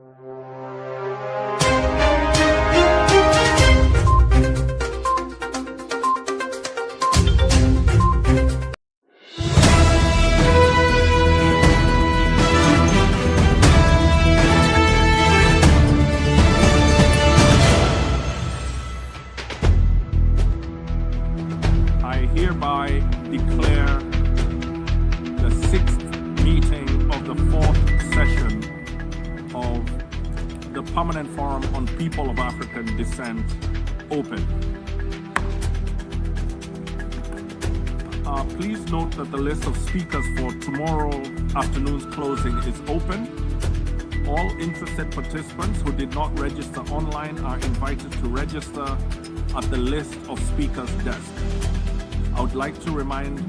I hereby declare the 6th meeting of the 4th session of the Permanent Forum on People of African Descent open. Please note that the list of speakers for tomorrow afternoon's closing is open. All interested participants who did not register online are invited to register at the list of speakers desk. I would like to remind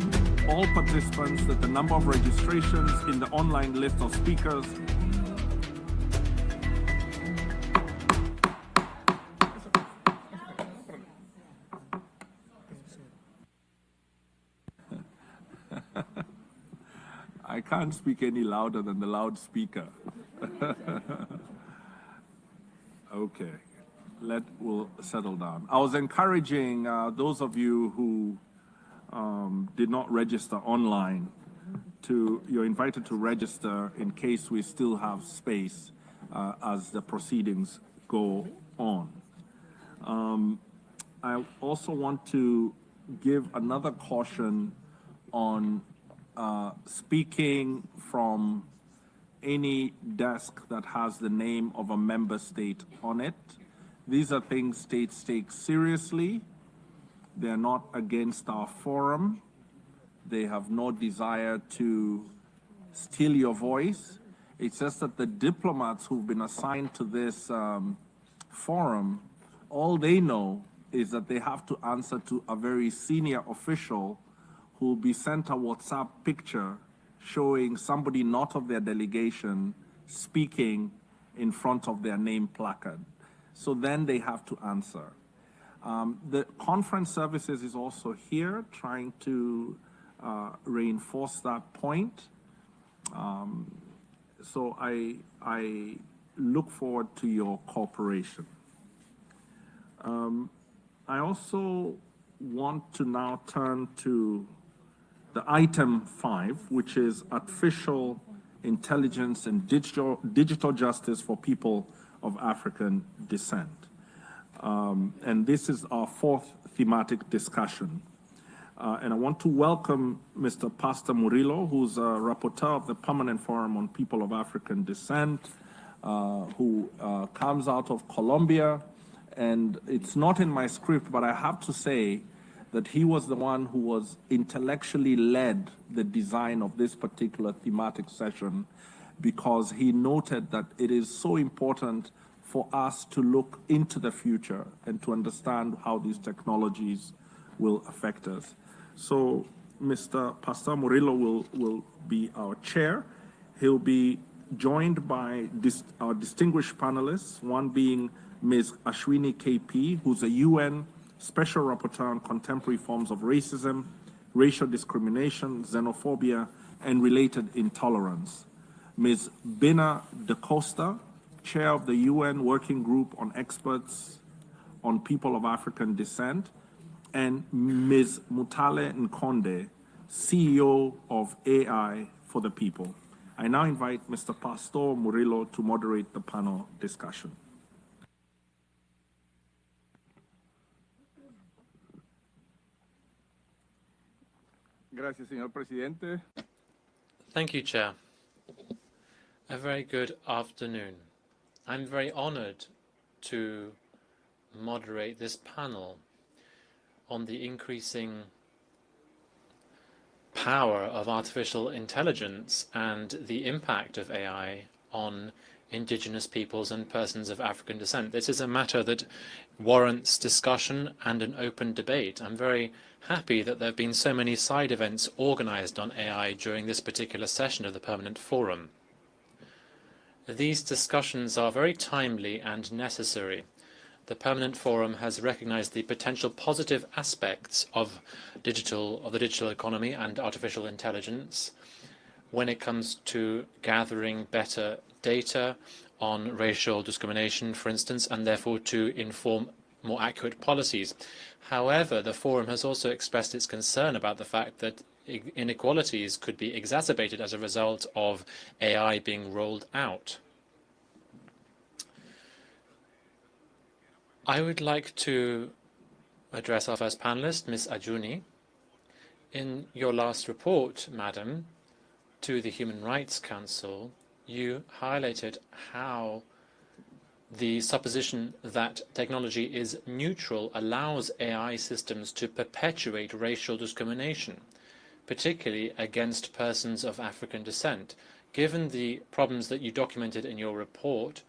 all participants that the number of registrations in the online list of speakers I can't speak any louder than the loudspeaker. Okay, we'll settle down. I was encouraging those of you who did not register online you're invited to register in case we still have space as the proceedings go on. I also want to give another caution on speaking from any desk that has the name of a member state on it. These are things states take seriously. They're not against our forum. They have no desire to steal your voice. It's just that the diplomats who've been assigned to this forum, all they know is that they have to answer to a very senior official who will be sent a WhatsApp picture showing somebody not of their delegation speaking in front of their name placard. So then they have to answer. The conference services is also here trying to reinforce that point. So I look forward to your cooperation. I also want to now turn to the item 5, which is artificial intelligence and digital justice for people of African descent. And this is our 4th thematic discussion. And I want to welcome Mr. Pastor Murillo, who's a rapporteur of the Permanent Forum on People of African Descent, who comes out of Colombia. And it's not in my script, but I have to say that he was the one who was intellectually led the design of this particular thematic session, because he noted that it is so important for us to look into the future and to understand how these technologies will affect us. So Mr. Pastor Murillo will be our chair. He'll be joined by our distinguished panelists, one being Ms. Ashwini KP, who's a UN Special Rapporteur on Contemporary Forms of Racism, Racial Discrimination, Xenophobia, and Related Intolerance. Ms. Bina Da Costa, Chair of the UN Working Group on Experts on People of African Descent, and Ms. Mutale Nkonde, CEO of AI for the People. I now invite Mr. Pastor Murillo to moderate the panel discussion. Gracias, señor presidente. Thank you, Chair. A very good afternoon. I'm very honored to moderate this panel on the increasing power of artificial intelligence and the impact of AI on indigenous peoples and persons of African descent. This is a matter that warrants discussion and an open debate. I'm very happy that there have been so many side events organized on AI during this particular session of the Permanent Forum. These discussions are very timely and necessary. The Permanent Forum has recognized the potential positive aspects of the digital economy and artificial intelligence when it comes to gathering better data on racial discrimination, for instance, and therefore to inform more accurate policies. However, the forum has also expressed its concern about the fact that inequalities could be exacerbated as a result of AI being rolled out. I would like to address our first panelist, Ms. Ajuni. In your last report, Madam, to the Human Rights Council, you highlighted how the supposition that technology is neutral allows AI systems to perpetuate racial discrimination, particularly against persons of African descent. Given the problems that you documented in your report,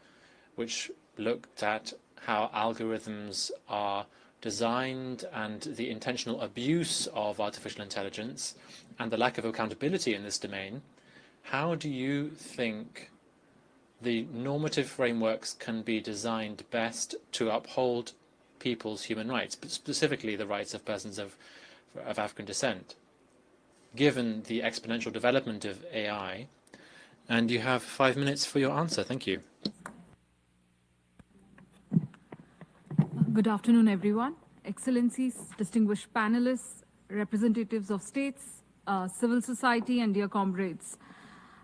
which looked at how algorithms are designed and the intentional abuse of artificial intelligence and the lack of accountability in this domain, how do you think the normative frameworks can be designed best to uphold people's human rights, but specifically the rights of persons of African descent, given the exponential development of AI? And you have 5 minutes for your answer. Thank you. Good afternoon, everyone. Excellencies, distinguished panelists, representatives of states, civil society, and dear comrades.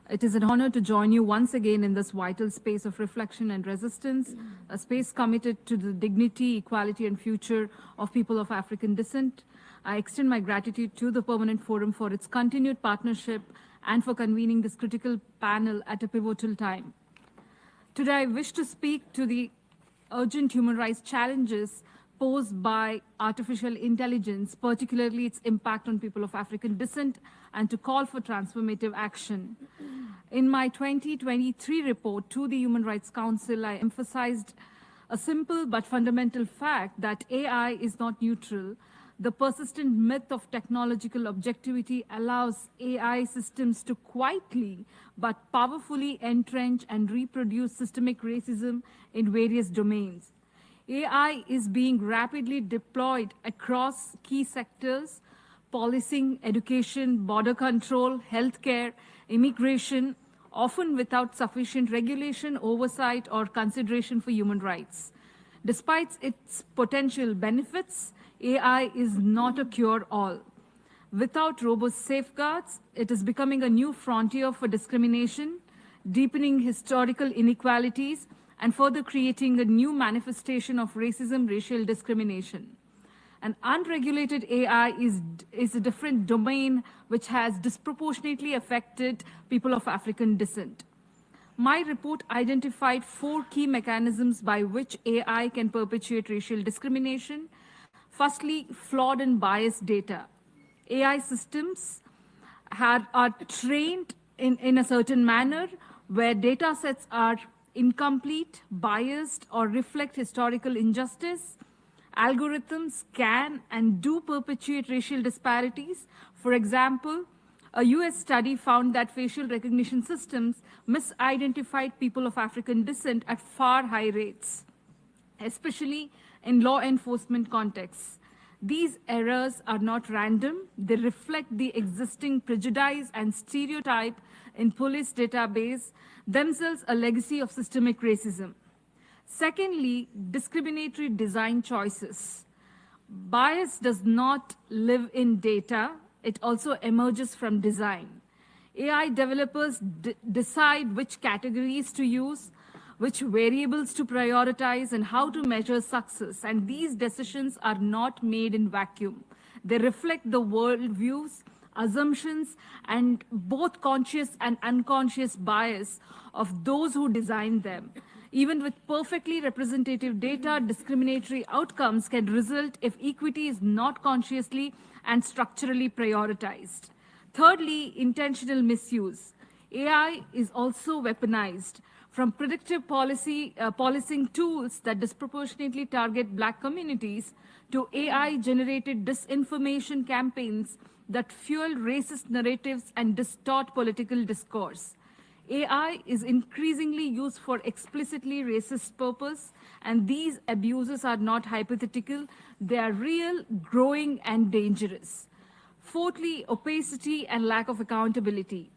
It is an honor to join you once again in this vital space of reflection and resistance, a space committed to the dignity, equality, and future of people of African descent. I extend my gratitude to the Permanent Forum for its continued partnership and for convening this critical panel at a pivotal time. Today, I wish to speak to the urgent human rights challenges posed by artificial intelligence, particularly its impact on people of African descent, and to call for transformative action. In my 2023 report to the Human Rights Council, I emphasized a simple but fundamental fact that AI is not neutral. The persistent myth of technological objectivity allows AI systems to quietly but powerfully entrench and reproduce systemic racism in various domains. AI is being rapidly deployed across key sectors: policing, education, border control, healthcare, immigration, often without sufficient regulation, oversight, or consideration for human rights. Despite its potential benefits, AI is not a cure-all. Without robust safeguards, it is becoming a new frontier for discrimination, deepening historical inequalities, and further creating a new manifestation of racism, racial discrimination. An unregulated AI is a different domain which has disproportionately affected people of African descent. My report identified 4 key mechanisms by which AI can perpetuate racial discrimination. Firstly, flawed and biased data. AI systems are trained in a certain manner where data sets are incomplete, biased, or reflect historical injustice. Algorithms can and do perpetuate racial disparities. For example, a US study found that facial recognition systems misidentified people of African descent at far high rates, especially in law enforcement contexts. These errors are not random. They reflect the existing prejudice and stereotype in police database, themselves a legacy of systemic racism. Secondly, discriminatory design choices. Bias does not live in data. It also emerges from design. AI developers decide which categories to use, which variables to prioritize, and how to measure success. And these decisions are not made in vacuum. They reflect the worldviews, assumptions, and both conscious and unconscious bias of those who design them. Even with perfectly representative data, discriminatory outcomes can result if equity is not consciously and structurally prioritized. Thirdly, intentional misuse. AI is also weaponized, from predictive policing tools that disproportionately target Black communities to AI-generated disinformation campaigns that fuel racist narratives and distort political discourse. AI is increasingly used for explicitly racist purpose, and these abuses are not hypothetical. They are real, growing, and dangerous. Fourthly, opacity and lack of accountability.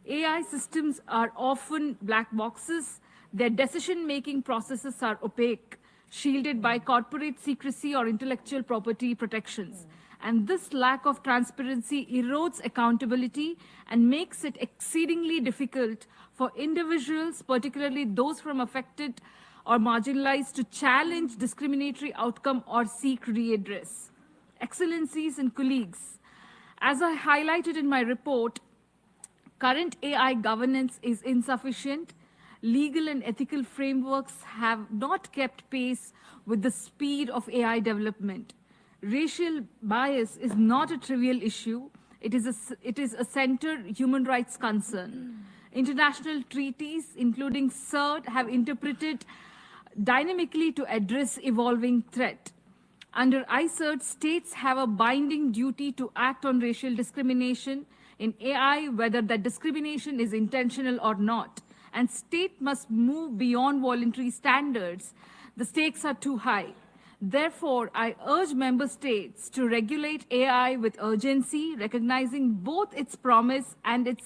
AI systems are often black boxes. Their decision-making processes are opaque, shielded by corporate secrecy or intellectual property protections. And this lack of transparency erodes accountability and makes it exceedingly difficult for individuals, particularly those from affected or marginalized, to challenge discriminatory outcome or seek redress. Excellencies and colleagues, as I highlighted in my report, current AI governance is insufficient. Legal and ethical frameworks have not kept pace with the speed of AI development. Racial bias is not a trivial issue. It is a central human rights concern. International treaties, including CERD, have interpreted dynamically to address evolving threat. Under ICERD, states have a binding duty to act on racial discrimination in AI, whether that discrimination is intentional or not. And state must move beyond voluntary standards. The stakes are too high. Therefore, I urge member states to regulate AI with urgency, recognizing both its promise and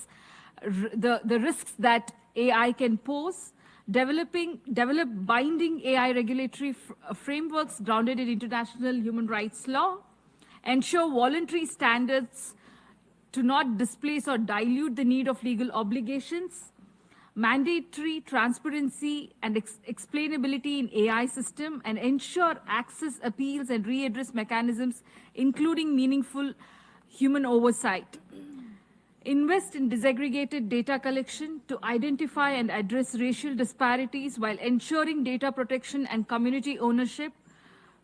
the risks that AI can pose. Develop binding AI regulatory frameworks grounded in international human rights law, ensure voluntary standards to not displace or dilute the need of legal obligations, mandatory transparency and explainability in AI system, and ensure access, appeals, and readdress mechanisms, including meaningful human oversight. Invest in disaggregated data collection to identify and address racial disparities while ensuring data protection and community ownership.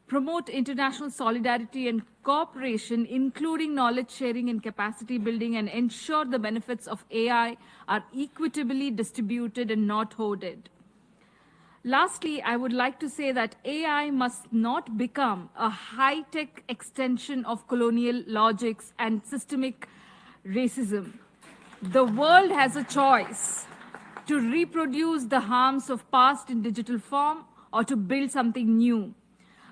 Promote international solidarity and cooperation, including knowledge sharing and capacity building, and ensure the benefits of AI are equitably distributed and not hoarded. Lastly, I would like to say that AI must not become a high-tech extension of colonial logics and systemic racism. The world has a choice to reproduce the harms of past in digital form or to build something new.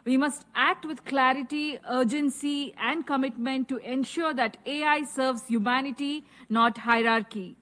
We must act with clarity, urgency, and commitment to ensure that AI serves humanity, not hierarchy.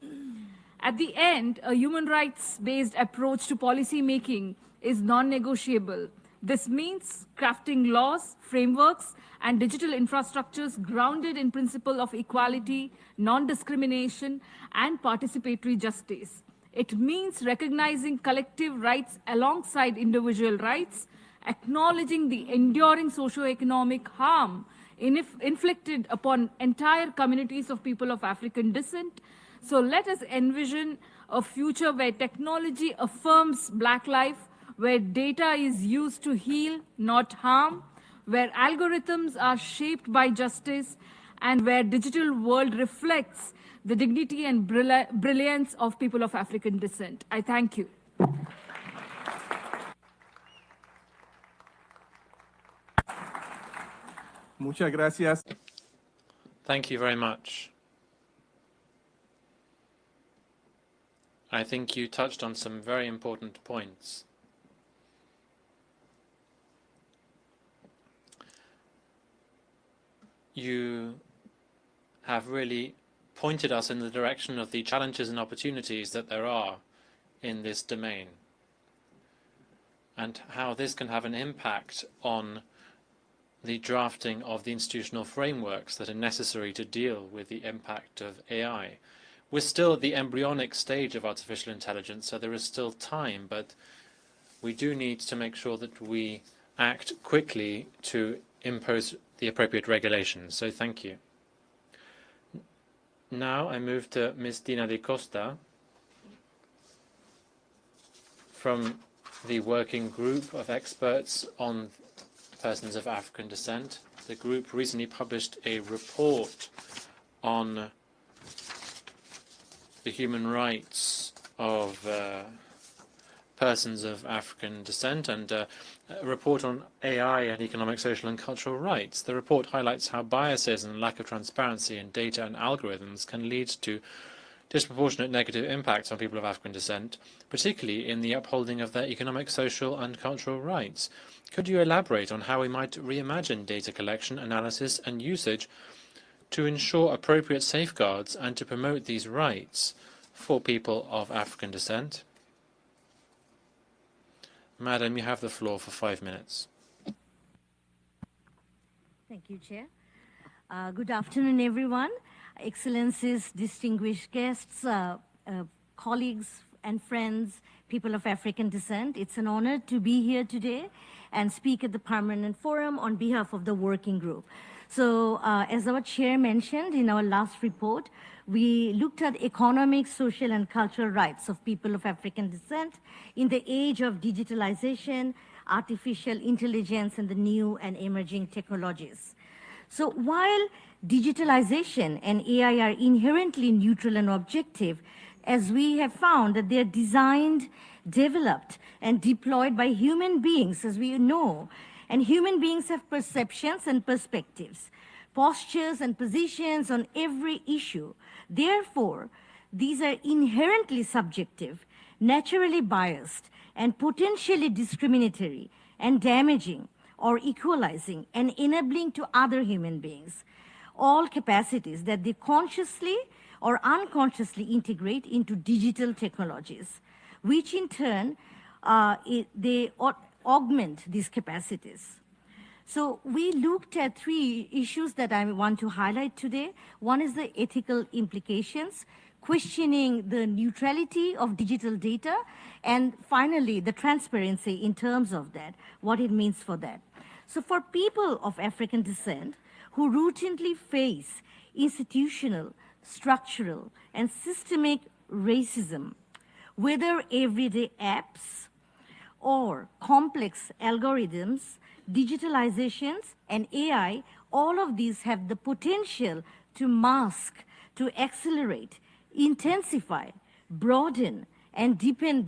At the end, a human rights-based approach to policy making is non-negotiable. This means crafting laws, frameworks, and digital infrastructures grounded in principle of equality, non-discrimination, and participatory justice. It means recognizing collective rights alongside individual rights, acknowledging the enduring socio-economic harm inflicted upon entire communities of people of African descent. So let us envision a future where technology affirms Black life, where data is used to heal, not harm, where algorithms are shaped by justice, and where digital world reflects the dignity and brilliance of people of African descent. I thank you. Muchas gracias. Thank you very much. I think you touched on some very important points. You have really pointed us in the direction of the challenges and opportunities that there are in this domain, and how this can have an impact on the drafting of the institutional frameworks that are necessary to deal with the impact of AI. We're still at the embryonic stage of artificial intelligence, so there is still time, but we do need to make sure that we act quickly to impose the appropriate regulations. So thank you. Now I move to Ms. Dina de Costa from the Working Group of Experts on Persons of African Descent. The group recently published a report on the human rights of persons of African descent, and a report on AI and economic, social, and cultural rights. The report highlights how biases and lack of transparency in data and algorithms can lead to disproportionate negative impacts on people of African descent, particularly in the upholding of their economic, social, and cultural rights. Could you elaborate on how we might reimagine data collection, analysis, and usage to ensure appropriate safeguards and to promote these rights for people of African descent? Madam, you have the floor for 5 minutes. Thank you, Chair. Good afternoon, everyone. Excellencies, distinguished guests, colleagues and friends, people of African descent. It's an honor to be here today and speak at the Permanent Forum on behalf of the working group. So as our chair mentioned in our last report, we looked at economic, social, and cultural rights of people of African descent in the age of digitalization, artificial intelligence, and the new and emerging technologies. So while digitalization and AI are inherently neutral and objective, as we have found that they're designed, developed, and deployed by human beings, as we know, and human beings have perceptions and perspectives, postures and positions on every issue. Therefore, these are inherently subjective, naturally biased, and potentially discriminatory and damaging or equalizing and enabling to other human beings all capacities that they consciously or unconsciously integrate into digital technologies, which in turn, they augment these capacities. So we looked at 3 issues that I want to highlight today. One is the ethical implications, questioning the neutrality of digital data, and finally, the transparency in terms of that, what it means for that. So for people of African descent who routinely face institutional, structural, and systemic racism, whether everyday apps or complex algorithms, digitalizations, and AI, all of these have the potential to mask, to accelerate, intensify, broaden, and deepen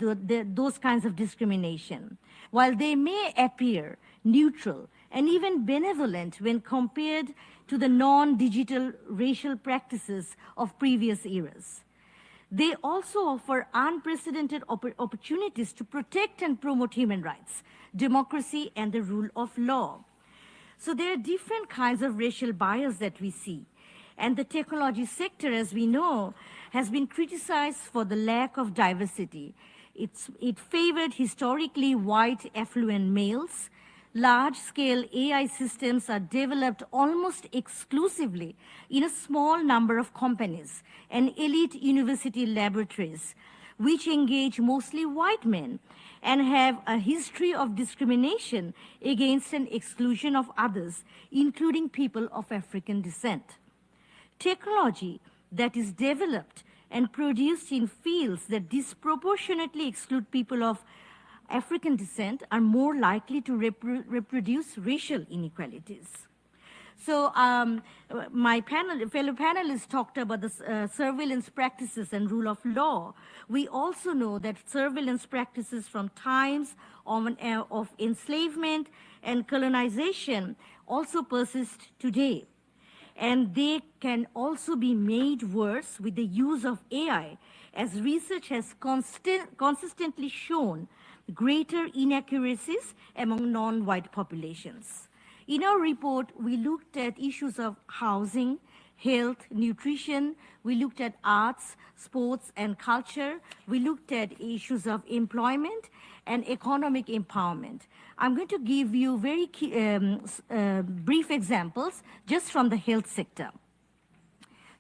those kinds of discrimination. While they may appear neutral and even benevolent when compared to the non-digital racial practices of previous eras, they also offer unprecedented opportunities to protect and promote human rights, democracy, and the rule of law. So there are different kinds of racial bias that we see. And the technology sector, as we know, has been criticized for the lack of diversity. It favored historically white affluent males. Large-scale AI systems are developed almost exclusively in a small number of companies and elite university laboratories, which engage mostly white men and have a history of discrimination against and exclusion of others, including people of African descent. Technology that is developed and produced in fields that disproportionately exclude people of African descent are more likely to reproduce racial inequalities. So my fellow panelists talked about the surveillance practices and rule of law. We also know that surveillance practices from times of enslavement and colonization also persist today. And they can also be made worse with the use of AI, as research has consistently shown greater inaccuracies among non-white populations. In our report, we looked at issues of housing, health, nutrition. We looked at arts, sports, and culture. We looked at issues of employment and economic empowerment. I'm going to give you very brief examples just from the health sector.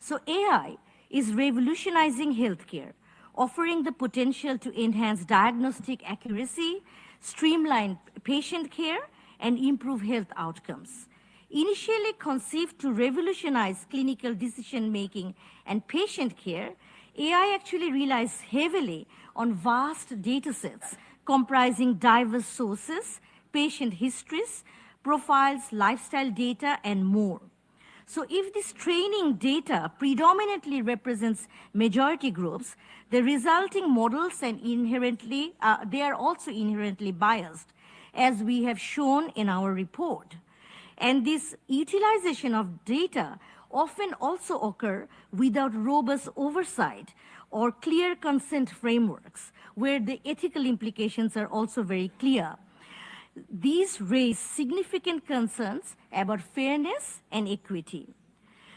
So AI is revolutionizing healthcare, offering the potential to enhance diagnostic accuracy, streamline patient care, and improve health outcomes. Initially conceived to revolutionize clinical decision-making and patient care, AI actually relies heavily on vast data sets comprising diverse sources, patient histories, profiles, lifestyle data, and more. So if this training data predominantly represents majority groups, the resulting models and they are also inherently biased, as we have shown in our report. And this utilization of data often also occur without robust oversight or clear consent frameworks, where the ethical implications are also very clear. These raise significant concerns about fairness and equity.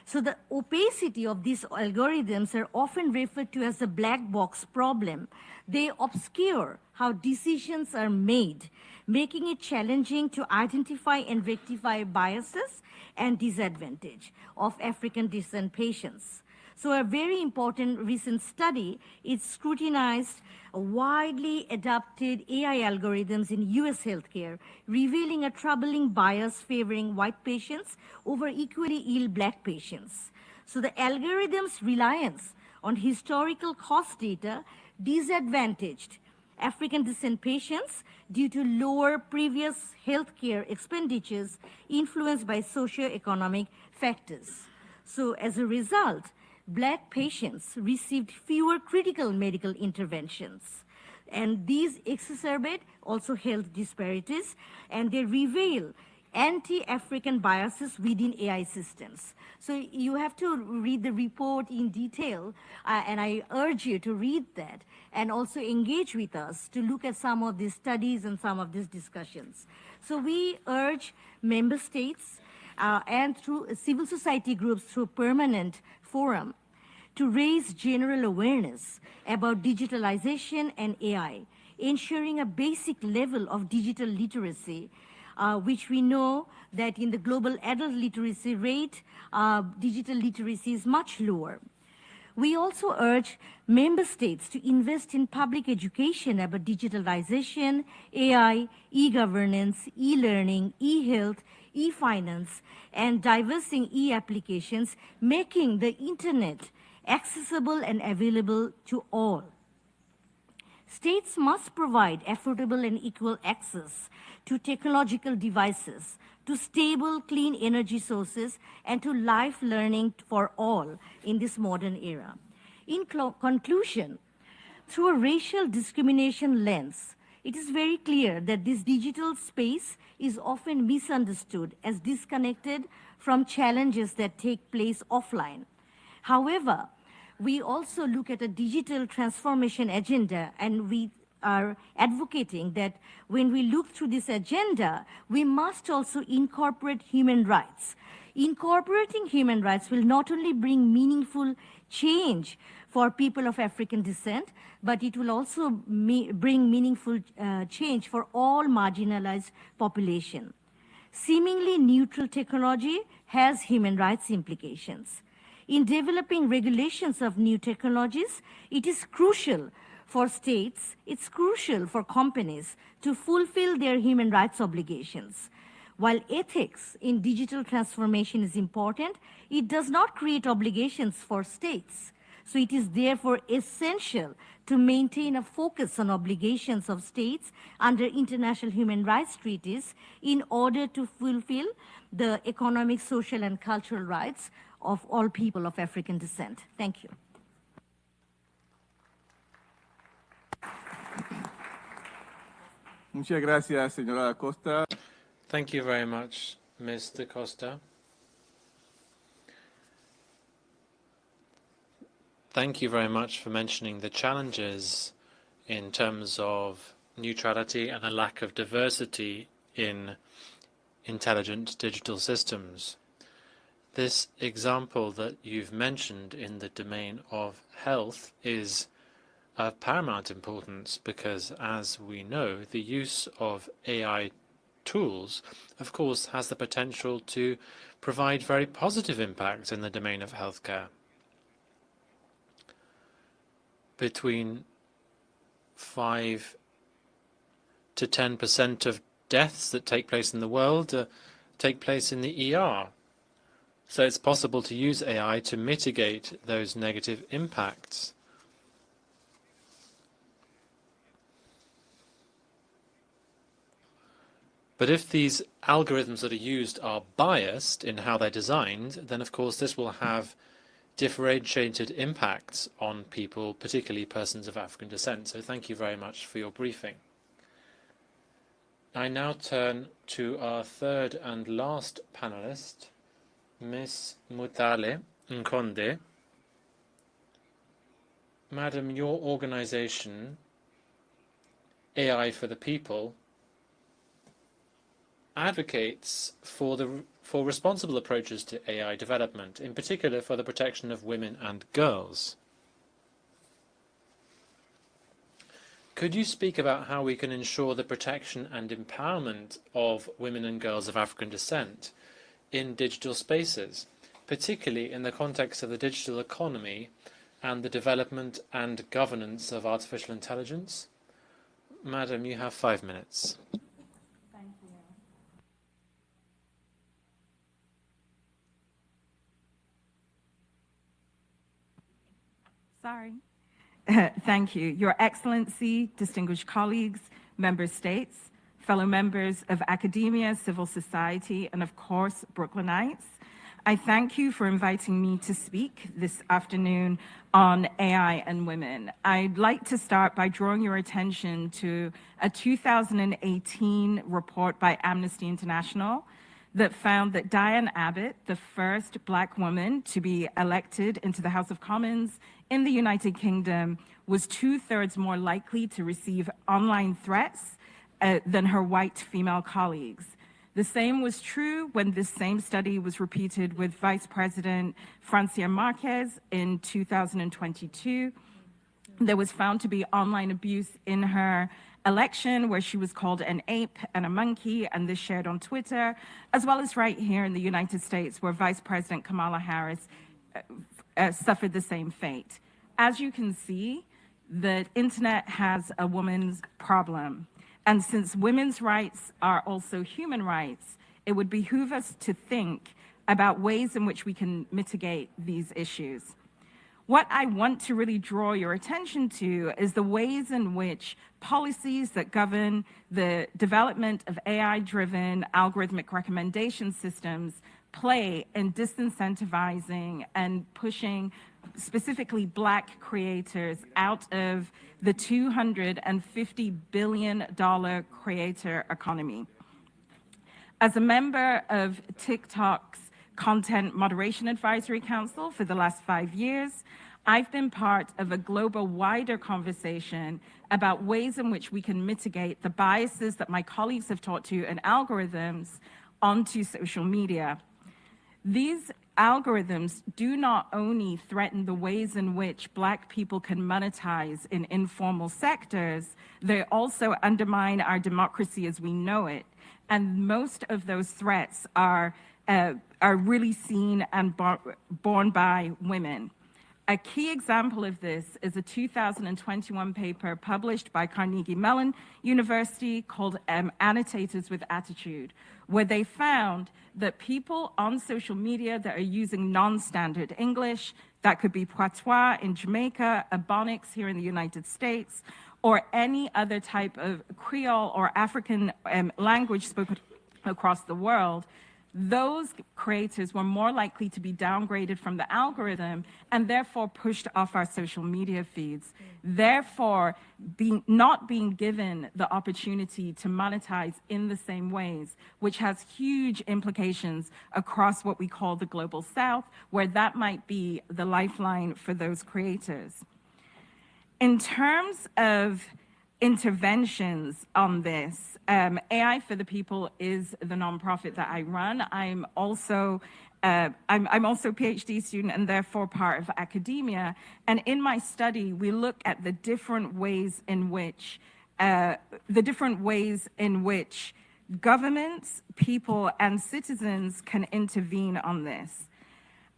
So the opacity of these algorithms are often referred to as the black box problem. They obscure how decisions are made, making it challenging to identify and rectify biases and disadvantage of African descent patients. So a very important recent study, it scrutinized widely adopted AI algorithms in US healthcare, revealing a troubling bias favoring white patients over equally ill black patients. So the algorithm's reliance on historical cost data disadvantaged African descent patients due to lower previous healthcare expenditures influenced by socioeconomic factors. So as a result, black patients received fewer critical medical interventions. And these exacerbate also health disparities, and they reveal anti-African biases within AI systems. So you have to read the report in detail, and I urge you to read that and also engage with us to look at some of these studies and some of these discussions. So we urge member states and through civil society groups through permanent forum to raise general awareness about digitalization and AI, ensuring a basic level of digital literacy, which we know that in the global adult literacy rate, digital literacy is much lower. We also urge member states to invest in public education about digitalization, AI, e-governance, e-learning, e-health, e-finance, and diversing e-applications, making the internet accessible and available to all. States must provide affordable and equal access to technological devices, to stable, clean energy sources, and to life learning for all in this modern era. In conclusion, through a racial discrimination lens, it is very clear that this digital space is often misunderstood as disconnected from challenges that take place offline. However, we also look at a digital transformation agenda, and we are advocating that when we look through this agenda, we must also incorporate human rights. Incorporating human rights will not only bring meaningful change for people of African descent, but it will also bring meaningful change for all marginalized population. Seemingly neutral technology has human rights implications. In developing regulations of new technologies, it is crucial for states, it's crucial for companies to fulfill their human rights obligations. While ethics in digital transformation is important, it does not create obligations for states. So it is therefore essential to maintain a focus on obligations of states under international human rights treaties in order to fulfill the economic, social, and cultural rights of all people of African descent. Thank you. Muchas gracias, señora Acosta. Thank you very much, Ms. Da Costa. Thank you very much for mentioning the challenges in terms of neutrality and a lack of diversity in intelligent digital systems. This example that you've mentioned in the domain of health is of paramount importance because, as we know, the use of AI tools, of course, has the potential to provide very positive impacts in the domain of healthcare. Between 5 to 10% of deaths that take place in the world take place in the ER. So it's possible to use AI to mitigate those negative impacts. But if these algorithms that are used are biased in how they're designed, then of course this will have differentiated impacts on people, particularly persons of African descent. So thank you very much for your briefing. I now turn to our third and last panelist, Ms. Mutale Nkonde. Madam, your organization, AI for the People, advocates for responsible approaches to AI development, in particular for the protection of women and girls. Could you speak about how we can ensure the protection and empowerment of women and girls of African descent in digital spaces, particularly in the context of the digital economy and the development and governance of artificial intelligence? Madam, you have 5 minutes. Thank you. Sorry. Thank you. Your Excellency, distinguished colleagues, member states, fellow members of academia, civil society, and of course, Brooklynites, I thank you for inviting me to speak this afternoon on AI and women. I'd like to start by drawing your attention to a 2018 report by Amnesty International that found that Diane Abbott, the first Black woman to be elected into the House of Commons in the United Kingdom, was 2/3 more likely to receive online threats than her white female colleagues. The same was true when this same study was repeated with Vice President Francia Marquez in 2022. There was found to be online abuse in her election, where she was called an ape and a monkey, and this shared on Twitter, as well as right here in the United States, where Vice President Kamala Harris suffered the same fate. As you can see, the internet has a woman's problem. And since women's rights are also human rights, it would behoove us to think about ways in which we can mitigate these issues. What I want to really draw your attention to is the ways in which policies that govern the development of AI-driven algorithmic recommendation systems play in disincentivizing and pushing specifically Black creators out of the $250 billion creator economy. As a member of TikTok's Content Moderation Advisory Council for the last 5 years, I've been part of a global wider conversation about ways in which we can mitigate the biases that my colleagues have talked to in algorithms onto social media. These algorithms do not only threaten the ways in which Black people can monetize in informal sectors, they also undermine our democracy as we know it. And most of those threats are really seen and borne by women. A key example of this is a 2021 paper published by Carnegie Mellon University called Annotators with Attitude, where they found that people on social media that are using non-standard English, that could be patois in Jamaica, Ebonics here in the United States, or any other type of Creole or African language spoken across the world, those creators were more likely to be downgraded from the algorithm and therefore pushed off our social media feeds, therefore not being given the opportunity to monetize in the same ways, which has huge implications across what we call the global South, where that might be the lifeline for those creators. In terms of interventions on this, AI for the People is the nonprofit that I run. I'm also a PhD student and therefore part of academia. And in my study, we look at the different ways in which governments, people, and citizens can intervene on this.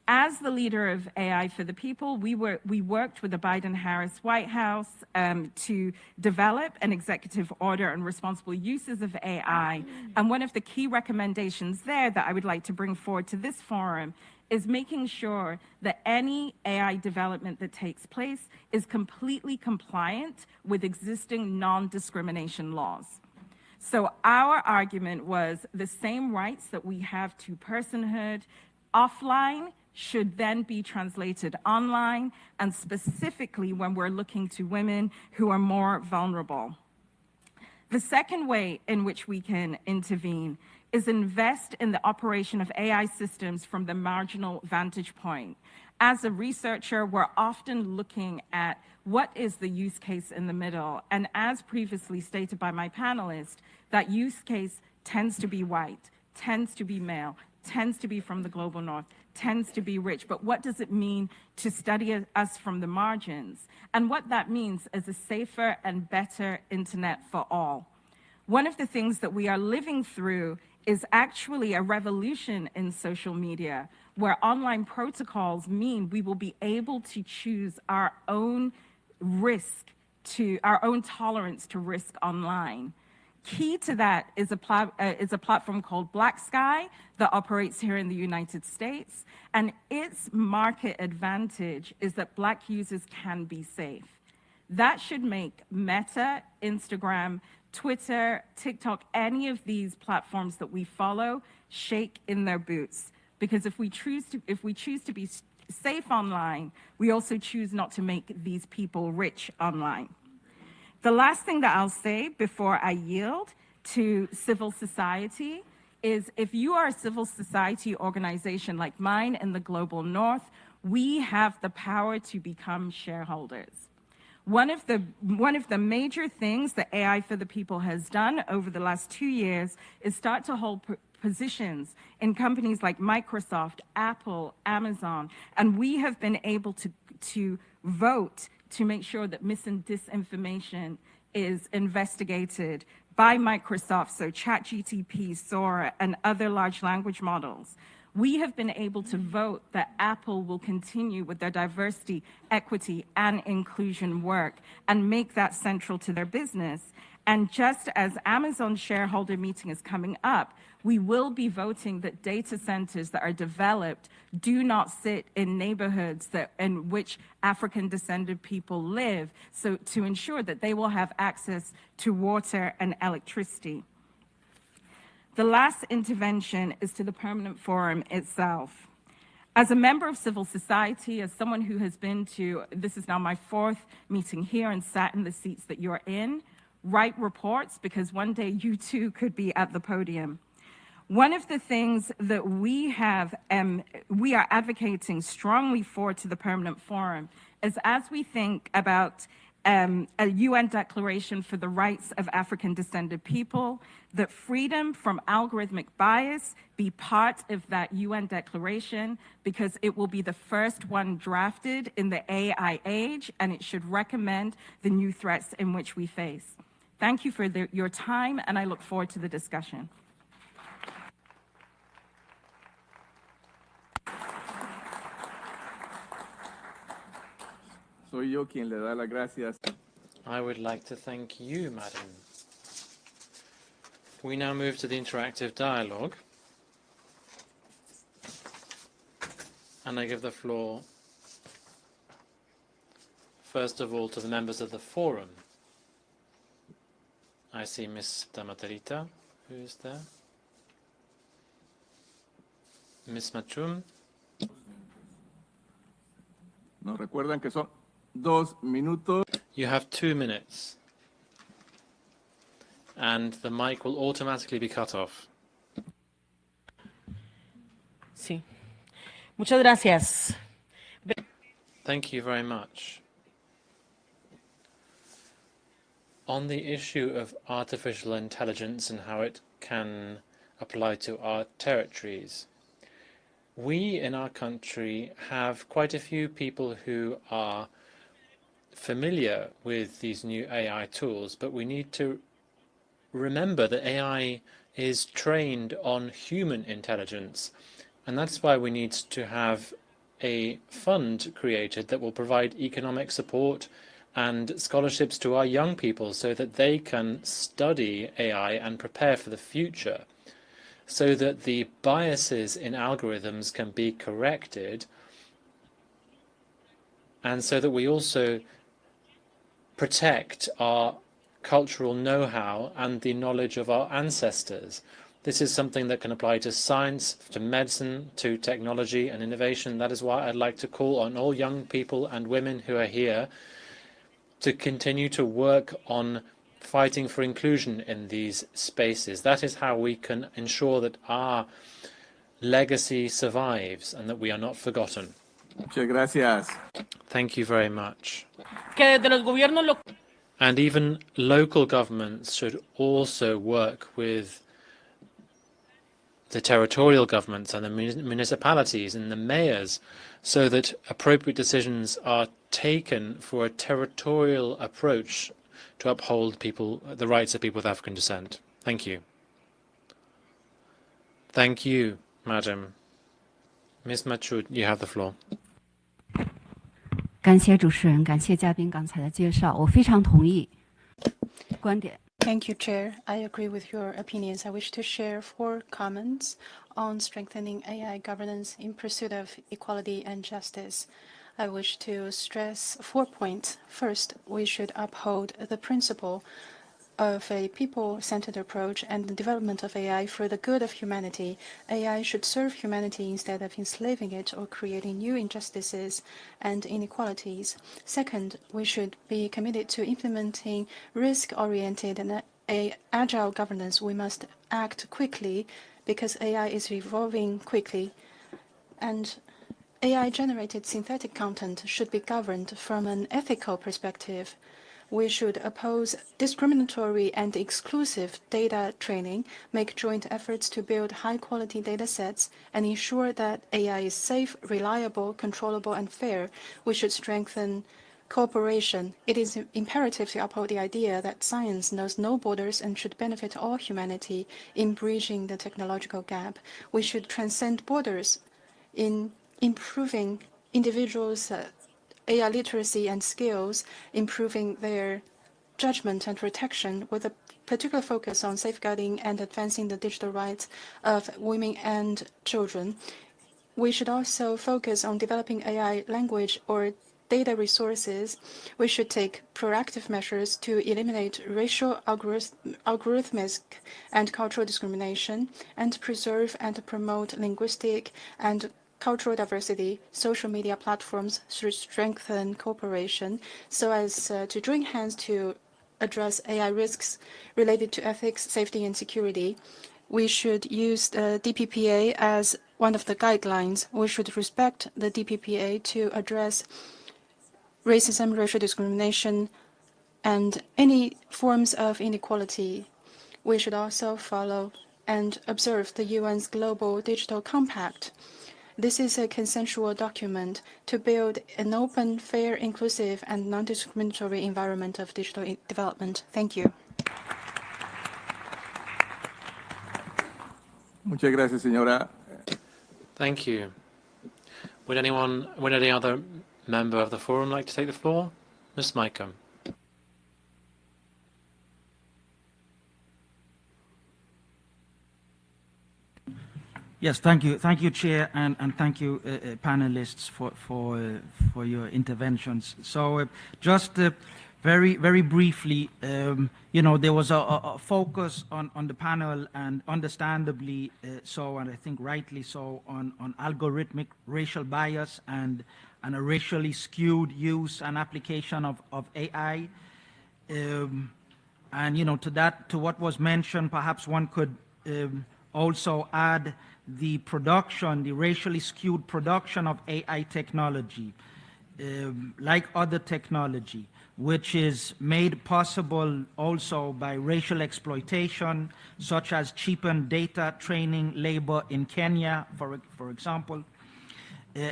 As the leader of AI for the People, we worked with the Biden-Harris White House to develop an executive order on responsible uses of AI. And one of the key recommendations there that I would like to bring forward to this forum is making sure that any AI development that takes place is completely compliant with existing non-discrimination laws. So our argument was the same rights that we have to personhood offline should then be translated online, and specifically when we're looking to women who are more vulnerable. The second way in which we can intervene is invest in the operation of AI systems from the marginal vantage point. As a researcher, we're often looking at what is the use case in the middle, and as previously stated by my panelists, that use case tends to be white, tends to be male, tends to be from the global north, tends to be rich. But what does it mean to study us from the margins? And what that means is a safer and better internet for all. One of the things that we are living through is actually a revolution in social media, where online protocols mean we will be able to choose our own our own tolerance to risk online. Key to that is a platform called Black Sky that operates here in the United States, and its market advantage is that Black users can be safe. That should make Meta, Instagram, Twitter, TikTok, any of these platforms that we follow shake in their boots. Because if we choose to be safe online, we also choose not to make these people rich online. The last thing that I'll say before I yield to civil society is, if you are a civil society organization like mine in the global north, we have the power to become shareholders. One of the major things that AI for the People has done over the last 2 years is start to hold positions in companies like Microsoft, Apple, Amazon, and we have been able to vote to make sure that mis and disinformation is investigated by Microsoft, so ChatGPT, Sora, and other large language models. We have been able to vote that Apple will continue with their diversity, equity, and inclusion work and make that central to their business. And just as Amazon's shareholder meeting is coming up, we will be voting that data centers that are developed do not sit in neighborhoods in which African-descended people live, so to ensure that they will have access to water and electricity. The last intervention is to the Permanent Forum itself. As a member of civil society, as someone who has been to, this is now my 4th meeting here and sat in the seats that you're in, write reports, because one day you too could be at the podium. One of the things that we are advocating strongly for to the Permanent Forum is, as we think about a UN declaration for the rights of African-descended people, that freedom from algorithmic bias be part of that UN declaration, because it will be the first one drafted in the AI age, and it should recommend the new threats in which we face. Thank you for your time, and I look forward to the discussion. Soy yo quien le da las gracias. I would like to thank you, Madam. We now move to the interactive dialogue. And I give the floor, first of all, to the members of the forum. I see Ms. Damatarita, who is there. Ms. Machum. Nos recuerdan que son 2 minutos. You have 2 minutes. And the mic will automatically be cut off. Sí. Muchas gracias. Thank you very much. On the issue of artificial intelligence and how it can apply to our territories, we in our country have quite a few people who are familiar with these new AI tools, but we need to remember that AI is trained on human intelligence, and that's why we need to have a fund created that will provide economic support and scholarships to our young people so that they can study AI and prepare for the future, so that the biases in algorithms can be corrected, and so that we also protect our cultural know-how and the knowledge of our ancestors. This is something that can apply to science, to medicine, to technology and innovation. That is why I'd like to call on all young people and women who are here to continue to work on fighting for inclusion in these spaces. That is how we can ensure that our legacy survives and that we are not forgotten. Muchas gracias. Thank you very much. Que desde los gobiernos And even local governments should also work with the territorial governments and the municipalities and the mayors, so that appropriate decisions are taken for a territorial approach to uphold the rights of people with African descent. Thank you. Thank you, Madam. Ms. Machud, you have the floor. 感谢主持人，感谢嘉宾刚才的介绍，我非常同意观点。 Thank you, Chair. I agree with your opinions. I wish to share 4 comments on strengthening AI governance in pursuit of equality and justice. I wish to stress 4 points. First, we should uphold the principle of a people-centered approach and the development of AI for the good of humanity. AI should serve humanity instead of enslaving it or creating new injustices and inequalities. Second, we should be committed to implementing risk-oriented and agile governance. We must act quickly because AI is evolving quickly. And AI-generated synthetic content should be governed from an ethical perspective. We should oppose discriminatory and exclusive data training, make joint efforts to build high-quality data sets, and ensure that AI is safe, reliable, controllable, and fair. We should strengthen cooperation. It is imperative to uphold the idea that science knows no borders and should benefit all humanity in bridging the technological gap. We should transcend borders in improving individuals' AI literacy and skills, improving their judgment and protection with a particular focus on safeguarding and advancing the digital rights of women and children. We should also focus on developing AI language or data resources. We should take proactive measures to eliminate racial, algorithmic, and cultural discrimination, and preserve and promote linguistic and cultural diversity. Social media platforms should strengthen cooperation so as to join hands to address AI risks related to ethics, safety, and security. We should use the DPPA as one of the guidelines. We should respect the DPPA to address racism, racial discrimination, and any forms of inequality. We should also follow and observe the UN's Global Digital Compact. This is a consensual document to build an open, fair, inclusive, and non-discriminatory environment of digital development. Thank you. Muchas gracias, señora. Thank you. Would any other member of the forum like to take the floor? Ms. Micom. Yes, thank you, Chair, and thank you, panelists, for your interventions. So, just very briefly, you know, there was a focus on the panel, and understandably so, and I think rightly so, on algorithmic racial bias and a racially skewed use and application of AI. And you know, to what was mentioned, perhaps one could also add the racially skewed production of AI technology, like other technology, which is made possible also by racial exploitation, such as cheapened data training labor in Kenya, for example.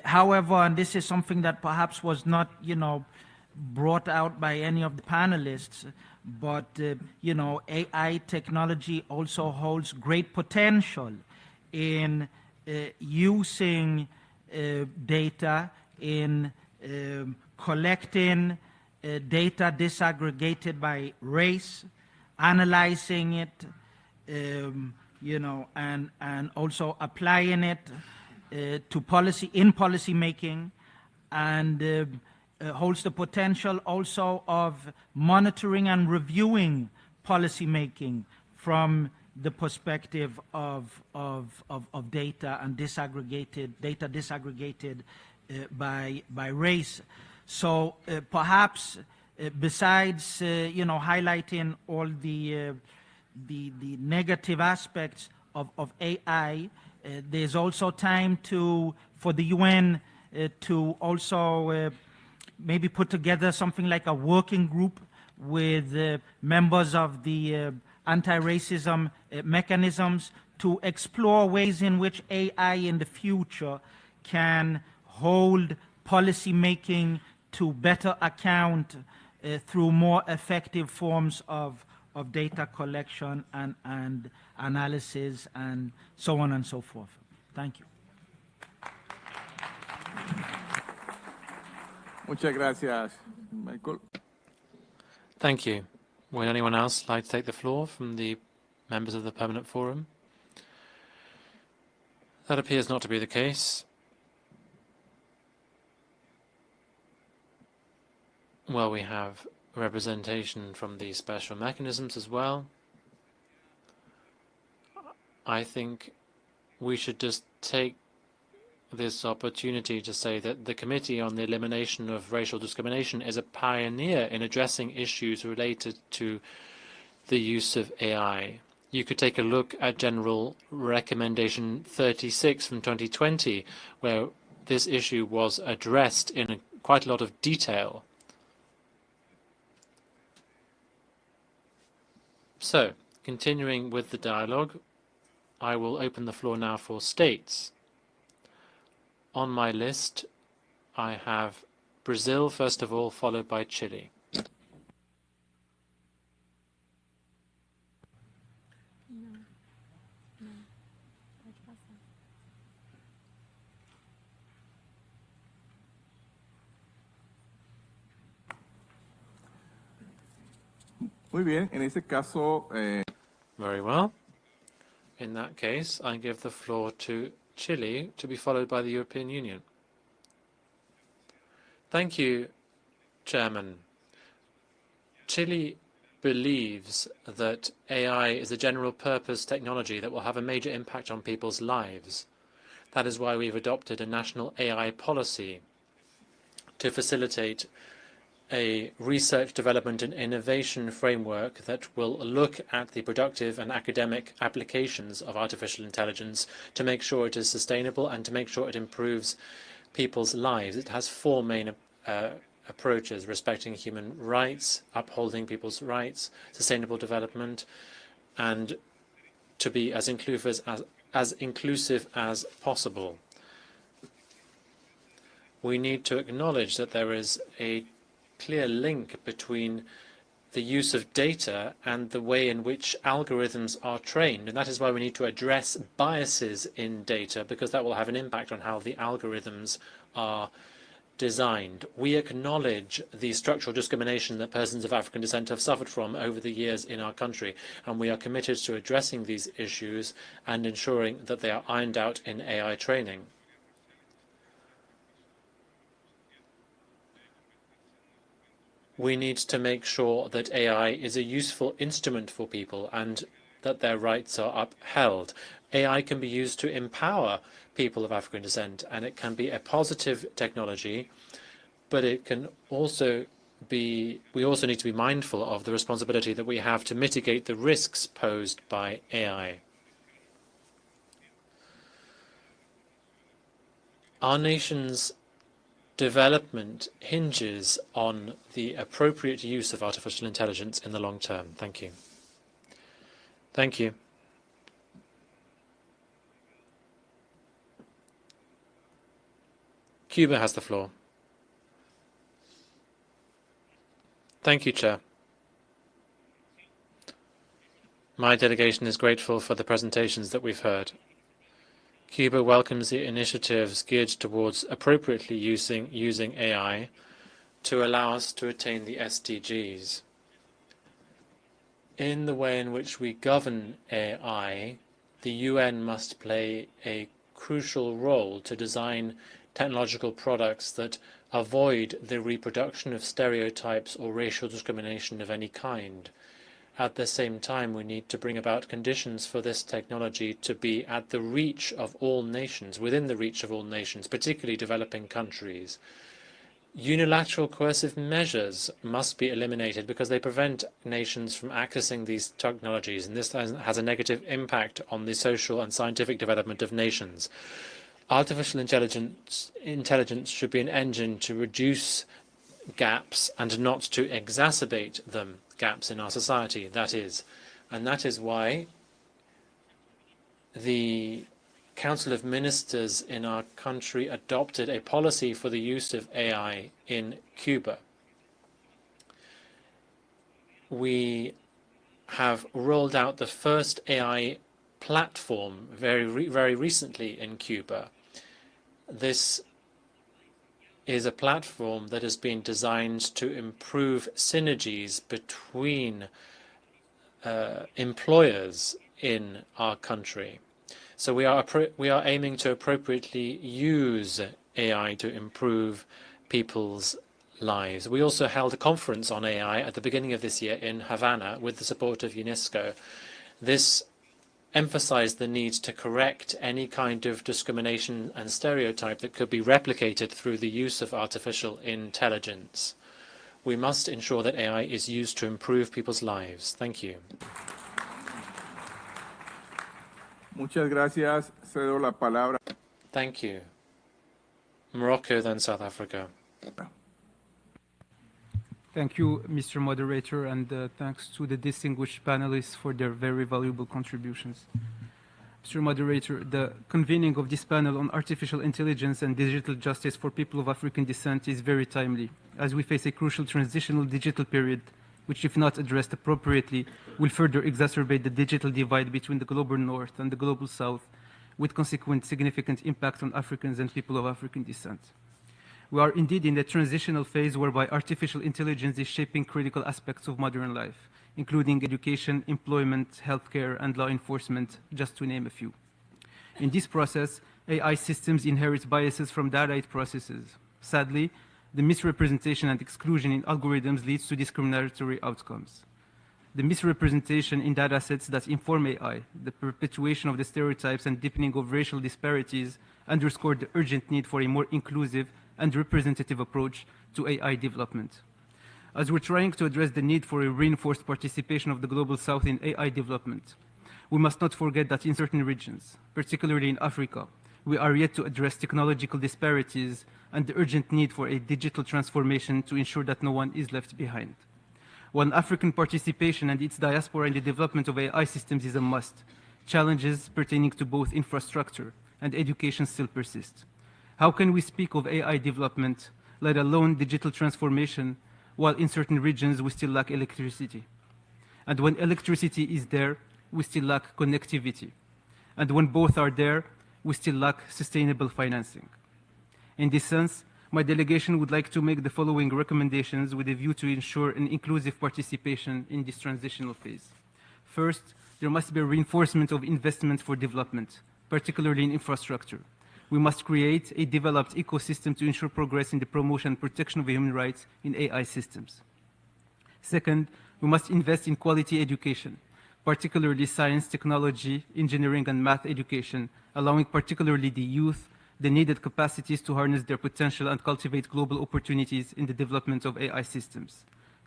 However, and this is something that perhaps was not, you know, brought out by any of the panelists, but, you know, AI technology also holds great potential in using data, in collecting data disaggregated by race, analyzing it, you know, and also applying it to policy making, and holds the potential also of monitoring and reviewing policy making from the perspective of data and data disaggregated by race. So perhaps besides you know, highlighting all the negative aspects of AI, there's also time for the UN to also maybe put together something like a working group with members of the anti-racism mechanisms to explore ways in which AI in the future can hold policy making to better account through more effective forms of data collection and analysis and so on and so forth. Thank you. Muchas gracias, Michael. Thank you. Would anyone else like to take the floor from the members of the Permanent Forum? That appears not to be the case. Well, we have representation from the special mechanisms as well. I think we should just take this opportunity to say that the Committee on the Elimination of Racial Discrimination is a pioneer in addressing issues related to the use of AI. You could take a look at General Recommendation 36 from 2020, where this issue was addressed in quite a lot of detail. So, continuing with the dialogue, I will open the floor now for states. On my list, I have Brazil, first of all, followed by Chile. Muy bien, en ese caso... Very well. In that case, I give the floor to Chile, to be followed by the European Union. Thank you, Chairman. Chile believes that AI is a general-purpose technology that will have a major impact on people's lives. That is why we've adopted a national AI policy to facilitate a research, development and innovation framework that will look at the productive and academic applications of artificial intelligence to make sure it is sustainable and to make sure it improves people's lives. It has four main approaches: respecting human rights, upholding people's rights, sustainable development, and to be as inclusive as possible. We need to acknowledge that there is a clear link between the use of data and the way in which algorithms are trained. And that is why we need to address biases in data, because that will have an impact on how the algorithms are designed. We acknowledge the structural discrimination that persons of African descent have suffered from over the years in our country, and we are committed to addressing these issues and ensuring that they are ironed out in AI training. We need to make sure that AI is a useful instrument for people and that their rights are upheld. AI can be used to empower people of African descent, and it can be a positive technology, but it can also be, we also need to be mindful of the responsibility that we have to mitigate the risks posed by AI. Our nation's development hinges on the appropriate use of artificial intelligence in the long term. Thank you. Thank you. Cuba has the floor. Thank you, Chair. My delegation is grateful for the presentations that we've heard. Cuba welcomes the initiatives geared towards appropriately using AI to allow us to attain the SDGs. In the way in which we govern AI, the UN must play a crucial role to design technological products that avoid the reproduction of stereotypes or racial discrimination of any kind. At the same time, we need to bring about conditions for this technology to be at the reach of all nations, within the reach of all nations, particularly developing countries. Unilateral coercive measures must be eliminated because they prevent nations from accessing these technologies, and this has a negative impact on the social and scientific development of nations. Artificial intelligence should be an engine to reduce gaps and not to exacerbate them. Gaps in our society, that is. And that is why the Council of Ministers in our country adopted a policy for the use of AI in Cuba. We have rolled out the first AI platform very recently in Cuba. This is a platform that has been designed to improve synergies between employers in our country. So we are aiming to appropriately use AI to improve people's lives. We also held a conference on AI at the beginning of this year in Havana with the support of UNESCO. This emphasized the need to correct any kind of discrimination and stereotype that could be replicated through the use of artificial intelligence. We must ensure that AI is used to improve people's lives. Thank you. Muchas gracias. Cedo la palabra. Thank you. Morocco, then South Africa. Thank you, Mr. Moderator, and thanks to the distinguished panelists for their very valuable contributions. Mr. Moderator, the convening of this panel on artificial intelligence and digital justice for people of African descent is very timely, as we face a crucial transitional digital period, which, if not addressed appropriately, will further exacerbate the digital divide between the global north and the global south, with consequent significant impact on Africans and people of African descent. We are indeed in a transitional phase whereby artificial intelligence is shaping critical aspects of modern life, including education, employment, healthcare, and law enforcement, just to name a few. In this process, AI systems inherit biases from data processes. Sadly, the misrepresentation and exclusion in algorithms leads to discriminatory outcomes. The misrepresentation in data sets that inform AI, the perpetuation of the stereotypes and deepening of racial disparities underscore the urgent need for a more inclusive and representative approach to AI development. As we're trying to address the need for a reinforced participation of the Global South in AI development, we must not forget that in certain regions, particularly in Africa, we are yet to address technological disparities and the urgent need for a digital transformation to ensure that no one is left behind. While African participation and its diaspora in the development of AI systems is a must, challenges pertaining to both infrastructure and education still persist. How can we speak of AI development, let alone digital transformation, while in certain regions we still lack electricity? And when electricity is there, we still lack connectivity. And when both are there, we still lack sustainable financing. In this sense, my delegation would like to make the following recommendations with a view to ensure an inclusive participation in this transitional phase. First, there must be a reinforcement of investment for development, particularly in infrastructure. We must create a developed ecosystem to ensure progress in the promotion and protection of human rights in AI systems. Second, we must invest in quality education, particularly science, technology, engineering, and math education, allowing particularly the youth the needed capacities to harness their potential and cultivate global opportunities in the development of AI systems.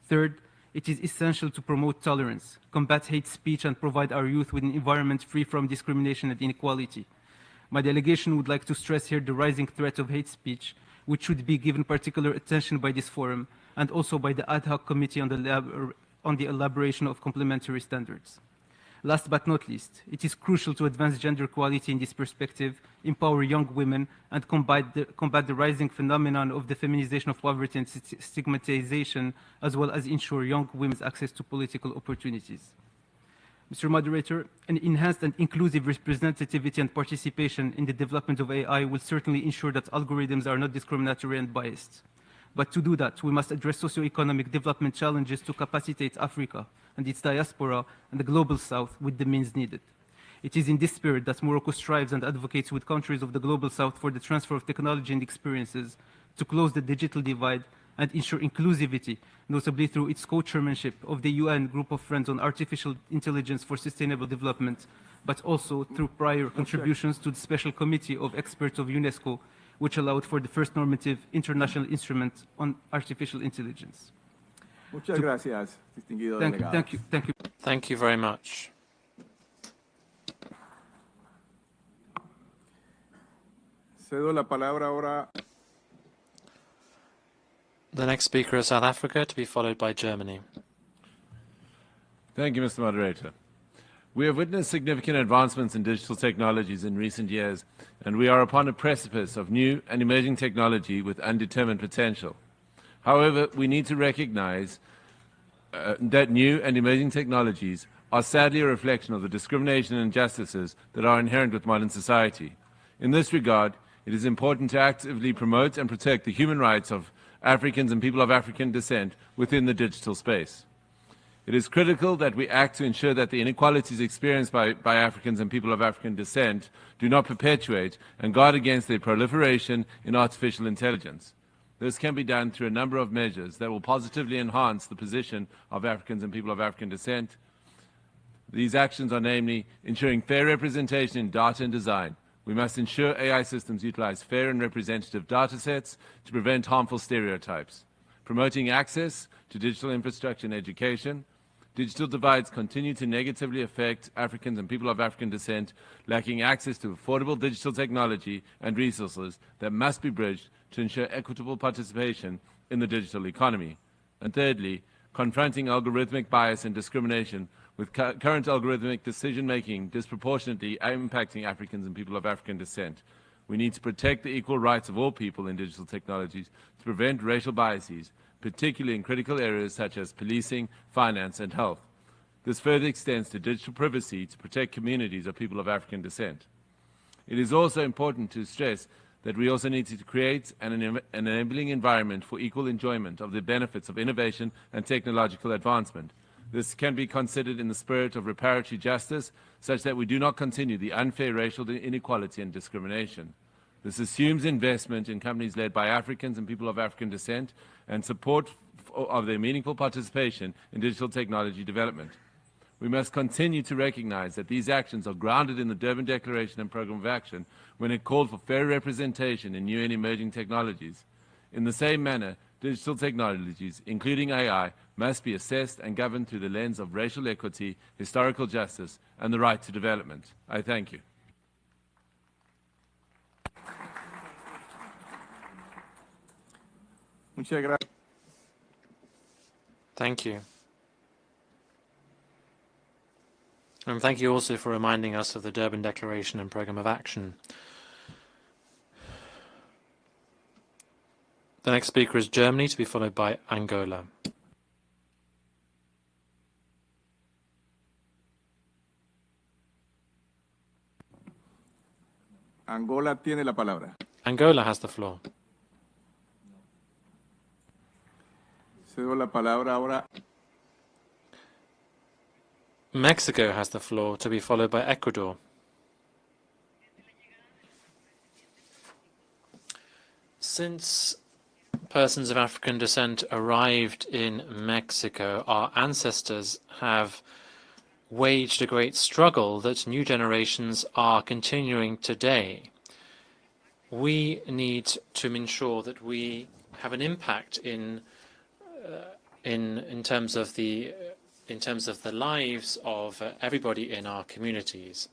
Third, it is essential to promote tolerance, combat hate speech, and provide our youth with an environment free from discrimination and inequality. My delegation would like to stress here the rising threat of hate speech, which should be given particular attention by this forum and also by the ad hoc committee on the elaboration of complementary standards. Last but not least, it is crucial to advance gender equality in this perspective, empower young women, and combat the rising phenomenon of the feminization of poverty and stigmatization, as well as ensure young women's access to political opportunities. Mr. Moderator, an enhanced and inclusive representativity and participation in the development of AI will certainly ensure that algorithms are not discriminatory and biased. But to do that, we must address socio-economic development challenges to capacitate Africa and its diaspora and the Global South with the means needed. It is in this spirit that Morocco strives and advocates with countries of the Global South for the transfer of technology and experiences to close the digital divide and ensure inclusivity, notably through its co-chairmanship of the UN Group of Friends on Artificial Intelligence for Sustainable Development, but also through prior contributions to the Special Committee of Experts of UNESCO, which allowed for the first normative international instrument on artificial intelligence. Muchas gracias, distinguido delegado. Thank you. Thank you very much. Cedo la palabra ahora. The next speaker is South Africa, to be followed by Germany. Thank you, Mr. Moderator. We have witnessed significant advancements in digital technologies in recent years, and we are upon a precipice of new and emerging technology with undetermined potential. However, we need to recognize that new and emerging technologies are sadly a reflection of the discrimination and injustices that are inherent with modern society. In this regard, it is important to actively promote and protect the human rights of Africans and people of African descent within the digital space. It is critical that we act to ensure that the inequalities experienced by Africans and people of African descent do not perpetuate and guard against their proliferation in artificial intelligence. This can be done through a number of measures that will positively enhance the position of Africans and people of African descent. These actions are namely ensuring fair representation in data and design. We must ensure AI systems utilize fair and representative data sets to prevent harmful stereotypes. Promoting access to digital infrastructure and education. Digital divides continue to negatively affect Africans and people of African descent, lacking access to affordable digital technology and resources that must be bridged to ensure equitable participation in the digital economy. And thirdly, confronting algorithmic bias and discrimination, with current algorithmic decision-making disproportionately impacting Africans and people of African descent. We need to protect the equal rights of all people in digital technologies to prevent racial biases, particularly in critical areas such as policing, finance, and health. This further extends to digital privacy to protect communities of people of African descent. It is also important to stress that we also need to create an enabling environment for equal enjoyment of the benefits of innovation and technological advancement. This can be considered in the spirit of reparatory justice, such that we do not continue the unfair racial inequality and discrimination. This assumes investment in companies led by Africans and people of African descent and support of their meaningful participation in digital technology development. We must continue to recognize that these actions are grounded in the Durban Declaration and Programme of Action when it called for fair representation in new and emerging technologies. In the same manner, digital technologies, including AI, must be assessed and governed through the lens of racial equity, historical justice, and the right to development. I thank you. Muchas gracias. Thank you. And thank you also for reminding us of the Durban Declaration and Programme of Action. The next speaker is Germany, to be followed by Angola. Angola tiene la palabra. Angola has the floor. Cedo la palabra ahora. Mexico has the floor, to be followed by Ecuador. Since persons of African descent arrived in Mexico, our ancestors have waged a great struggle that new generations are continuing today. We need to ensure that we have an impact in terms of the lives of everybody in our communities.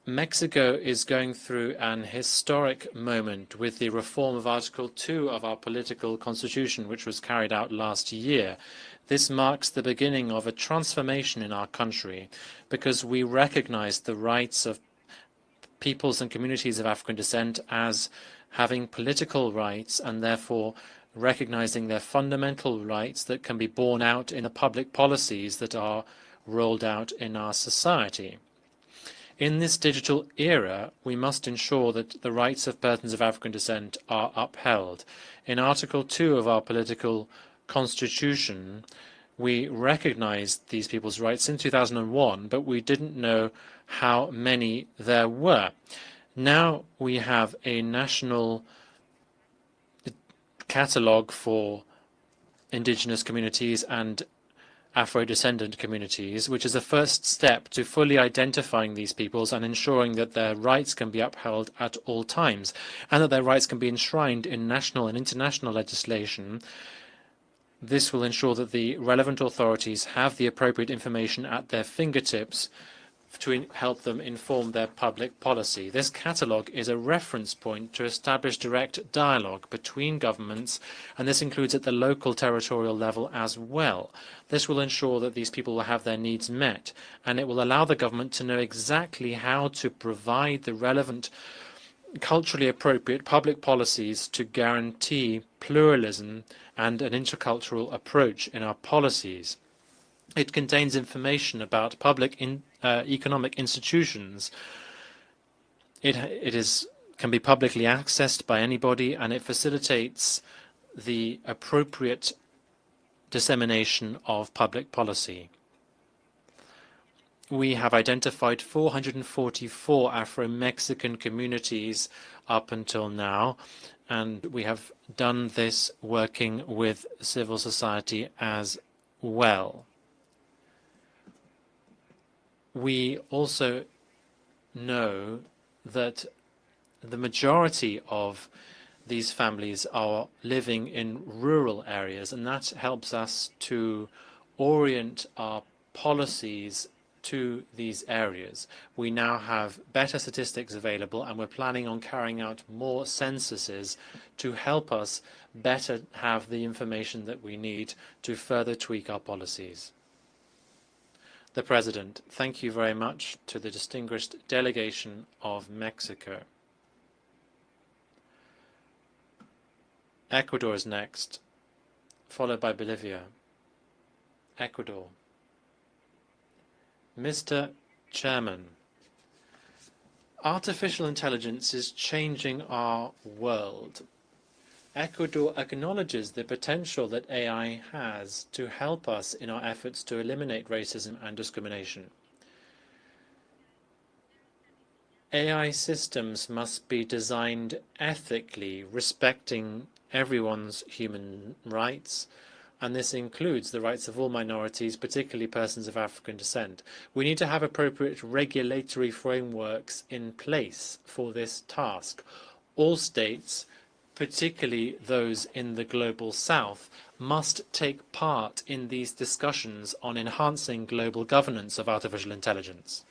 Mexico is going through an historic moment with the reform of Article 2 of our political constitution, which was carried out last year. This marks the beginning of a transformation in our country because we recognize the rights of peoples and communities of African descent as having political rights and therefore recognizing their fundamental rights that can be borne out in the public policies that are rolled out in our society. In this digital era, we must ensure that the rights of persons of African descent are upheld. In Article 2 of our political constitution, we recognized these people's rights in 2001, but we didn't know how many there were. Now we have a national catalogue for indigenous communities and Afro-descendant communities, which is a first step to fully identifying these peoples and ensuring that their rights can be upheld at all times, and that their rights can be enshrined in national and international legislation. This will ensure that the relevant authorities have the appropriate information at their fingertips to help them inform their public policy. This catalogue is a reference point to establish direct dialogue between governments, and this includes at the local territorial level as well. This will ensure that these people will have their needs met, and it will allow the government to know exactly how to provide the relevant culturally appropriate public policies to guarantee pluralism and an intercultural approach in our policies. It contains information about public economic institutions. It can be publicly accessed by anybody, and it facilitates the appropriate dissemination of public policy. We have identified 444 Afro-Mexican communities up until now, and we have done this working with civil society as well. We also know that the majority of these families are living in rural areas, and that helps us to orient our policies to these areas. We now have better statistics available, and we're planning on carrying out more censuses to help us better have the information that we need to further tweak our policies. The President, thank you very much to the distinguished delegation of Mexico. Ecuador is next, followed by Bolivia. Ecuador. Mr. Chairman, artificial intelligence is changing our world. Ecuador acknowledges the potential that AI has to help us in our efforts to eliminate racism and discrimination. AI systems must be designed ethically, respecting everyone's human rights, and this includes the rights of all minorities, particularly persons of African descent. We need to have appropriate regulatory frameworks in place for this task. All states, particularly those in the Global South, must take part in these discussions on enhancing global governance of artificial intelligence.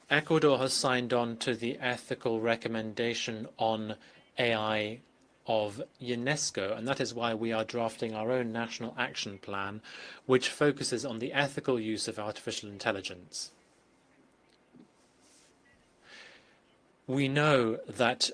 Ecuador has signed on to the ethical recommendation on AI of UNESCO, and that is why we are drafting our own national action plan, which focuses on the ethical use of artificial intelligence. We know that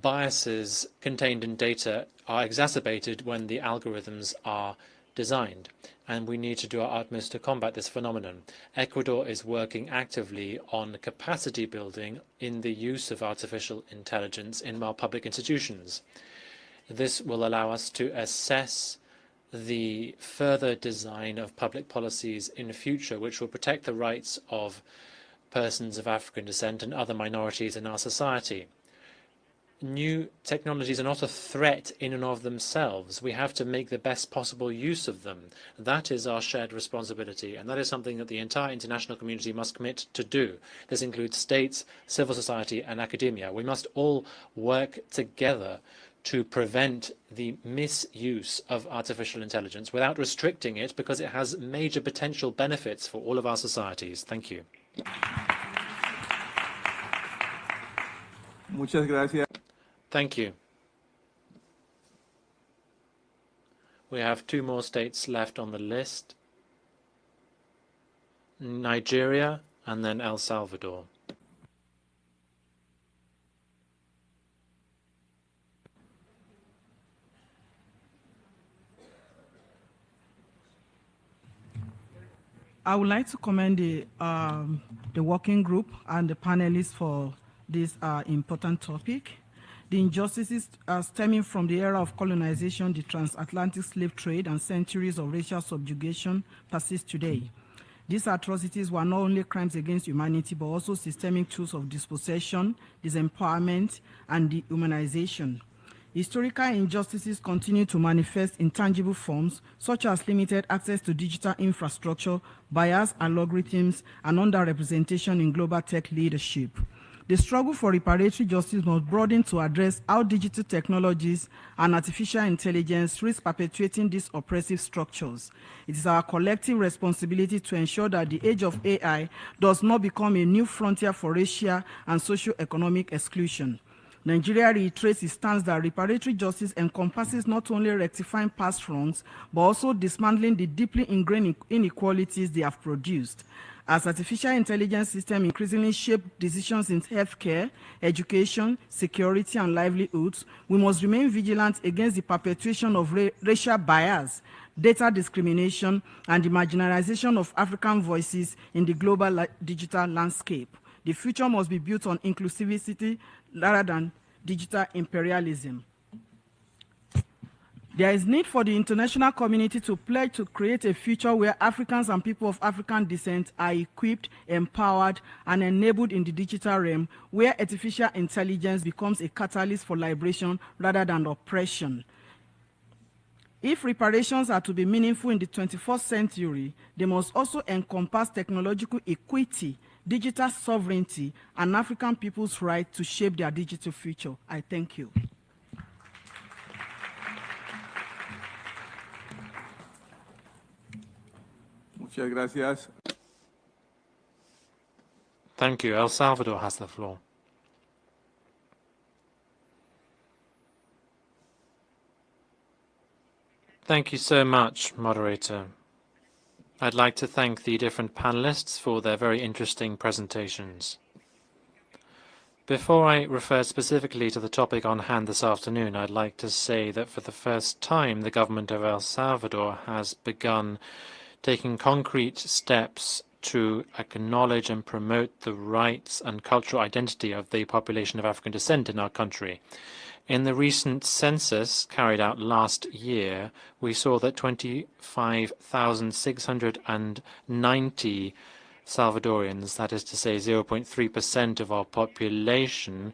biases contained in data are exacerbated when the algorithms are designed, and we need to do our utmost to combat this phenomenon. Ecuador is working actively on capacity building in the use of artificial intelligence in our public institutions. This will allow us to assess the further design of public policies in the future, which will protect the rights of persons of African descent and other minorities in our society. New technologies are not a threat in and of themselves. We have to make the best possible use of them. That is our shared responsibility, and that is something that the entire international community must commit to do. This includes states, civil society, and academia. We must all work together to prevent the misuse of artificial intelligence without restricting it, because it has major potential benefits for all of our societies. Thank you. Muchas gracias. Thank you. We have two more states left on the list: Nigeria and then El Salvador. I would like to commend the working group and the panelists for this important topic. The injustices stemming from the era of colonization, the transatlantic slave trade, and centuries of racial subjugation persist today. These atrocities were not only crimes against humanity, but also systemic tools of dispossession, disempowerment, and dehumanization. Historical injustices continue to manifest in tangible forms, such as limited access to digital infrastructure, bias and algorithms, and underrepresentation in global tech leadership. The struggle for reparatory justice must broaden to address how digital technologies and artificial intelligence risk perpetuating these oppressive structures. It is our collective responsibility to ensure that the age of AI does not become a new frontier for racial and socio-economic exclusion. Nigeria reiterates its stance that reparatory justice encompasses not only rectifying past wrongs, but also dismantling the deeply ingrained inequalities they have produced. As artificial intelligence systems increasingly shape decisions in healthcare, education, security, and livelihoods, we must remain vigilant against the perpetuation of racial bias, data discrimination, and the marginalization of African voices in the global digital landscape. The future must be built on inclusivity rather than digital imperialism. There is need for the international community to pledge to create a future where Africans and people of African descent are equipped, empowered, and enabled in the digital realm, where artificial intelligence becomes a catalyst for liberation rather than oppression. If reparations are to be meaningful in the 21st century, they must also encompass technological equity, digital sovereignty, and African people's right to shape their digital future. I thank you. Muchas gracias. Thank you. El Salvador has the floor. Thank you so much, moderator. I'd like to thank the different panelists for their very interesting presentations. Before I refer specifically to the topic on hand this afternoon, I'd like to say that for the first time, the government of El Salvador has begun taking concrete steps to acknowledge and promote the rights and cultural identity of the population of African descent in our country. In the recent census carried out last year, we saw that 25,690 Salvadorians, that is to say 0.3% of our population,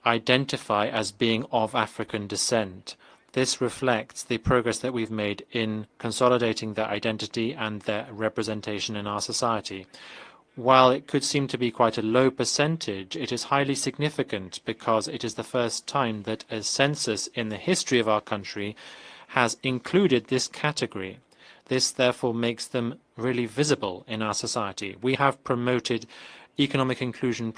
identify as being of African descent. This reflects the progress that we've made in consolidating their identity and their representation in our society. While it could seem to be quite a low percentage, it is highly significant because it is the first time that a census in the history of our country has included this category. This therefore makes them really visible in our society. We have promoted economic inclusion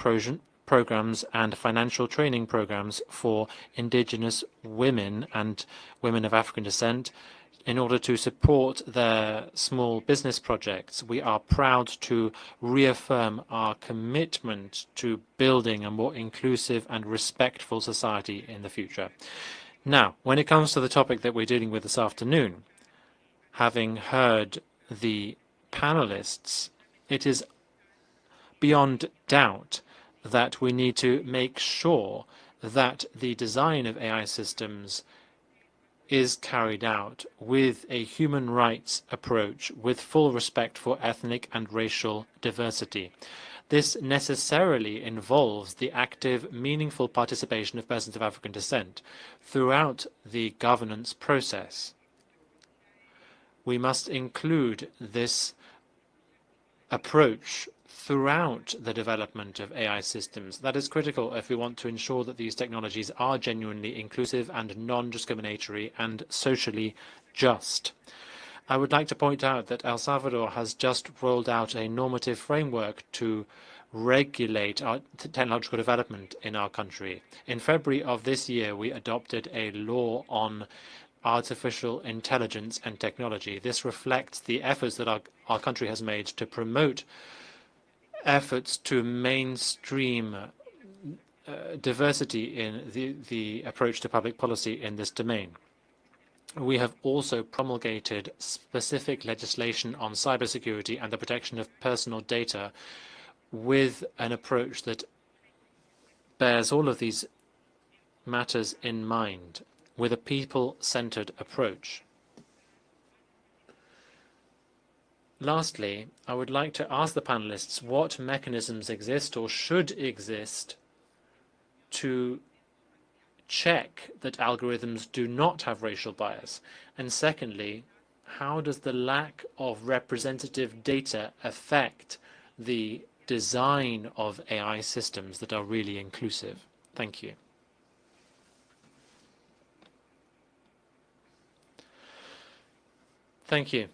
programs and financial training programs for indigenous women and women of African descent in order to support their small business projects. We are proud to reaffirm our commitment to building a more inclusive and respectful society in the future. Now, when it comes to the topic that we're dealing with this afternoon, having heard the panelists, it is beyond doubt that we need to make sure that the design of AI systems is carried out with a human rights approach, with full respect for ethnic and racial diversity. This necessarily involves the active, meaningful participation of persons of African descent throughout the governance process. We must include this approach throughout the development of AI systems. That is critical if we want to ensure that these technologies are genuinely inclusive and non-discriminatory and socially just. I would like to point out that El Salvador has just rolled out a normative framework to regulate our technological development in our country. In February of this year, we adopted a law on artificial intelligence and technology. This reflects the efforts that our country has made to promote efforts to mainstream diversity in the approach to public policy in this domain. We have also promulgated specific legislation on cybersecurity and the protection of personal data with an approach that bears all of these matters in mind, with a people-centered approach. Lastly, I would like to ask the panelists what mechanisms exist or should exist to check that algorithms do not have racial bias. And secondly, how does the lack of representative data affect the design of AI systems that are really inclusive. Thank you. Thank you.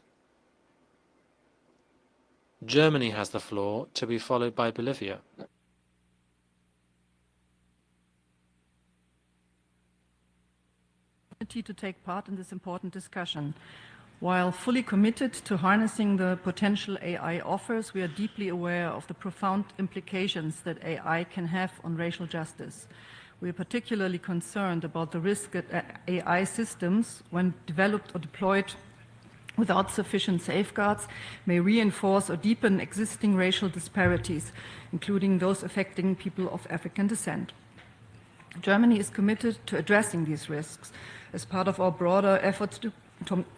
Germany has the floor, to be followed by Bolivia. To take part in this important discussion. While fully committed to harnessing the potential AI offers, we are deeply aware of the profound implications that AI can have on racial justice. We are particularly concerned about the risk that AI systems, when developed or deployed without sufficient safeguards, may reinforce or deepen existing racial disparities, including those affecting people of African descent. Germany is committed to addressing these risks as part of our broader efforts to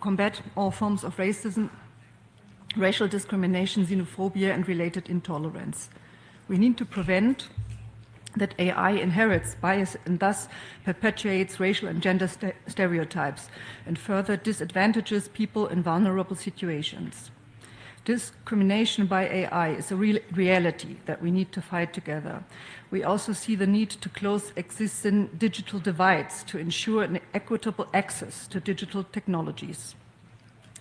combat all forms of racism, racial discrimination, xenophobia, and related intolerance. We need to prevent that AI inherits bias and thus perpetuates racial and gender stereotypes and further disadvantages people in vulnerable situations. Discrimination by AI is a real reality that we need to fight together. We also see the need to close existing digital divides to ensure an equitable access to digital technologies.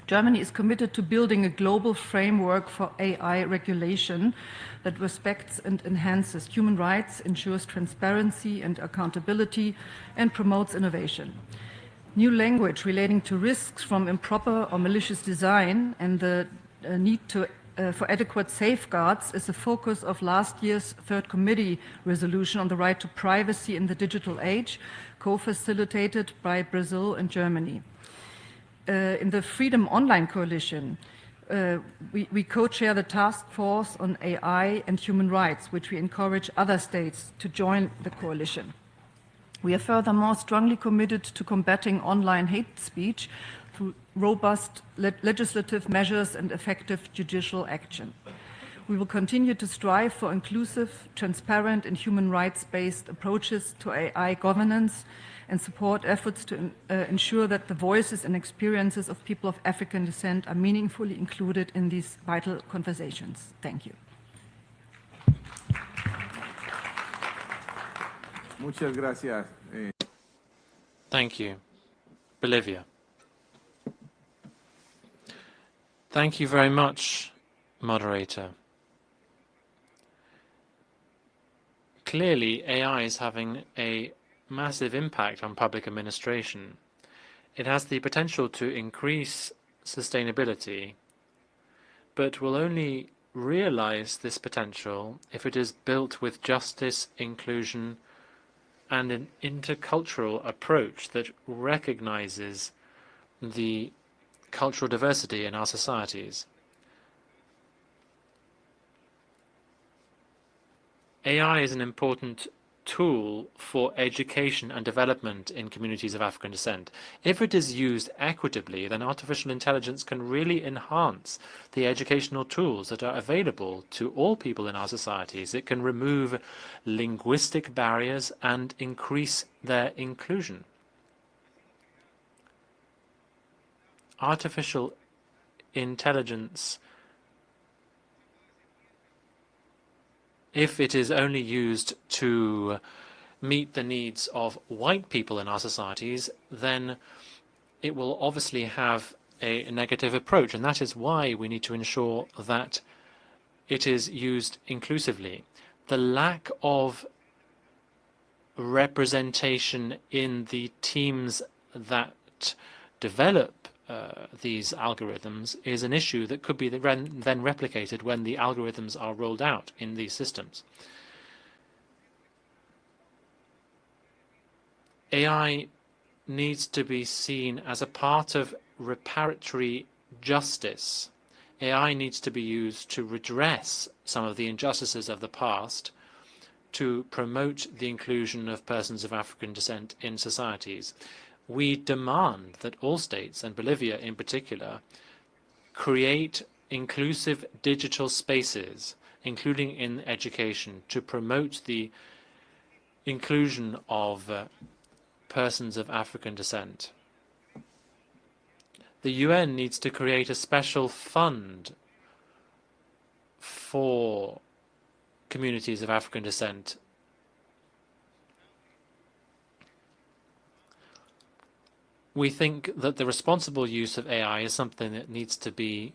Germany is committed to building a global framework for AI regulation that respects and enhances human rights, ensures transparency and accountability, and promotes innovation. New language relating to risks from improper or malicious design and the need for adequate safeguards is the focus of last year's Third Committee resolution on the right to privacy in the digital age, co-facilitated by Brazil and Germany. In the Freedom Online Coalition, we co-chair the task force on AI and human rights, which we encourage other states to join the coalition. We are furthermore strongly committed to combating online hate speech through robust legislative measures and effective judicial action. We will continue to strive for inclusive, transparent, and human rights-based approaches to AI governance and support efforts to ensure that the voices and experiences of people of African descent are meaningfully included in these vital conversations. Thank you. Muchas gracias. Thank you. Bolivia. Thank you very much, moderator. Clearly, AI is having a massive impact on public administration. It has the potential to increase sustainability, but will only realize this potential if it is built with justice, inclusion, and an intercultural approach that recognizes the cultural diversity in our societies. AI is an important tool for education and development in communities of African descent. If it is used equitably, then artificial intelligence can really enhance the educational tools that are available to all people in our societies. It can remove linguistic barriers and increase their inclusion. Artificial intelligence, if it is only used to meet the needs of white people in our societies, then it will obviously have a negative approach, and that is why we need to ensure that it is used inclusively. The lack of representation in the teams that develop these algorithms is an issue that could be then replicated when the algorithms are rolled out in these systems. AI needs to be seen as a part of reparatory justice. AI needs to be used to redress some of the injustices of the past, to promote the inclusion of persons of African descent in societies. We demand that all states, and Bolivia in particular, create inclusive digital spaces, including in education, to promote the inclusion of persons of African descent. The UN needs to create a special fund for communities of African descent. We think that the responsible use of AI is something that needs to be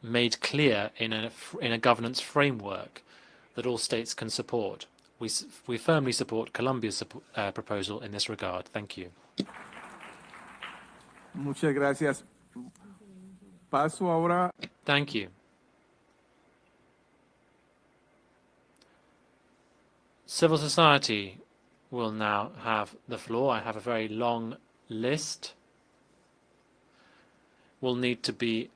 made clear in a governance framework that all states can support. We firmly support Colombia's proposal in this regard. Thank you. Muchas gracias. Paso ahora. Thank you. Civil society will now have the floor. I have a very long list. We'll need to be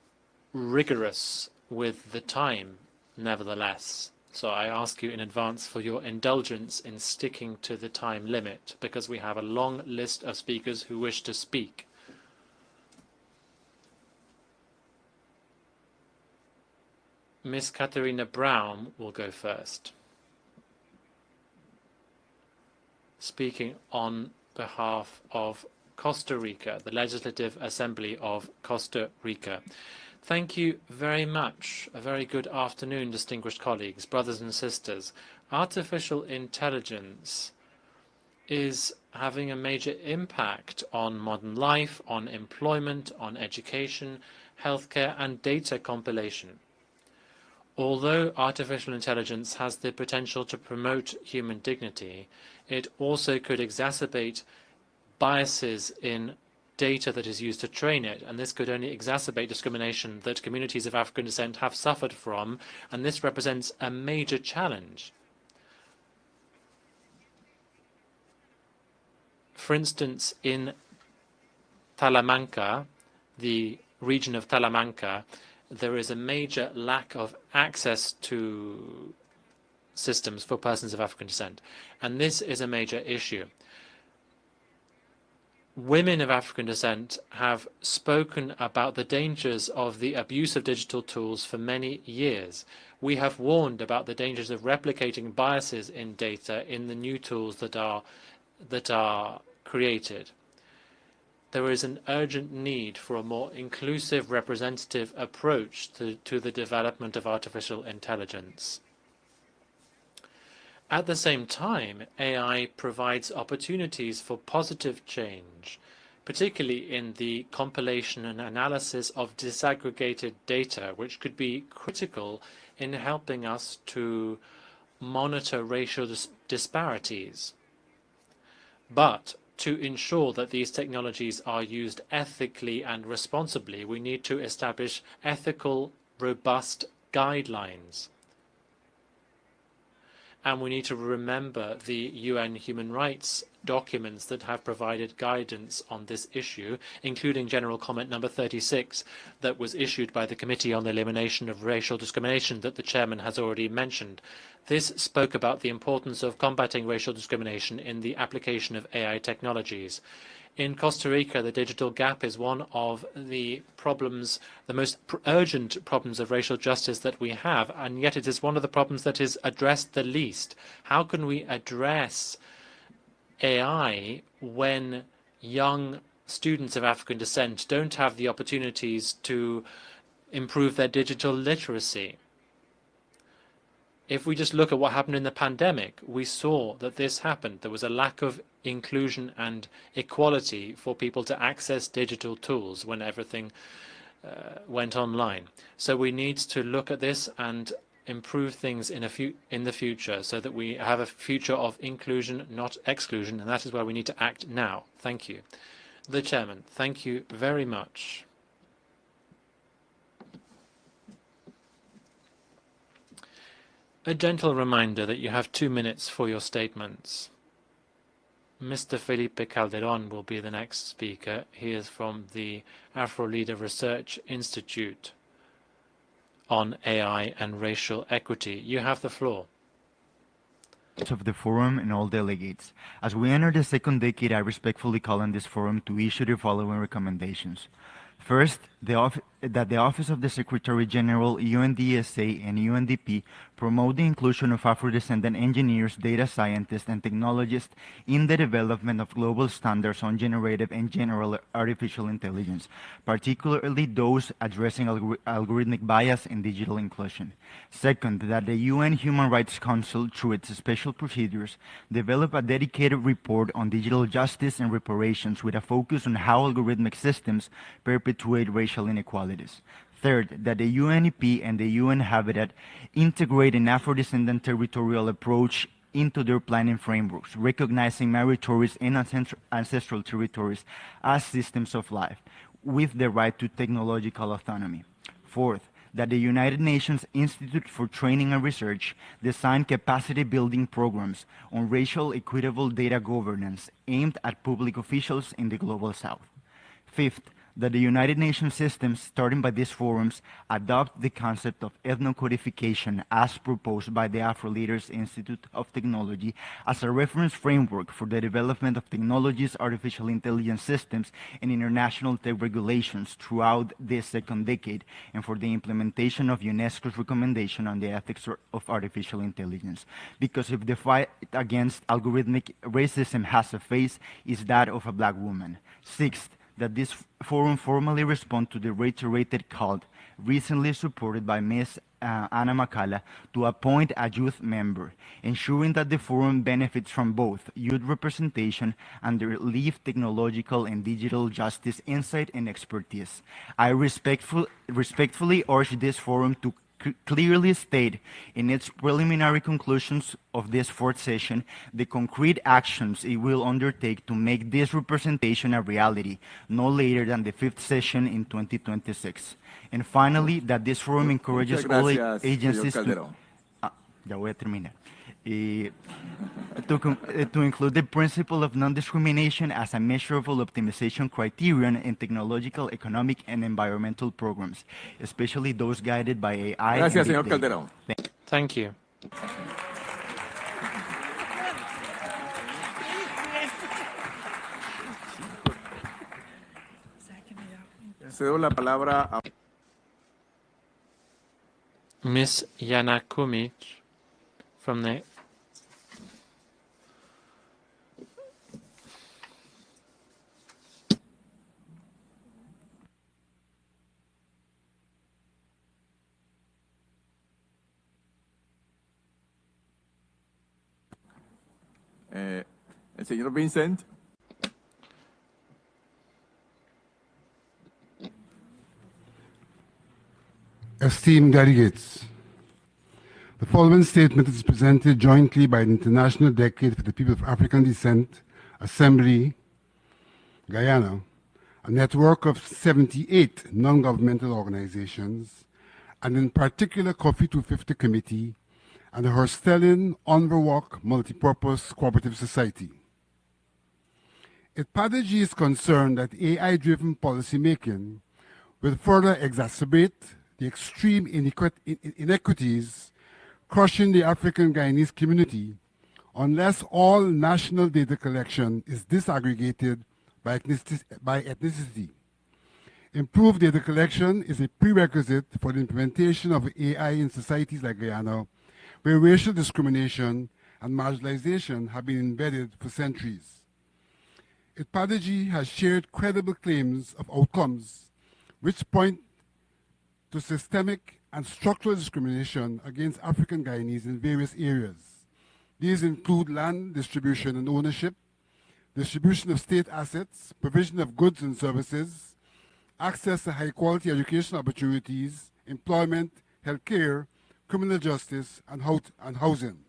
rigorous with the time, nevertheless. So I ask you in advance for your indulgence in sticking to the time limit, because we have a long list of speakers who wish to speak. Ms. Katarina Brown will go first, speaking on behalf of Costa Rica, the Legislative Assembly of Costa Rica. Thank you very much. A very good afternoon, distinguished colleagues, brothers and sisters. Artificial intelligence is having a major impact on modern life, on employment, on education, healthcare, and data compilation. Although artificial intelligence has the potential to promote human dignity, it also could exacerbate biases in data that is used to train it, and this could only exacerbate discrimination that communities of African descent have suffered from, and this represents a major challenge. For instance, in Talamanca, the region of Talamanca, there is a major lack of access to systems for persons of African descent, and this is a major issue. Women of African descent have spoken about the dangers of the abuse of digital tools for many years. We have warned about the dangers of replicating biases in data in the new tools that are created. There is an urgent need for a more inclusive, representative approach to the development of artificial intelligence. At the same time, AI provides opportunities for positive change, particularly in the compilation and analysis of disaggregated data, which could be critical in helping us to monitor racial disparities. But to ensure that these technologies are used ethically and responsibly, we need to establish ethical, robust guidelines. And we need to remember the UN human rights documents that have provided guidance on this issue, including General Comment number 36 that was issued by the Committee on the Elimination of Racial Discrimination that the Chairman has already mentioned. This spoke about the importance of combating racial discrimination in the application of AI technologies. In Costa Rica, the digital gap is one of the problems, the most urgent problems of racial justice that we have, and yet it is one of the problems that is addressed the least. How can we address AI when young students of African descent don't have the opportunities to improve their digital literacy? If we just look at what happened in the pandemic, we saw that this happened. There was a lack of inclusion and equality for people to access digital tools when everything went online. So we need to look at this and improve things in the future so that we have a future of inclusion, not exclusion, and that is where we need to act now. Thank you. The Chairman, thank you very much. A gentle reminder that you have 2 minutes for your statements. Mr. Felipe Calderon will be the next speaker. He is from the Afro-Leader Research Institute on AI and racial equity. You have the floor. Of the forum and all delegates. As we enter the second decade, I respectfully call on this forum to issue the following recommendations. First, the that the Office of the Secretary General, UNDSA, and UNDP promote the inclusion of Afro-descendant engineers, data scientists, and technologists in the development of global standards on generative and general artificial intelligence, particularly those addressing algorithmic bias and digital inclusion. Second, that the UN Human Rights Council, through its special procedures, develop a dedicated report on digital justice and reparations with a focus on how algorithmic systems perpetuate racial inequalities. Third, that the UNEP and the UN Habitat integrate an Afro-descendant territorial approach into their planning frameworks, recognizing territories and ancestral territories as systems of life, with the right to technological autonomy. Fourth, that the United Nations Institute for Training and Research design capacity-building programs on racial equitable data governance aimed at public officials in the Global South. Fifth, that the United Nations systems, starting by these forums, adopt the concept of ethnocodification as proposed by the Afro-Leaders Institute of Technology as a reference framework for the development of technologies, artificial intelligence systems, and international tech regulations throughout this second decade, and for the implementation of UNESCO's recommendation on the ethics of artificial intelligence. Because if the fight against algorithmic racism has a face, it's that of a Black woman. Sixth, that this forum formally respond to the reiterated call recently supported by Ms. Anna Makala to appoint a youth member, ensuring that the forum benefits from both youth representation and their lived technological and digital justice insight and expertise. I respectfully urge this forum to clearly state in its preliminary conclusions of this fourth session the concrete actions it will undertake to make this representation a reality no later than the fifth session in 2026. And finally, that this forum encourages all agencies to... ya voy a terminar. To include the principle of non-discrimination as a measurable optimization criterion in technological, economic, and environmental programs, especially those guided by AI. Gracias, señor Calderón. Thank you. Cedo la palabra a Ms. Yanakumic from the el señor Vincent. Esteemed delegates, the following statement is presented jointly by the International Decade for the People of African Descent Assembly, Guyana, a network of 78 non-governmental organizations, and in particular Coffee 250 Committee, and the Herstellan Onverwalk Multipurpose Cooperative Society. PFPAD4 is concerned that AI-driven policymaking will further exacerbate the extreme inequities crushing the African Guyanese community unless all national data collection is disaggregated by ethnicity. Improved data collection is a prerequisite for the implementation of AI in societies like Guyana, where racial discrimination and marginalization have been embedded for centuries. PFPAD4 has shared credible claims of outcomes which point to systemic and structural discrimination against African Guyanese in various areas. These include land distribution and ownership, distribution of state assets, provision of goods and services, access to high-quality educational opportunities, employment, healthcare, criminal justice, and housing.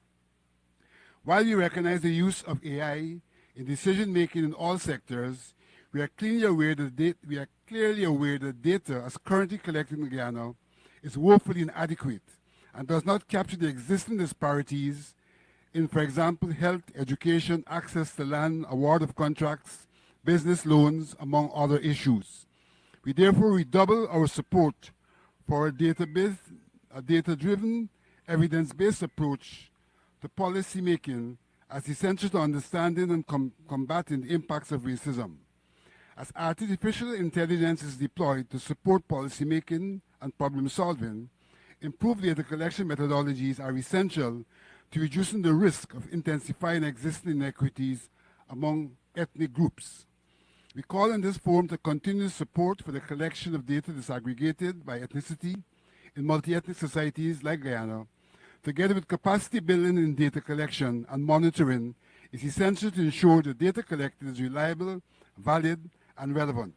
While we recognize the use of AI in decision-making in all sectors, we are clearly aware that data as currently collected in Guyana is woefully inadequate and does not capture the existing disparities in, for example, health, education, access to land, award of contracts, business loans, among other issues. We therefore redouble our support for a data-driven, evidence-based approach to policy making as essential to understanding and combating the impacts of racism. As artificial intelligence is deployed to support policymaking and problem solving, improved data collection methodologies are essential to reducing the risk of intensifying existing inequities among ethnic groups. We call on this forum to continue support for the collection of data disaggregated by ethnicity in multi-ethnic societies like Guyana, together with capacity building in data collection and monitoring, is essential to ensure the data collected is reliable, valid, and relevant.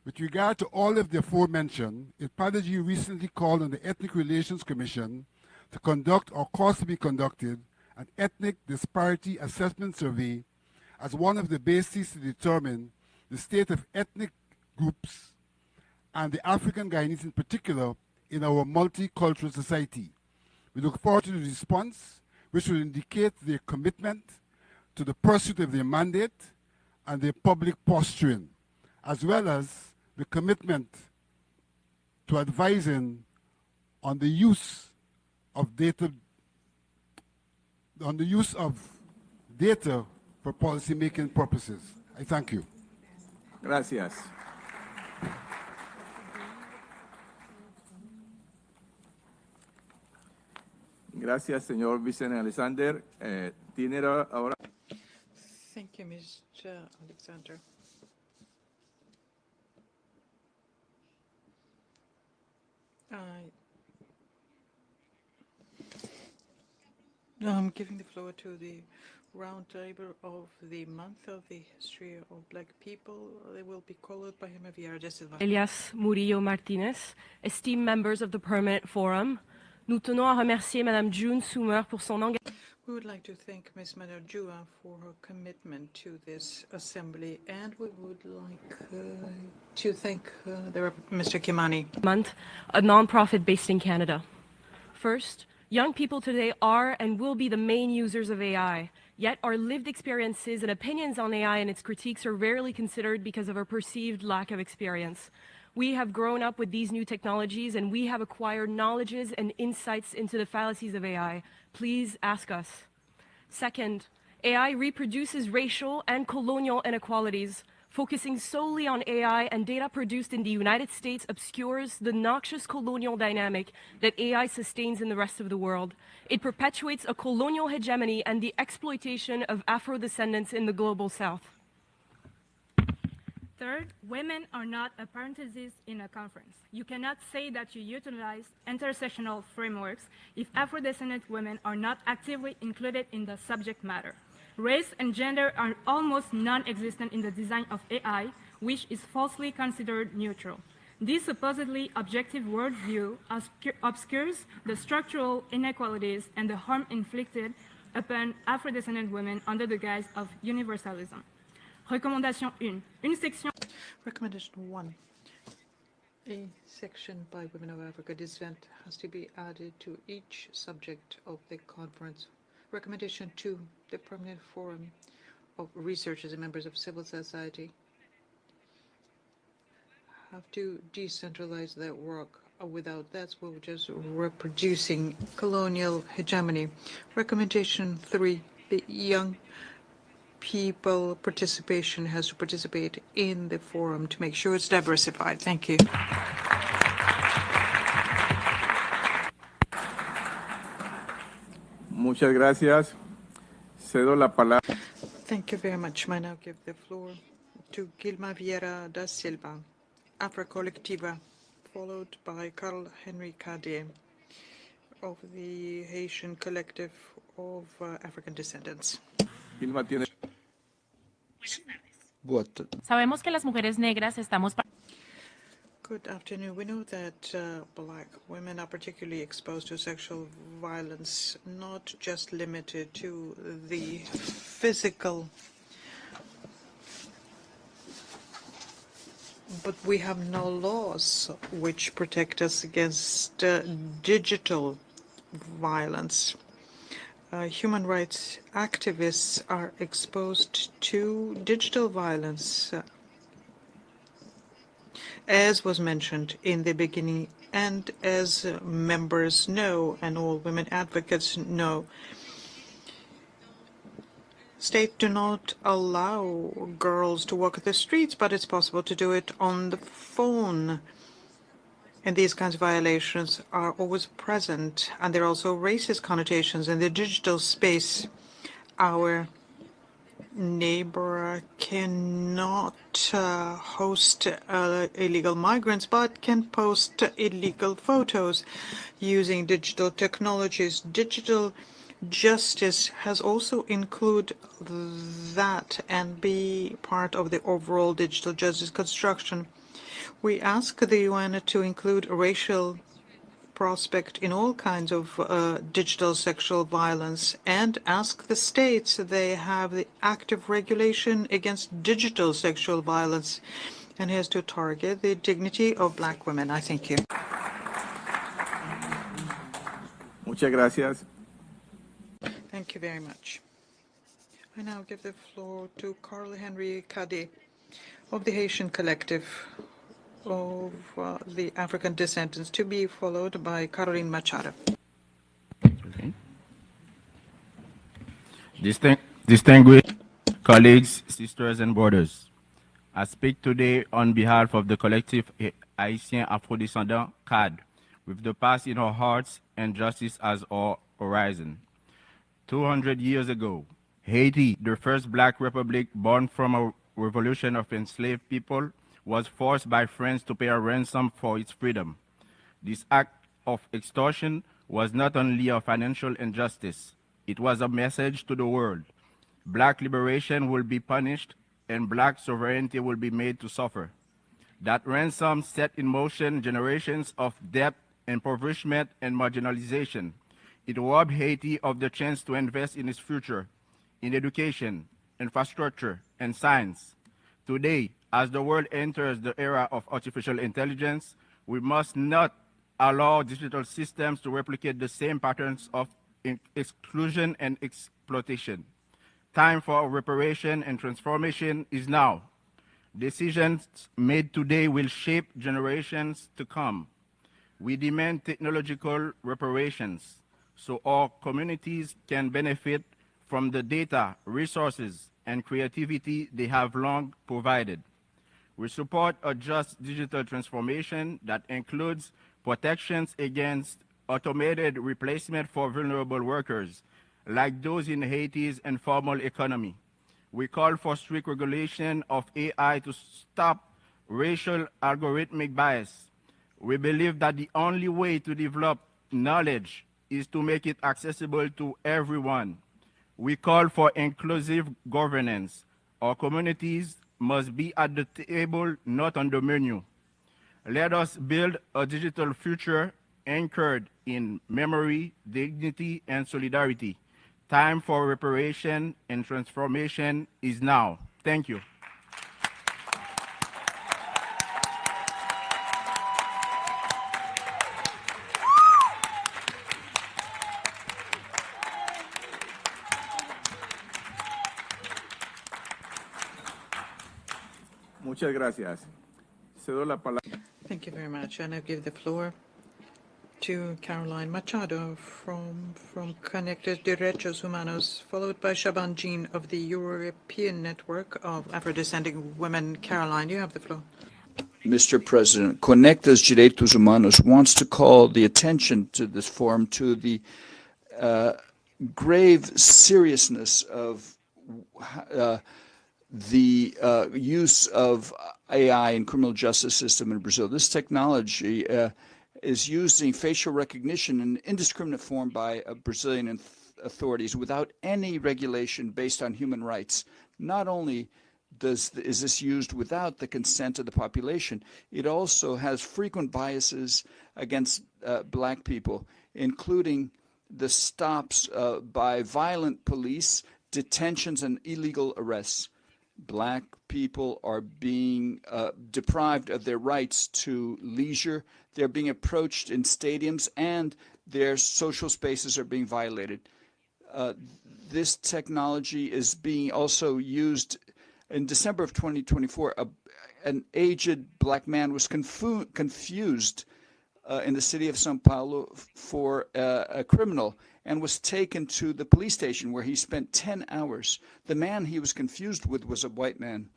With regard to all of the aforementioned, PFPAD4 recently called on the Ethnic Relations Commission to conduct or cause to be conducted an ethnic disparity assessment survey as one of the bases to determine the state of ethnic groups and the African Guyanese in particular in our multicultural society. We look forward to the response, which will indicate their commitment to the pursuit of their mandate and their public posturing, as well as the commitment to advising on the use of data, for policy-making purposes. I thank you. Gracias. Gracias, señor Vicente Alexander. Tiene ahora. Thank you, Mr. Alexander. I'm giving the floor to the roundtable of the month of the history of Black people. They will be called by Jaime Vieira de Silva. Elias Murillo Martinez, esteemed members of the Permanent Forum, nous tenons à remercier Madame June Soomer pour son engagement. We would like to thank Ms. Manajua for her commitment to this assembly, and we would like to thank Mr. Kimani. Month, a nonprofit based in Canada. First, young people today are and will be the main users of AI, yet our lived experiences and opinions on AI and its critiques are rarely considered because of our perceived lack of experience. We have grown up with these new technologies and we have acquired knowledges and insights into the fallacies of AI. Please ask us. Second, AI reproduces racial and colonial inequalities. Focusing solely on AI and data produced in the United States obscures the noxious colonial dynamic that AI sustains in the rest of the world. It perpetuates a colonial hegemony and the exploitation of Afro-descendants in the global South. Third, women are not a parenthesis in a conference. You cannot say that you utilize intersectional frameworks if Afro-descendant women are not actively included in the subject matter. Race and gender are almost non-existent in the design of AI, which is falsely considered neutral. This supposedly objective worldview obscures the structural inequalities and the harm inflicted upon Afro-descendant women under the guise of universalism. Recommandation 1. Recommendation 1. A section by Women of Africa Descent has to be added to each subject of the conference. Recommendation 2. The Permanent Forum of Researchers and Members of Civil Society have to decentralize their work. Without that, we're just reproducing colonial hegemony. Recommendation 3. The young people participation has to participate in the forum to make sure it's diversified. Thank you. Muchas gracias. Cedo la palabra. Thank you very much. I now give the floor to Gilma Vieira da Silva, Afro-Colectiva, followed by Carl Henry Cade of the Haitian Collective of African Descendants. Gilma tiene. Sabemos que las mujeres negras estamos. Good afternoon. We know that Black women are particularly exposed to sexual violence, not just limited to the physical, but we have no laws which protect us against digital violence. Human rights activists are exposed to digital violence, as was mentioned in the beginning, and as members know, and all women advocates know. state do not allow girls to walk the streets, but it's possible to do it on the phone. And these kinds of violations are always present, and there are also racist connotations in the digital space. Our neighbor cannot host illegal migrants, but can post illegal photos using digital technologies. Digital justice has also included that and be part of the overall digital justice construction. We ask the UN to include racial prospect in all kinds of digital sexual violence and ask the states they have the active regulation against digital sexual violence and has to target the dignity of black women. I thank you. Muchas gracias. Thank you very much. I now give the floor to Carl Henry Kadi of the Haitian Collective of the African descendants, to be followed by Caroline Machado. Distinguished colleagues, sisters, and brothers, I speak today on behalf of the collective Haitien Afro-Descendant CAD, with the past in our hearts and justice as our horizon. 200 years ago, Haiti, the first black republic born from a revolution of enslaved people, was forced by France to pay a ransom for its freedom. This act of extortion was not only a financial injustice, it was a message to the world. Black liberation will be punished and black sovereignty will be made to suffer. That ransom set in motion generations of debt, impoverishment, and marginalization. It robbed Haiti of the chance to invest in its future, in education, infrastructure, and science. Today, as the world enters the era of artificial intelligence, we must not allow digital systems to replicate the same patterns of exclusion and exploitation. Time for reparation and transformation is now. Decisions made today will shape generations to come. We demand technological reparations so our communities can benefit from the data, resources, and creativity they have long provided. We support a just digital transformation that includes protections against automated replacement for vulnerable workers, like those in Haiti's informal economy. We call for strict regulation of AI to stop racial algorithmic bias. We believe that the only way to develop knowledge is to make it accessible to everyone. We call for inclusive governance. Our communities must be at the table, not on the menu. Let us build a digital future anchored in memory, dignity, and solidarity. Time for reparation and transformation is now. Thank you. Muchas gracias. Cedo la palabra. Thank you very much. And I give the floor to Caroline Machado from Conectes Derechos Humanos, followed by Shaban Jean of the European Network of Afro-Descending Women. Caroline, you have the floor. Mr. President, Conectes Direitos Humanos wants to call the attention to this forum to the grave seriousness of the use of AI in criminal justice system in Brazil. This technology is using facial recognition in indiscriminate form by Brazilian authorities without any regulation based on human rights. Not only is this used without the consent of the population, it also has frequent biases against black people, including the stops by violent police, detentions, and illegal arrests. Black people are being deprived of their rights to leisure. They're being approached in stadiums, and their social spaces are being violated. This technology is being also used. In December of 2024, an aged black man was confused in the city of Sao Paulo for a criminal and was taken to the police station where he spent 10 hours. The man he was confused with was a white man.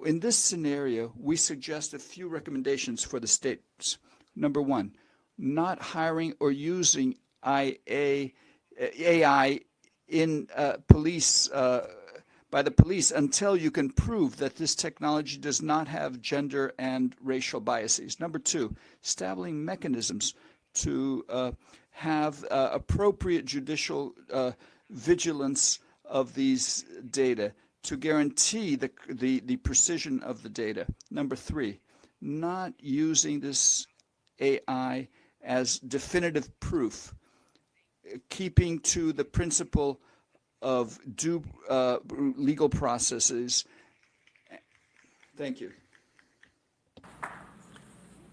In this scenario, we suggest a few recommendations for the states. Number one, not hiring or using AI in police by the police until you can prove that this technology does not have gender and racial biases. Number two, establishing mechanisms to have appropriate judicial vigilance of these data to guarantee the precision of the data. Number three, not using this AI as definitive proof, keeping to the principle of due legal processes. Thank you.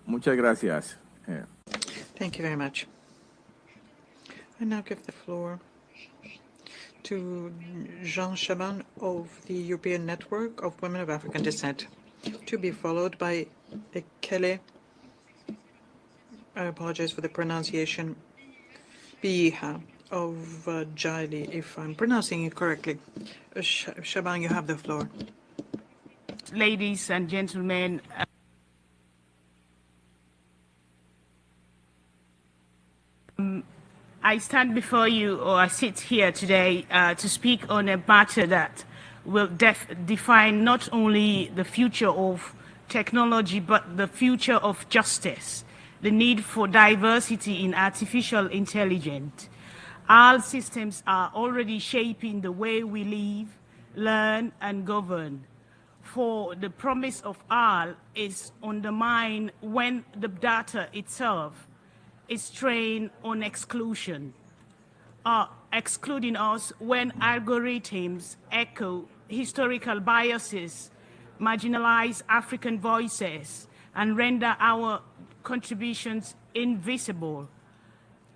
Muchas gracias. Thank you very much. I now give the floor to Jean Chaban of the European Network of Women of African Descent, to be followed by Ekele, I apologize for the pronunciation, Biha of Jali, if I'm pronouncing it correctly. Shaban, you have the floor. Ladies and gentlemen, I stand before you, or I sit here today to speak on a matter that will define not only the future of technology, but the future of justice, the need for diversity in artificial intelligence. Our systems are already shaping the way we live, learn, and govern. For the promise of all is undermined when the data itself is trained on exclusion, excluding us when algorithms echo historical biases, marginalize African voices, and render our contributions invisible.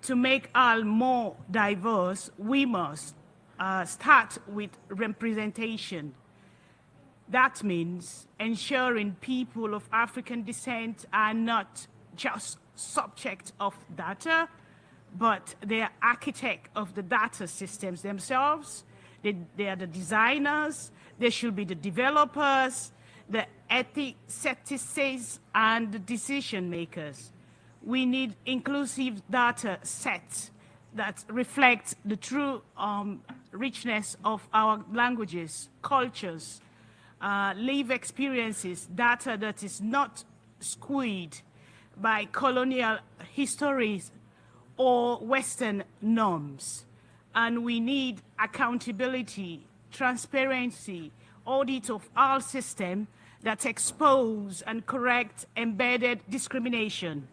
To make all more diverse, we must start with representation. That means ensuring people of African descent are not just subject of data, but they are architect of the data systems themselves. They are the designers, they should be the developers, the ethicists, and the decision makers. We need inclusive data sets that reflect the true richness of our languages, cultures, live experiences, data that is not skewed by colonial histories or Western norms. And we need accountability, transparency, audit of all systems that expose and correct embedded discrimination.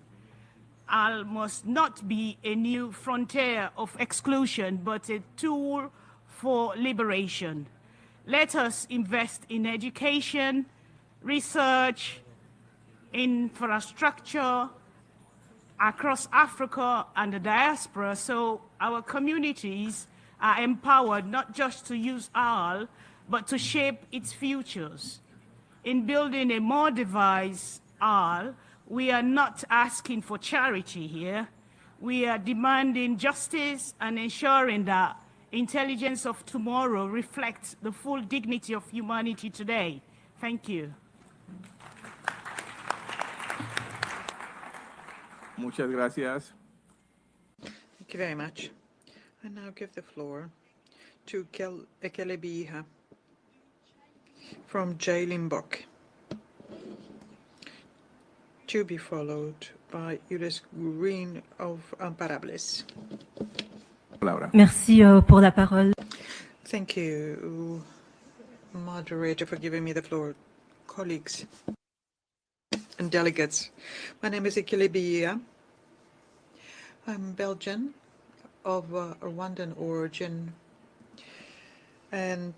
AI must not be a new frontier of exclusion, but a tool for liberation. Let us invest in education, research, infrastructure across Africa and the diaspora, so our communities are empowered not just to use AI, but to shape its futures. In building a more diverse AI, we are not asking for charity here. We are demanding justice and ensuring that intelligence of tomorrow reflects the full dignity of humanity today. Thank you. Muchas gracias. Thank you very much. I now give the floor to Ekele Biha from Jalimbok, to be followed by Ulysse Green of Amparables. Merci pour la parole. Thank you, moderator, for giving me the floor. Colleagues and delegates, my name is Ekele Biha. I'm Belgian of Rwandan origin, and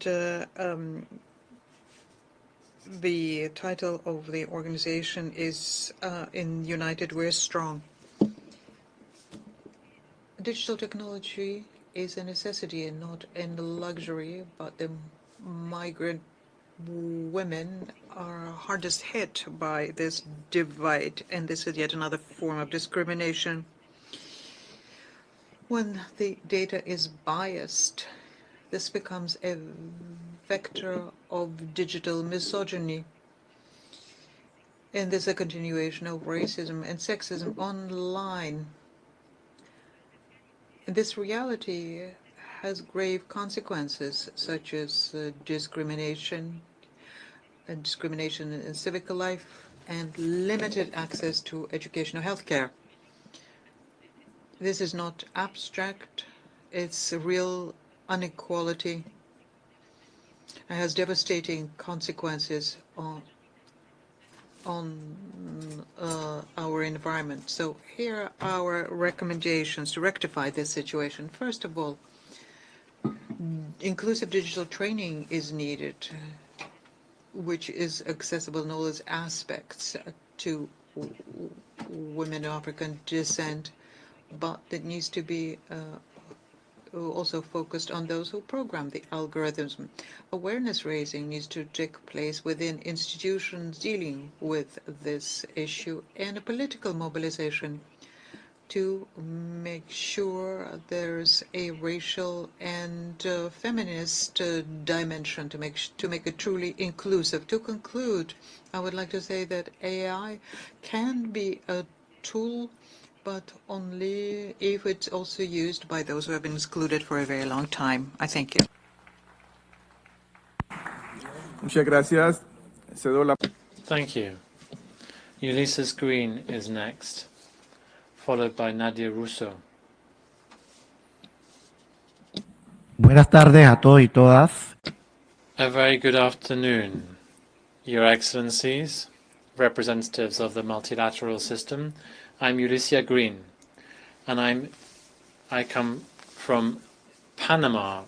the title of the organization is in United We're Strong. Digital technology is a necessity and not a luxury, but the migrant women are hardest hit by this divide, and this is yet another form of discrimination. When the data is biased, this becomes a vector of digital misogyny. And there's a continuation of racism and sexism online. And this reality has grave consequences, such as discrimination in civic life, and limited access to education or healthcare. This is not abstract. It's a real inequality. It has devastating consequences on our environment. So here are our recommendations to rectify this situation. First of all, inclusive digital training is needed, which is accessible in all its aspects to women of African descent, but it needs to be also focused on those who program the algorithms. Awareness raising needs to take place within institutions dealing with this issue, and a political mobilization to make sure there's a racial and feminist dimension to make it truly inclusive. To conclude, I would like to say that AI can be a tool, but only if it's also used by those who have been excluded for a very long time. I thank you. Muchas gracias. Cedo la... Thank you. Ulysses Green is next, followed by Nadia Russo. Buenas tardes a todos y todas. A very good afternoon, Your Excellencies, representatives of the multilateral system. I'm Ulysses Green, and I come from Panama.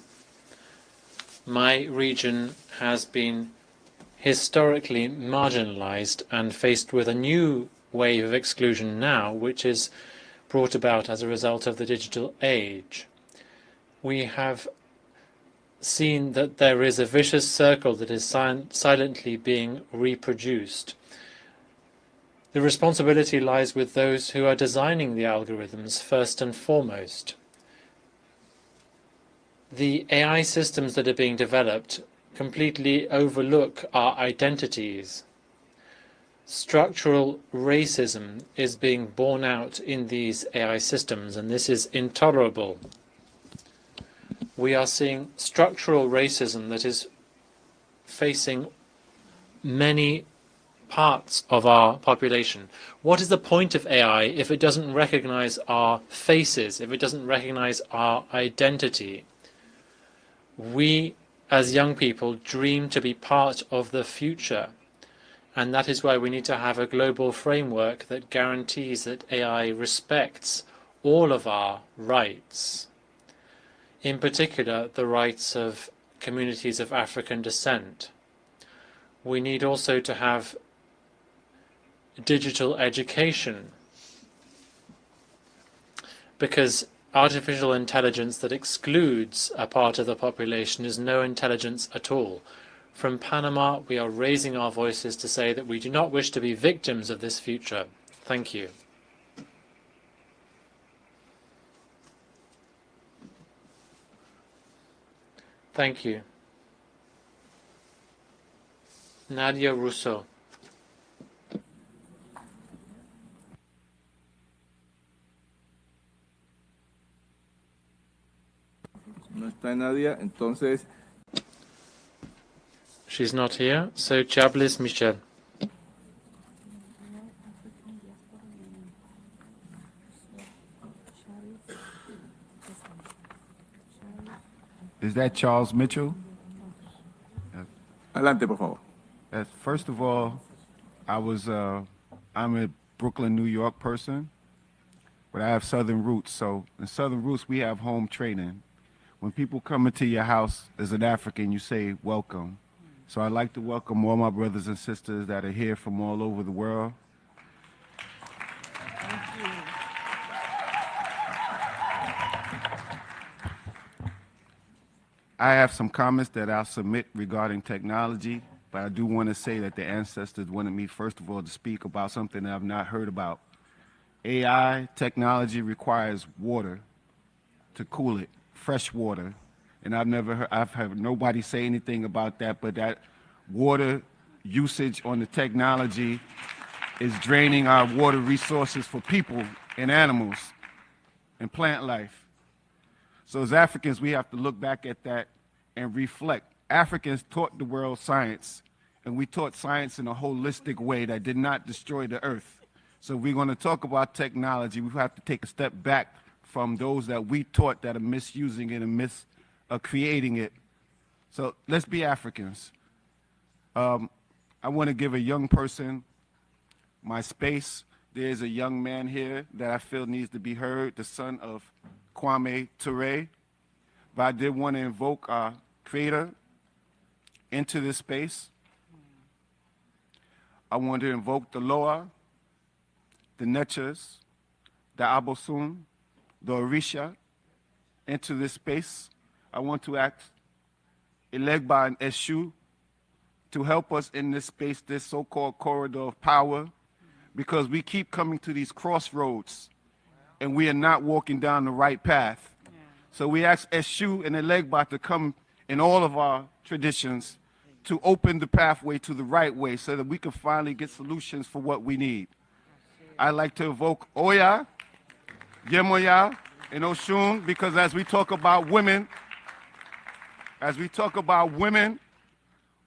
My region has been historically marginalized and faced with a new wave of exclusion now, which is brought about as a result of the digital age. We have seen that there is a vicious circle that is silently being reproduced. The responsibility lies with those who are designing the algorithms first and foremost. The AI systems that are being developed completely overlook our identities. Structural racism is being borne out in these AI systems, and this is intolerable. We are seeing structural racism that is facing many parts of our population. What is the point of AI if it doesn't recognize our faces, if it doesn't recognize our identity? We, as young people, dream to be part of the future, and that is why we need to have a global framework that guarantees that AI respects all of our rights, in particular the rights of communities of African descent. We need also to have digital education, because artificial intelligence that excludes a part of the population is no intelligence at all. From Panama, we are raising our voices to say that we do not wish to be victims of this future. Thank you. Thank you. Nadia Russo. No está Nadia, entonces... She's not here, so Chablis Michel. Is that Charles Mitchell? Adelante, por favor. First of all, I'm a Brooklyn, New York person, but I have Southern roots. So in Southern roots, we have home training. When people come into your house as an African, you say, welcome. So I'd like to welcome all my brothers and sisters that are here from all over the world. I have some comments that I'll submit regarding technology. but I do want to say that the ancestors wanted me, first of all, to speak about something that I've not heard about. AI technology requires water to cool it, fresh water. And I've heard nobody say anything about that, but that water usage on the technology is draining our water resources for people and animals and plant life. So as Africans, we have to look back at that and reflect. Africans taught the world science, and we taught science in a holistic way that did not destroy the earth. So if we're going to talk about technology, we have to take a step back from those that we taught that are misusing it and creating it. So let's be Africans. I want to give a young person my space. There's a young man here that I feel needs to be heard, the son of Kwame Ture. But I did want to invoke our creator into this space. I want to invoke the Loa, the Netchers, the Abosun, the Orisha into this space. I want to ask Elegba and Eshu to help us in this space, this so-called corridor of power, because we keep coming to these crossroads and we are not walking down the right path. So we ask Eshu and Elegba to come in all of our traditions to open the pathway to the right way so that we can finally get solutions for what we need. I'd like to evoke Oya, Yemoya, and Oshun, because as we talk about women,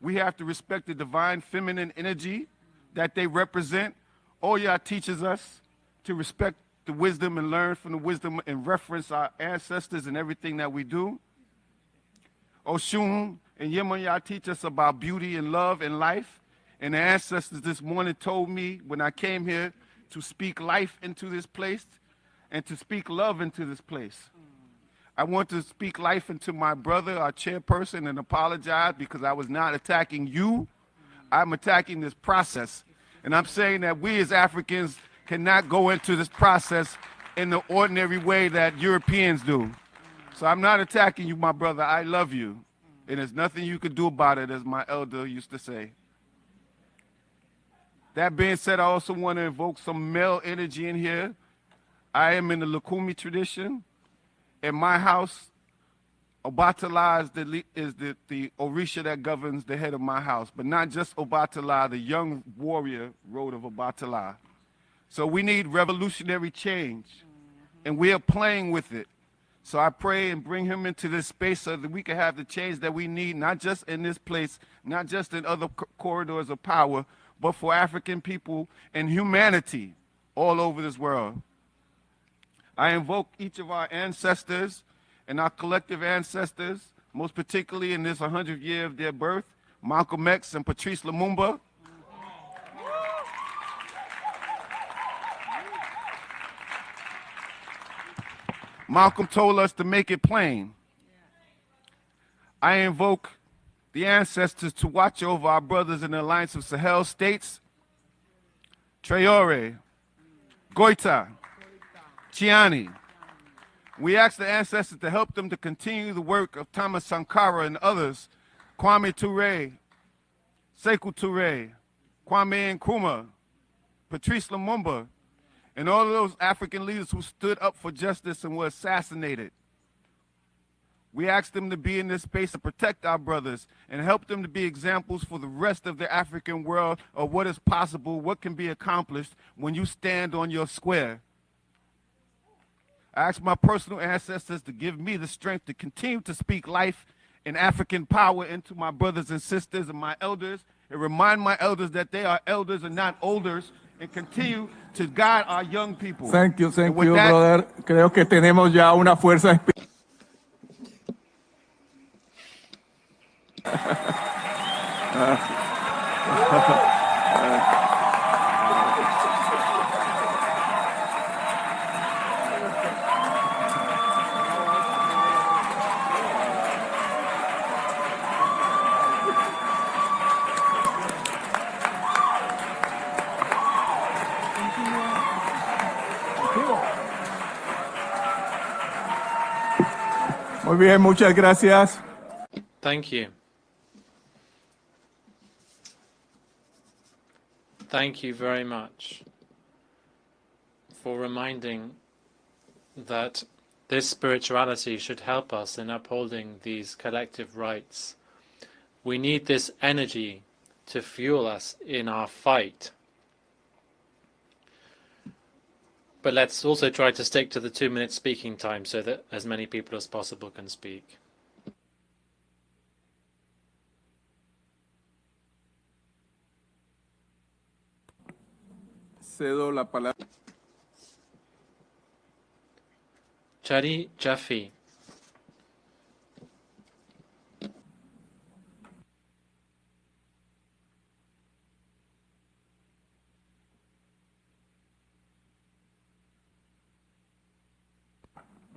we have to respect the divine feminine energy that they represent. Oya teaches us to respect the wisdom and learn from the wisdom and reference our ancestors in everything that we do. Oshun and Yemoya teach us about beauty and love and life. And the ancestors this morning told me when I came here to speak life into this place and to speak love into this place. I want to speak life into my brother, our chairperson, and apologize because I was not attacking you. I'm attacking this process. And I'm saying that we as Africans cannot go into this process in the ordinary way that Europeans do. So I'm not attacking you, my brother. I love you. And there's nothing you can do about it, as my elder used to say. That being said, I also want to invoke some male energy in here. I am in the Lukumi tradition. In my house, Obatala is the Orisha that governs the head of my house, but not just Obatala, the young warrior road of Obatala. So we need revolutionary change, and we are playing with it. So I pray and bring him into this space so that we can have the change that we need, not just in this place, not just in other corridors of power, but for African people and humanity all over this world. I invoke each of our ancestors and our collective ancestors, most particularly in this 100th year of their birth, Malcolm X and Patrice Lumumba. Malcolm told us to make it plain. I invoke the ancestors to watch over our brothers in the Alliance of Sahel states, Traore, Goita, Chiani. We ask the ancestors to help them to continue the work of Thomas Sankara and others, Kwame Ture, Sekou Toure, Kwame Nkrumah, Patrice Lumumba, and all of those African leaders who stood up for justice and were assassinated. We ask them to be in this space to protect our brothers and help them to be examples for the rest of the African world of what is possible, what can be accomplished when you stand on your square. I ask my personal ancestors to give me the strength to continue to speak life and African power into my brothers and sisters and my elders, and remind my elders that they are elders and not olders, and continue to guide our young people. Thank you, brother. Creo que tenemos ya una fuerza Muy bien, muchas gracias. Thank you. Thank you very much for reminding that this spirituality should help us in upholding these collective rights. We need this energy to fuel us in our fight. But let's also try to stick to the 2-minute speaking time so that as many people as possible can speak. Cedo la palabra. Chari Jaffe.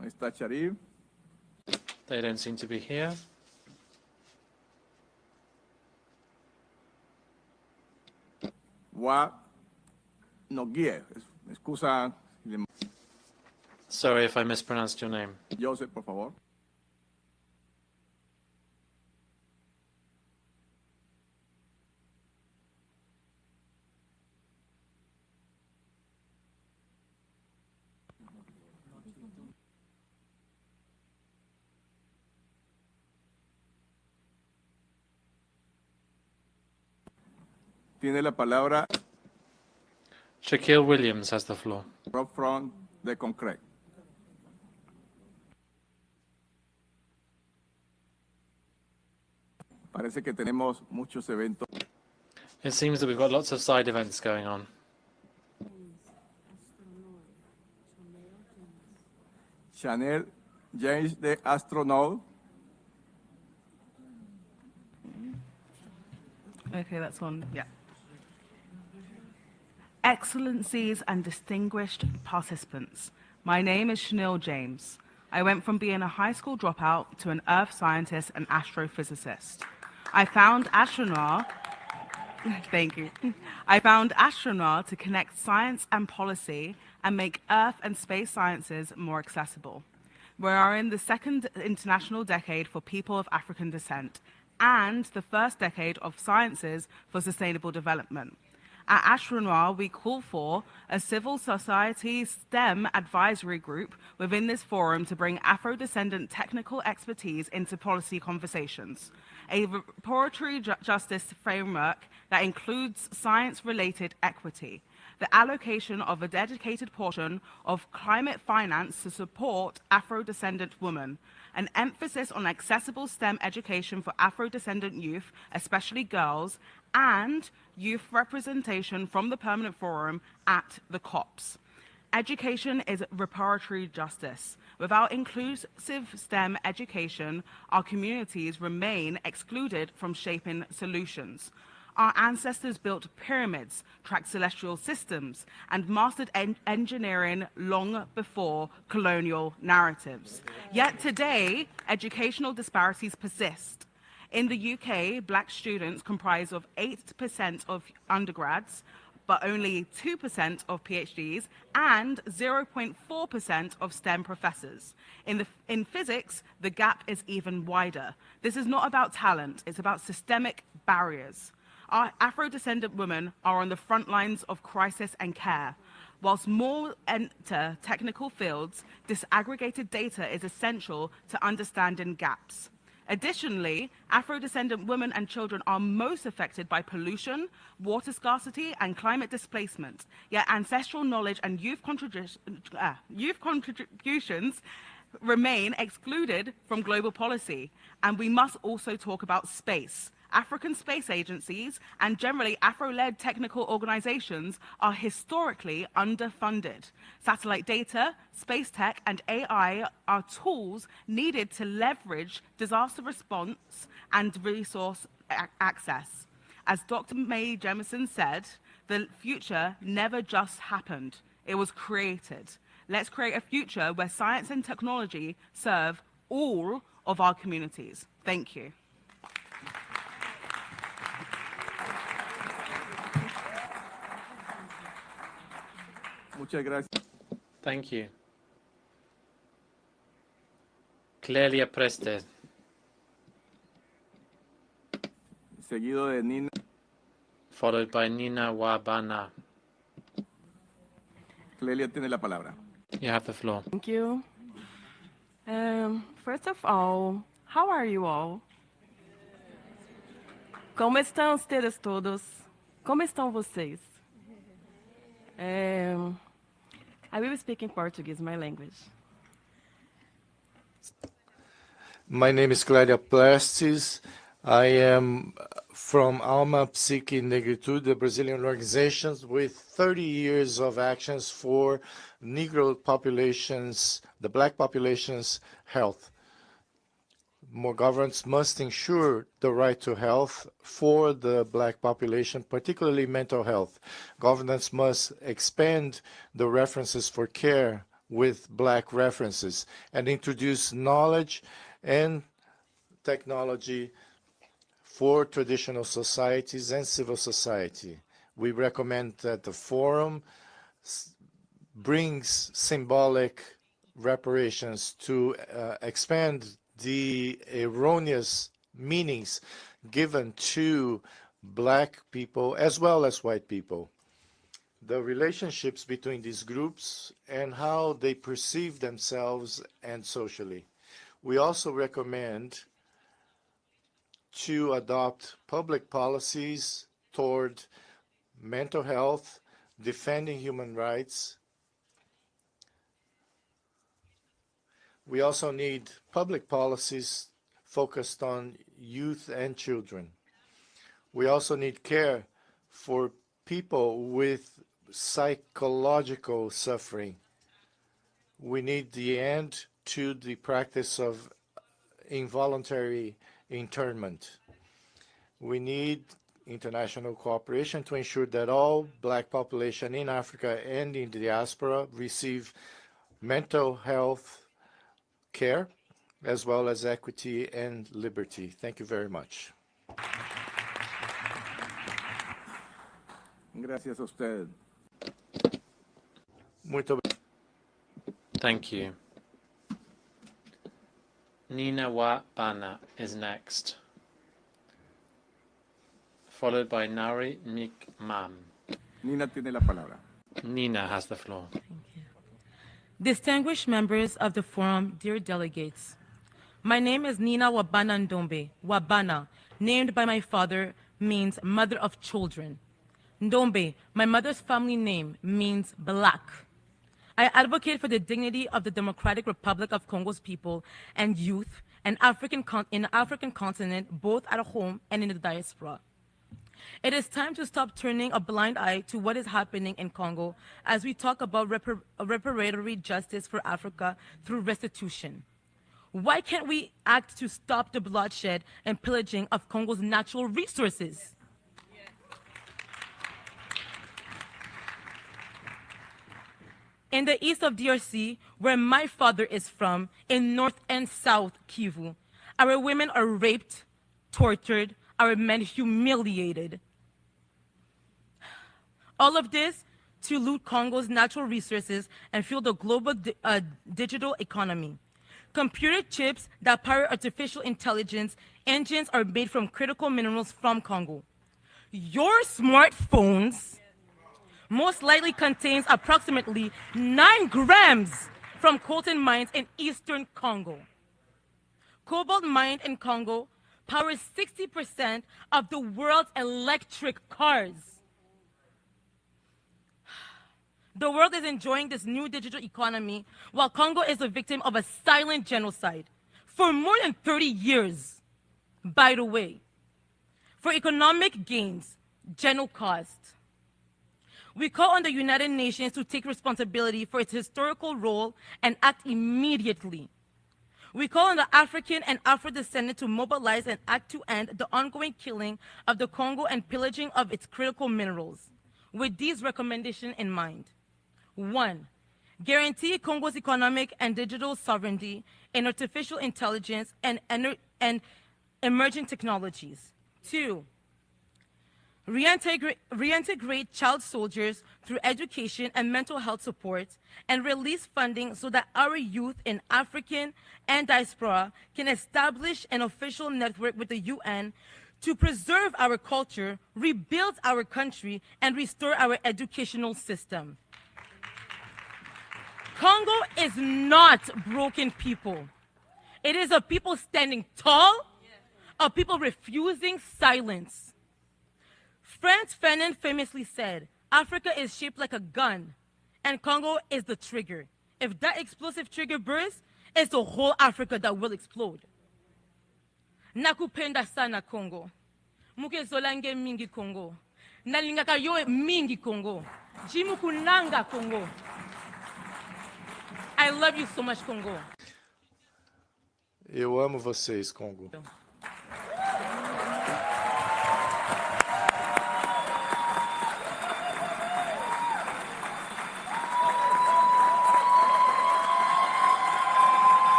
Ahí está Charif. They don't seem to be here. Wa Noguier. Excusa. Sorry if I mispronounced your name. Joseph, por favor. Tiene la palabra Shaquille Williams has the floor. Rob Front de Concrete. Parece que tenemos muchos eventos. It seems that we've got lots of side events going on. Chanel James de Astronaut. Okay, that's one. Yeah. Excellencies and distinguished participants, my name is Chanel James. I went from being a high school dropout to an earth scientist and astrophysicist. I found astronaut. Thank you. I found astronaut to connect science and policy and make earth and space sciences more accessible. We are in the second international decade for people of African descent and the first decade of sciences for sustainable development. At Astronaut, we call for a civil society STEM advisory group within this forum to bring Afro-descendant technical expertise into policy conversations, a reparatory justice framework that includes science-related equity, the allocation of a dedicated portion of climate finance to support Afro-descendant women, an emphasis on accessible STEM education for Afro-descendant youth, especially girls, and youth representation from the Permanent Forum at the COPs. Education is reparatory justice. Without inclusive STEM education, our communities remain excluded from shaping solutions. Our ancestors built pyramids, tracked celestial systems, and mastered engineering long before colonial narratives. Yet today, educational disparities persist. In the UK, black students comprise of 8% of undergrads, but only 2% of PhDs and 0.4% of STEM professors. In physics, the gap is even wider. This is not about talent, it's about systemic barriers. Our Afro-descendant women are on the front lines of crisis and care. Whilst more enter technical fields, disaggregated data is essential to understanding gaps. Additionally, Afro-descendant women and children are most affected by pollution, water scarcity, and climate displacement, yet ancestral knowledge and youth contributions remain excluded from global policy. And we must also talk about space. African space agencies and generally Afro-led technical organizations are historically underfunded. Satellite data, space tech, and AI are tools needed to leverage disaster response and resource access. As Dr. Mae Jemison said, the future never just happened, it was created. Let's create a future where science and technology serve all of our communities. Thank you. Muchas gracias. Thank you. Clelia Preste. Seguido de Nina. followed by Nina Wabana. Clelia tiene la palabra. You have the floor. Thank you. First of all, how are you all? Como estão ustedes todos? Como estão vocês? I will speak in Portuguese, my language. My name is Clélia Prestes. I am from Alma Psique Negritude, the Brazilian organization with 30 years of actions for Negro populations, the Black population's health. More governments must ensure the right to health for the Black population, particularly mental health. Governments must expand the references for care with Black references and introduce knowledge and technology for traditional societies and civil society. We recommend that the forum brings symbolic reparations to expand the erroneous meanings given to Black people as well as white people. The relationships between these groups and how they perceive themselves and socially. We also recommend to adopt public policies toward mental health, defending human rights. We also need public policies focused on youth and children. We also need care for people with psychological suffering. We need the end to the practice of involuntary internment. We need international cooperation to ensure that all Black population in Africa and in the diaspora receive mental health care, as well as equity and liberty. Thank you very much. Gracias a usted. Muito Thank you. Nina Wabana is next, followed by Nari Mikmam. Nina tiene la palabra. Nina has the floor. Distinguished members of the forum, dear delegates, my name is Nina Wabana Ndombe. Wabana, named by my father, means mother of children. Ndombe, my mother's family name, means black. I advocate for the dignity of the Democratic Republic of Congo's people and youth and in the African continent, both at home and in the diaspora. It is time to stop turning a blind eye to what is happening in Congo as we talk about reparatory justice for Africa through restitution. Why can't we act to stop the bloodshed and pillaging of Congo's natural resources? In the east of DRC, where my father is from, in North and South Kivu, our women are raped, tortured, our men humiliated. All of this to loot Congo's natural resources and fuel the global digital economy. Computer chips that power artificial intelligence engines are made from critical minerals from Congo. Your smartphones most likely contains approximately 9 grams from coltan mines in eastern Congo. Cobalt mined in Congo powers 60% of the world's electric cars. The world is enjoying this new digital economy while Congo is a victim of a silent genocide for more than 30 years. By the way, for economic gains, general cost. We call on the United Nations to take responsibility for its historical role and act immediately. We call on the African and Afro-descendant to mobilize and act to end the ongoing killing of the Congo and pillaging of its critical minerals. With these recommendations in mind. 1. Guarantee Congo's economic and digital sovereignty in artificial intelligence and emerging technologies. 2. Reintegrate child soldiers through education and mental health support and release funding so that our youth in African and diaspora can establish an official network with the UN to preserve our culture, rebuild our country, and restore our educational system. Congo is not broken people. It is a people standing tall, a people refusing silence. Frantz Fanon famously said, Africa is shaped like a gun, and Congo is the trigger. If that explosive trigger bursts, it's the whole Africa that will explode. Nakupenda sana Congo. Mukezolange mingi Congo. Nalingaka yoe mingi Congo. Jimukunanga Congo. I love you so much, Congo. Eu amo vocês, Congo.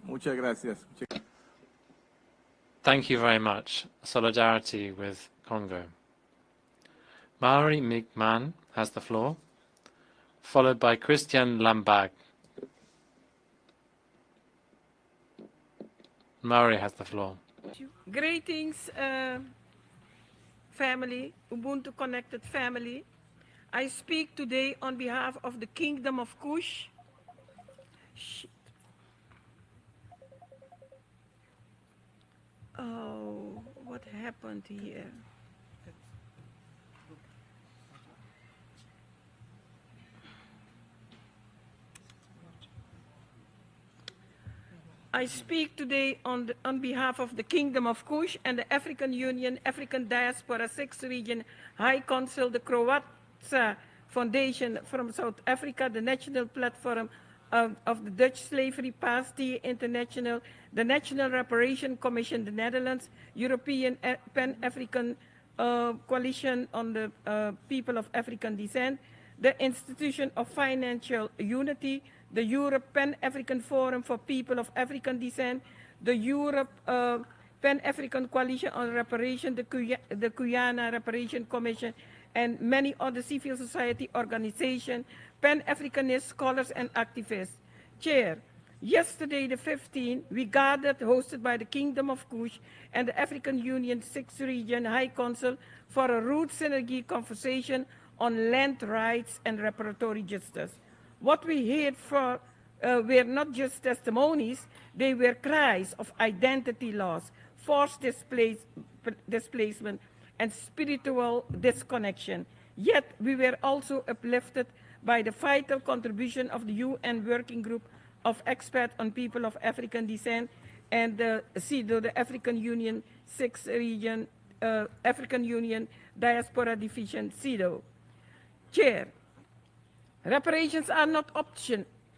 Muchas gracias. Thank you very much. Solidarity with Congo. Maori Migman has the floor, followed by Christian Lambag. Maori has the floor. Greetings, family, Ubuntu Connected family. I speak today on behalf of the Kingdom of Kush. Oh, what happened here? I speak today on behalf of the Kingdom of Kush and the African Union, African Diaspora 6th Region High Council, the Croatsa Foundation from South Africa, the National Platform of the Dutch Slavery Past Year International, the National Reparation Commission, the Netherlands, European Pan-African Coalition on the People of African Descent, the Institution of Financial Unity, the Europe Pan-African Forum for People of African Descent, the Europe Pan-African Coalition on Reparation, the Guyana Reparation Commission, and many other civil society organizations, Pan-Africanist scholars and activists. Chair, yesterday the 15th, we gathered, hosted by the Kingdom of Kush and the African Union 6th Region High Council for a root synergy conversation on land rights and reparatory justice. What we heard were not just testimonies, they were cries of identity loss, forced displacement, and spiritual disconnection. Yet we were also uplifted by the vital contribution of the UN Working Group of Experts on People of African Descent and the CIDO, the African Union 6th Region, African Union Diaspora Division, CIDO. Chair, reparations are not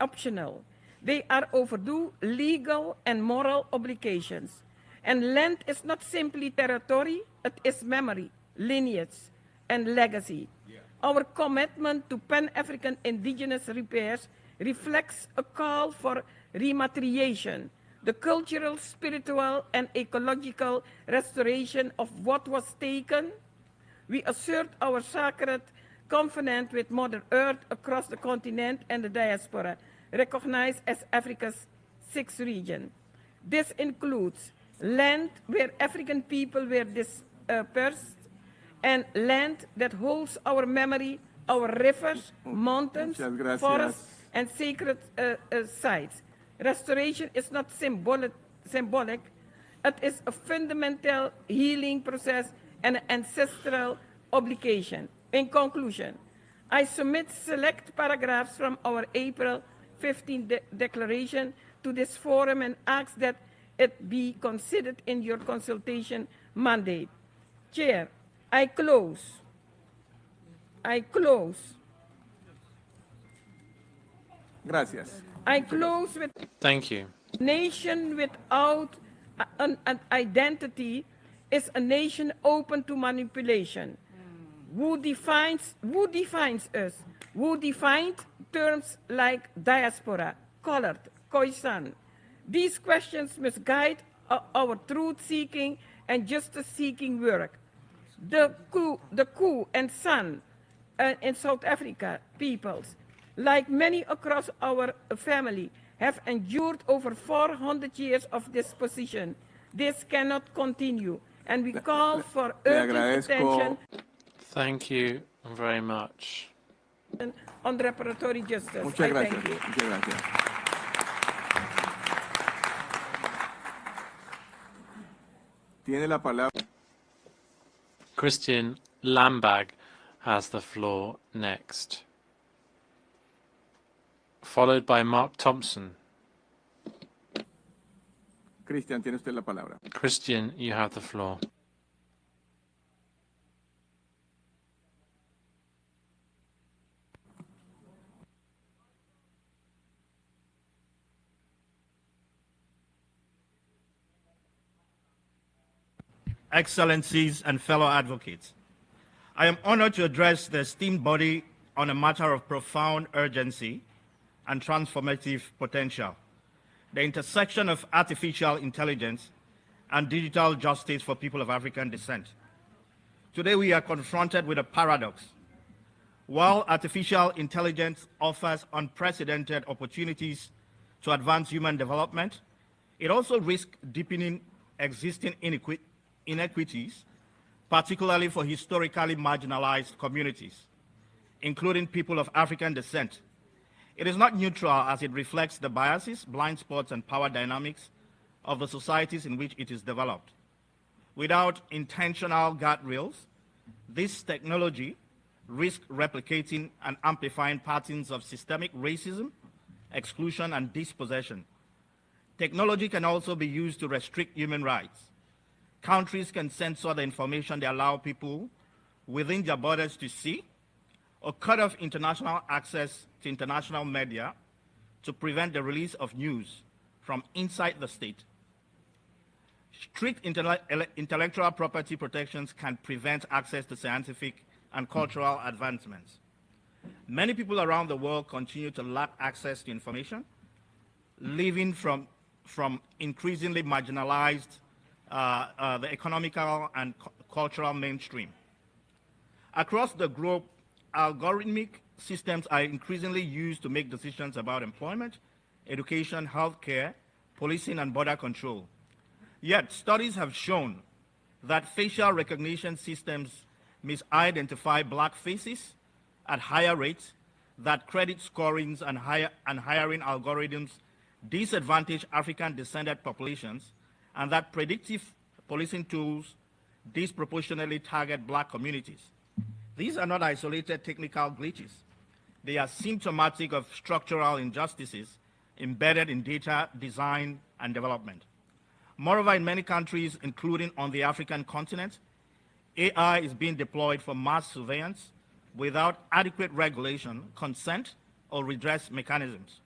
optional. They are overdue legal and moral obligations. And land is not simply territory, it is memory, lineage, and legacy. Our commitment to Pan-African indigenous repairs reflects a call for rematriation, the cultural, spiritual, and ecological restoration of what was taken. We assert our sacred covenant with Mother Earth across the continent and the diaspora, recognized as Africa's 6th region. This includes land where African people were dispersed, and land that holds our memory, our rivers, mountains, forests, and sacred sites. Restoration is not symbolic, it is a fundamental healing process and an ancestral obligation. In conclusion, I submit select paragraphs from our April 15 declaration to this forum and ask that it be considered in your consultation mandate. Chair, I close. Gracias. I close with Thank you. nation without an identity is a nation open to manipulation. Who defines us? Who defined terms like diaspora, colored, Khoisan? These questions must guide our truth-seeking and justice-seeking work. The coup and San in South Africa, peoples, like many across our family, have endured over 400 years of this position. This cannot continue, and we call for urgent attention. Thank you very much. On reparatory justice. Muchas gracias. Thank you. Muchas gracias. Tiene la palabra. Christian Lambag has the floor next, followed by Mark Thompson. Christian, tiene usted la palabra. Christian, you have the floor. Excellencies and fellow advocates, I am honored to address the esteemed body on a matter of profound urgency and transformative potential, the intersection of artificial intelligence and digital justice for people of African descent. Today we are confronted with a paradox. While artificial intelligence offers unprecedented opportunities to advance human development, it also risks deepening existing inequities, particularly for historically marginalized communities, including people of African descent. It is not neutral as it reflects the biases, blind spots, and power dynamics of the societies in which it is developed. Without intentional guardrails, this technology risks replicating and amplifying patterns of systemic racism, exclusion, and dispossession. Technology can also be used to restrict human rights. Countries can censor the information they allow people within their borders to see, or cut off international access to international media to prevent the release of news from inside the state. Strict intellectual property protections can prevent access to scientific and cultural advancements. Many people around the world continue to lack access to information, living from increasingly marginalized the economical and cultural mainstream. Across the globe, algorithmic systems are increasingly used to make decisions about employment, education, healthcare, policing, and border control. Yet, studies have shown that facial recognition systems misidentify Black faces at higher rates, that credit scorings and hiring algorithms disadvantage African-descended populations, and that predictive policing tools disproportionately target Black communities. These are not isolated technical glitches. They are symptomatic of structural injustices embedded in data design and development. Moreover, in many countries, including on the African continent, AI is being deployed for mass surveillance without adequate regulation, consent, or redress mechanisms.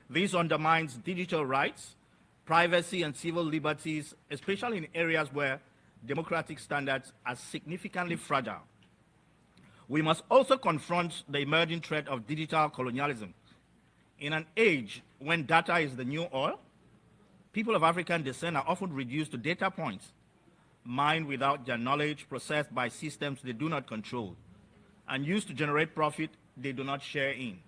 This undermines digital rights, privacy, and civil liberties, especially in areas where democratic standards are significantly fragile. We must also confront the emerging threat of digital colonialism. In an age when data is the new oil, people of African descent are often reduced to data points, mined without their knowledge, processed by systems they do not control, and used to generate profit they do not share in.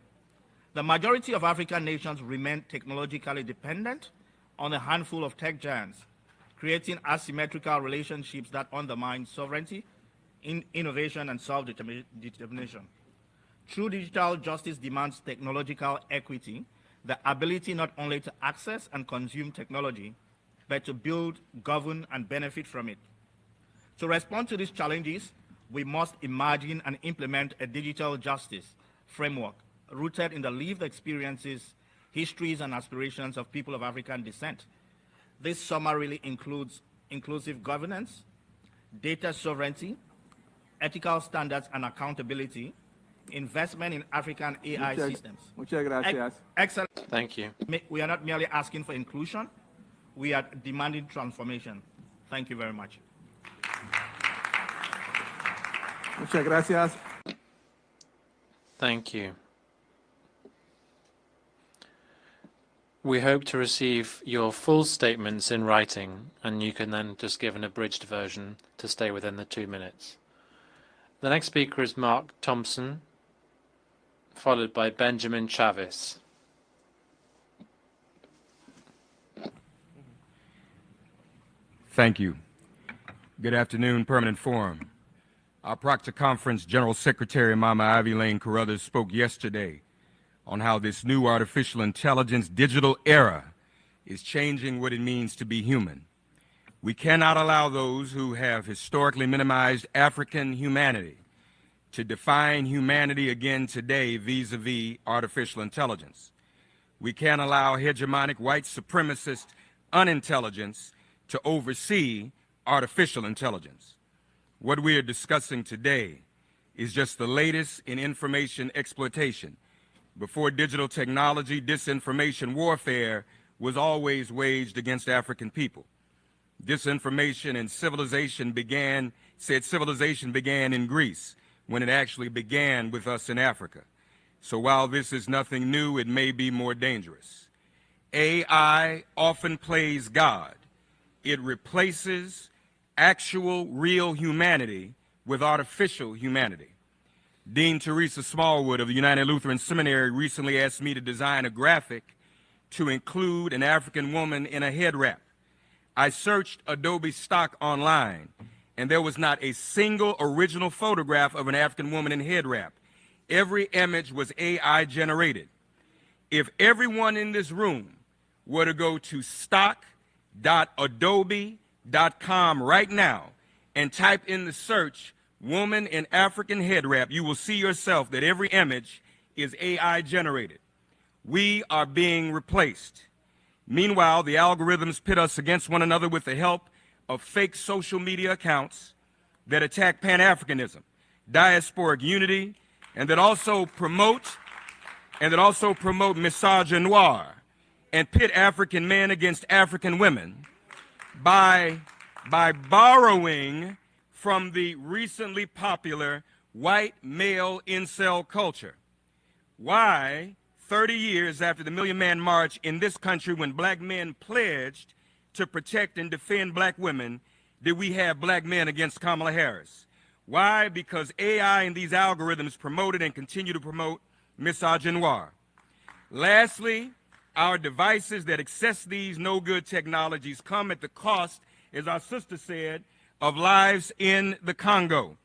The majority of African nations remain technologically dependent on a handful of tech giants, creating asymmetrical relationships that undermine sovereignty, innovation, and self-determination. True digital justice demands technological equity, the ability not only to access and consume technology, but to build, govern, and benefit from it. To respond to these challenges, we must imagine and implement a digital justice framework rooted in the lived experiences, histories, and aspirations of people of African descent. This summarily includes inclusive governance, data sovereignty, ethical standards and accountability, investment in African AI systems. Muchas gracias. Excellent. Thank you. We are not merely asking for inclusion, we are demanding transformation. Thank you very much. Muchas gracias. Thank you. We hope to receive your full statements in writing, and you can then just give an abridged version to stay within the 2 minutes. The next speaker is Mark Thompson, followed by Benjamin Chavis. Thank you. Good afternoon, Permanent Forum. Our Proctor Conference General Secretary Mama Ivy Lane Carruthers spoke yesterday on how this new artificial intelligence digital era is changing what it means to be human. We cannot allow those who have historically minimized African humanity to define humanity again today vis-a-vis artificial intelligence. We can't allow hegemonic white supremacist unintelligence to oversee artificial intelligence. What we are discussing today is just the latest in information exploitation. Before digital technology, disinformation warfare was always waged against African people. Disinformation and civilization began in Greece when it actually began with us in Africa. So while this is nothing new, it may be more dangerous. AI often plays God. It replaces actual, real humanity with artificial humanity. Dean Teresa Smallwood of the United Lutheran Seminary recently asked me to design a graphic to include an African woman in a head wrap. I searched Adobe stock online, and there was not a single original photograph of an African woman in head wrap. Every image was AI generated. If everyone in this room were to go to stock.adobe.com right now and type in the search woman in African head wrap, you will see yourself that every image is AI generated. We are being replaced. Meanwhile, the algorithms pit us against one another with the help of fake social media accounts that attack Pan-Africanism, diasporic unity, and that also promote misogynoir and pit African men against African women by borrowing from the recently popular white male incel culture. Why, 30 years after the Million Man March in this country, when black men pledged to protect and defend black women, did we have black men against Kamala Harris? Why? Because AI and these algorithms promoted and continue to promote misogynoir. Lastly, our devices that access these no-good technologies come at the cost, as our sister said, of lives in the Congo.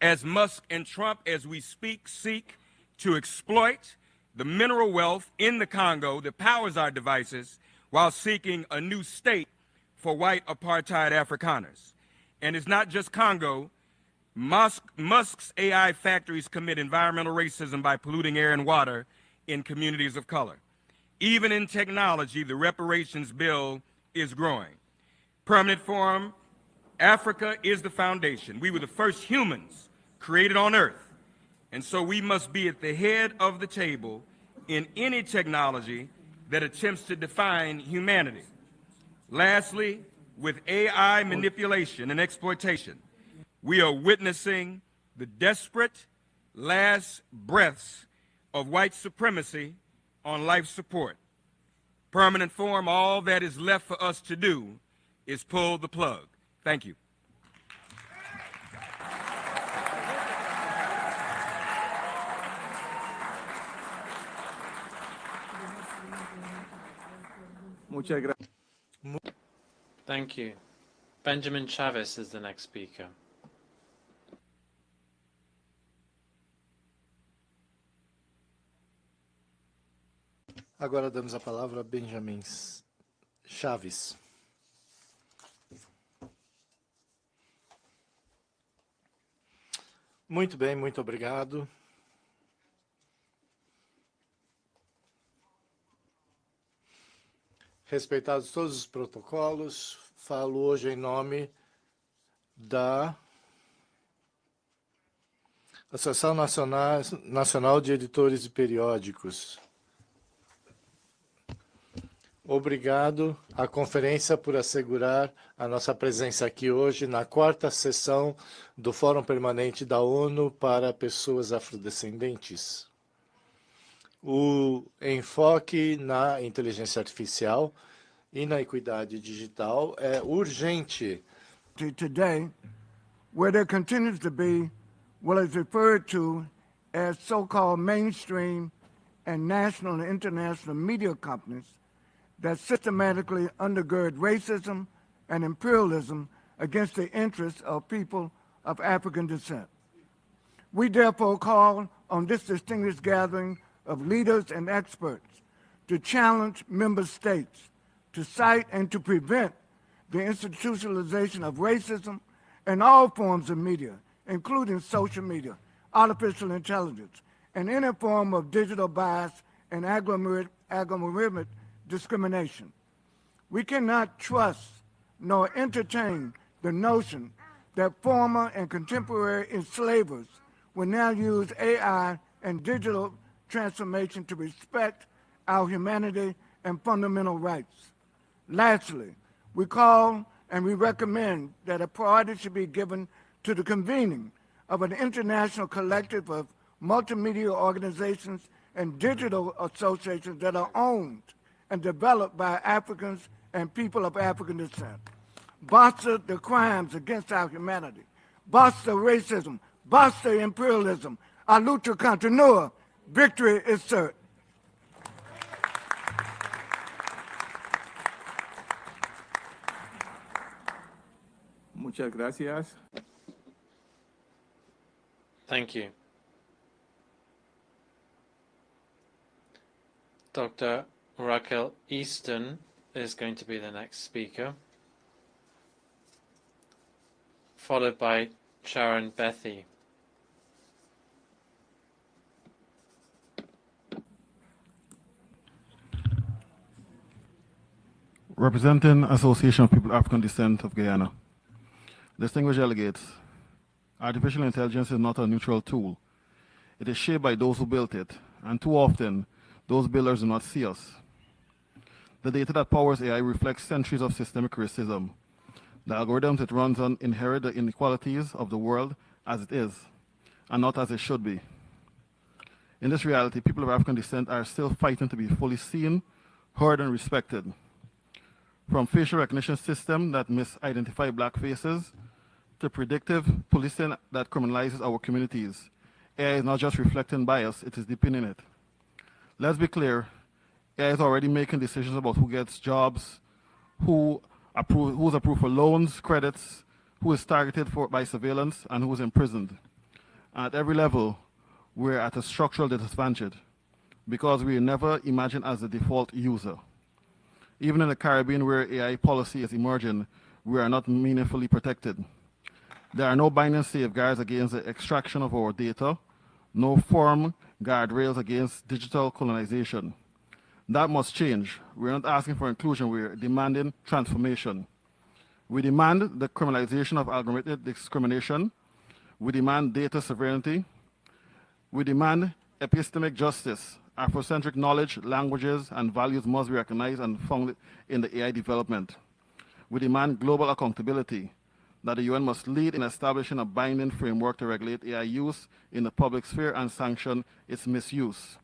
As Musk and Trump, as we speak, seek to exploit the mineral wealth in the Congo that powers our devices while seeking a new state for white apartheid Afrikaners. And it's not just Congo. Musk's AI factories commit environmental racism by polluting air and water in communities of color. Even in technology, the reparations bill is growing. Permanent Forum, Africa is the foundation. We were the first humans created on Earth. And so we must be at the head of the table in any technology that attempts to define humanity. Lastly, with AI manipulation and exploitation, we are witnessing the desperate last breaths of white supremacy on life support. Permanent Forum, all that is left for us to do is pull the plug. Thank you. Muchas gracias. Thank you. Benjamin Chavis is the next speaker. Agora damos a palavra a Benjamin Chaves. Muito bem, muito obrigado. Respeitados todos os protocolos, falo hoje em nome da Associação Nacional de Editores de Periódicos. Obrigado à conferência por assegurar a nossa presença aqui hoje na 4ª sessão do Fórum Permanente da ONU para Pessoas Afrodescendentes. O enfoque na inteligência artificial e na equidade digital é urgente. Today, where there continues to be what is referred to as so-called mainstream and national and international media companies that systematically undergird racism and imperialism against the interests of people of African descent. We therefore call on this distinguished gathering of leaders and experts to challenge member states to cite and to prevent the institutionalization of racism in all forms of media, including social media, artificial intelligence, and any form of digital bias and algorithmic discrimination. We cannot trust nor entertain the notion that former and contemporary enslavers will now use AI and digital transformation to respect our humanity and fundamental rights. Lastly, we call and we recommend that a priority should be given to the convening of an international collective of multimedia organizations and digital associations that are owned and developed by Africans and people of African descent. Basta the crimes against our humanity. Basta racism. Basta imperialism. A lucha continua. Victory is certain. Muchas gracias. Thank you. Dr. Raquel Easton is going to be the next speaker, followed by Sharon Bethy. Representing Association of People of African Descent of Guyana. Distinguished delegates, artificial intelligence is not a neutral tool. It is shaped by those who built it, and too often, those builders do not see us. The data that powers AI reflects centuries of systemic racism. The algorithms it runs on inherit the inequalities of the world as it is, and not as it should be. In this reality, people of African descent are still fighting to be fully seen, heard, and respected. From facial recognition systems that misidentify black faces to predictive policing that criminalizes our communities, AI is not just reflecting bias, it is deepening it. Let's be clear, AI is already making decisions about who gets jobs, who's approved for loans, credits, who is targeted by surveillance, and who is imprisoned. At every level, we're at a structural disadvantage because we never imagine as the default user. Even in the Caribbean, where AI policy is emerging, we are not meaningfully protected. There are no binding safeguards against the extraction of our data, no firm guardrails against digital colonization. That must change. We're not asking for inclusion, we're demanding transformation. We demand the criminalization of algorithmic discrimination. We demand data sovereignty. We demand epistemic justice. Afrocentric knowledge, languages, and values must be recognized and founded in the AI development. We demand global accountability, that the UN must lead in establishing a binding framework to regulate AI use in the public sphere and sanction its misuse.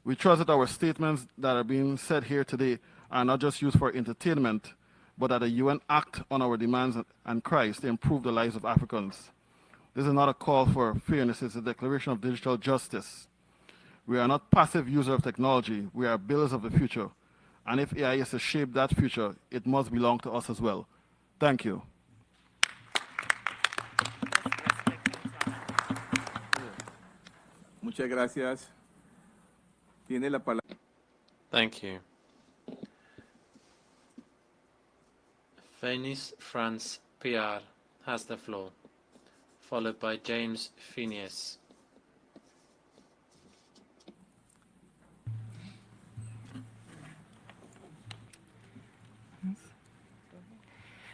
We trust that our statements that are being said here today are not just used for entertainment, but that the UN act on our demands and cries to improve the lives of Africans. This is not a call for fairness, it's a declaration of digital justice. We are not passive users of technology, we are builders of the future. And if AI is to shape that future, it must belong to us as well. Thank you. Muchas gracias. Tiene la palabra. Thank you. Fénis France Piar has the floor, followed by James Phineas.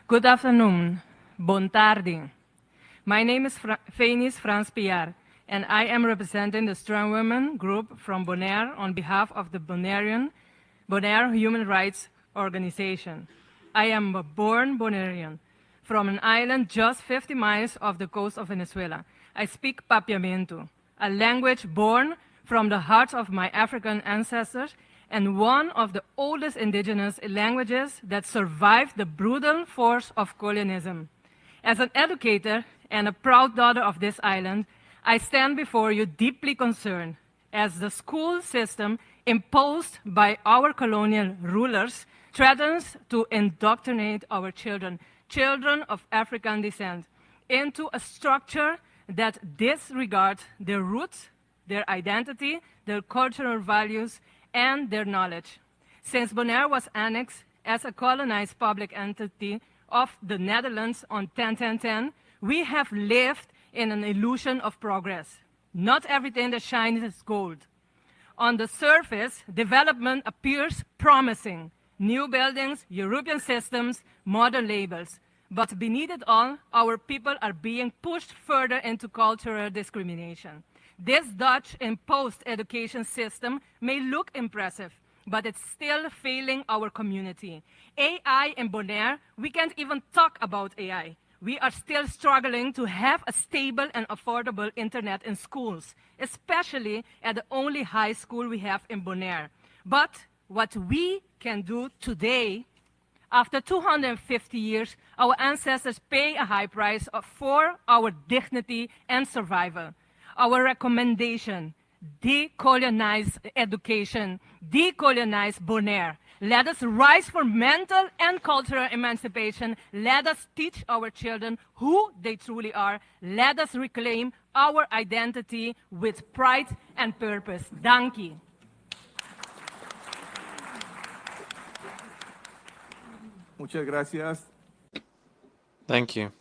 Good afternoon. Bon tardi. My name is Fénis France Piar, and I am representing the Strong Women group from Bonaire on behalf of the Bonaire Human Rights Organization. I am a born Bonairean from an island just 50 miles off the coast of Venezuela. I speak Papiamento, a language born from the hearts of my African ancestors and one of the oldest indigenous languages that survived the brutal force of colonialism. As an educator and a proud daughter of this island, I stand before you deeply concerned as the school system imposed by our colonial rulers threatens to indoctrinate our children, children of African descent, into a structure that disregards their roots, their identity, their cultural values, and their knowledge. Since Bonaire was annexed as a colonized public entity of the Netherlands on 10-10-10, we have lived in an illusion of progress. Not everything that shines is gold. On the surface, development appears promising. New buildings, European systems, modern labels. But beneath it all, our people are being pushed further into cultural discrimination. This Dutch imposed education system may look impressive, but it's still failing our community. AI in Bonaire, we can't even talk about AI. We are still struggling to have a stable and affordable internet in schools, especially at the only high school we have in Bonaire. But what we can do today, after 250 years, our ancestors pay a high price for our dignity and survival. Our recommendation, decolonize education, decolonize Bonaire. Let us rise for mental and cultural emancipation. Let us teach our children who they truly are. Let us reclaim our identity with pride and purpose. Dank je. Muchas gracias. Thank you.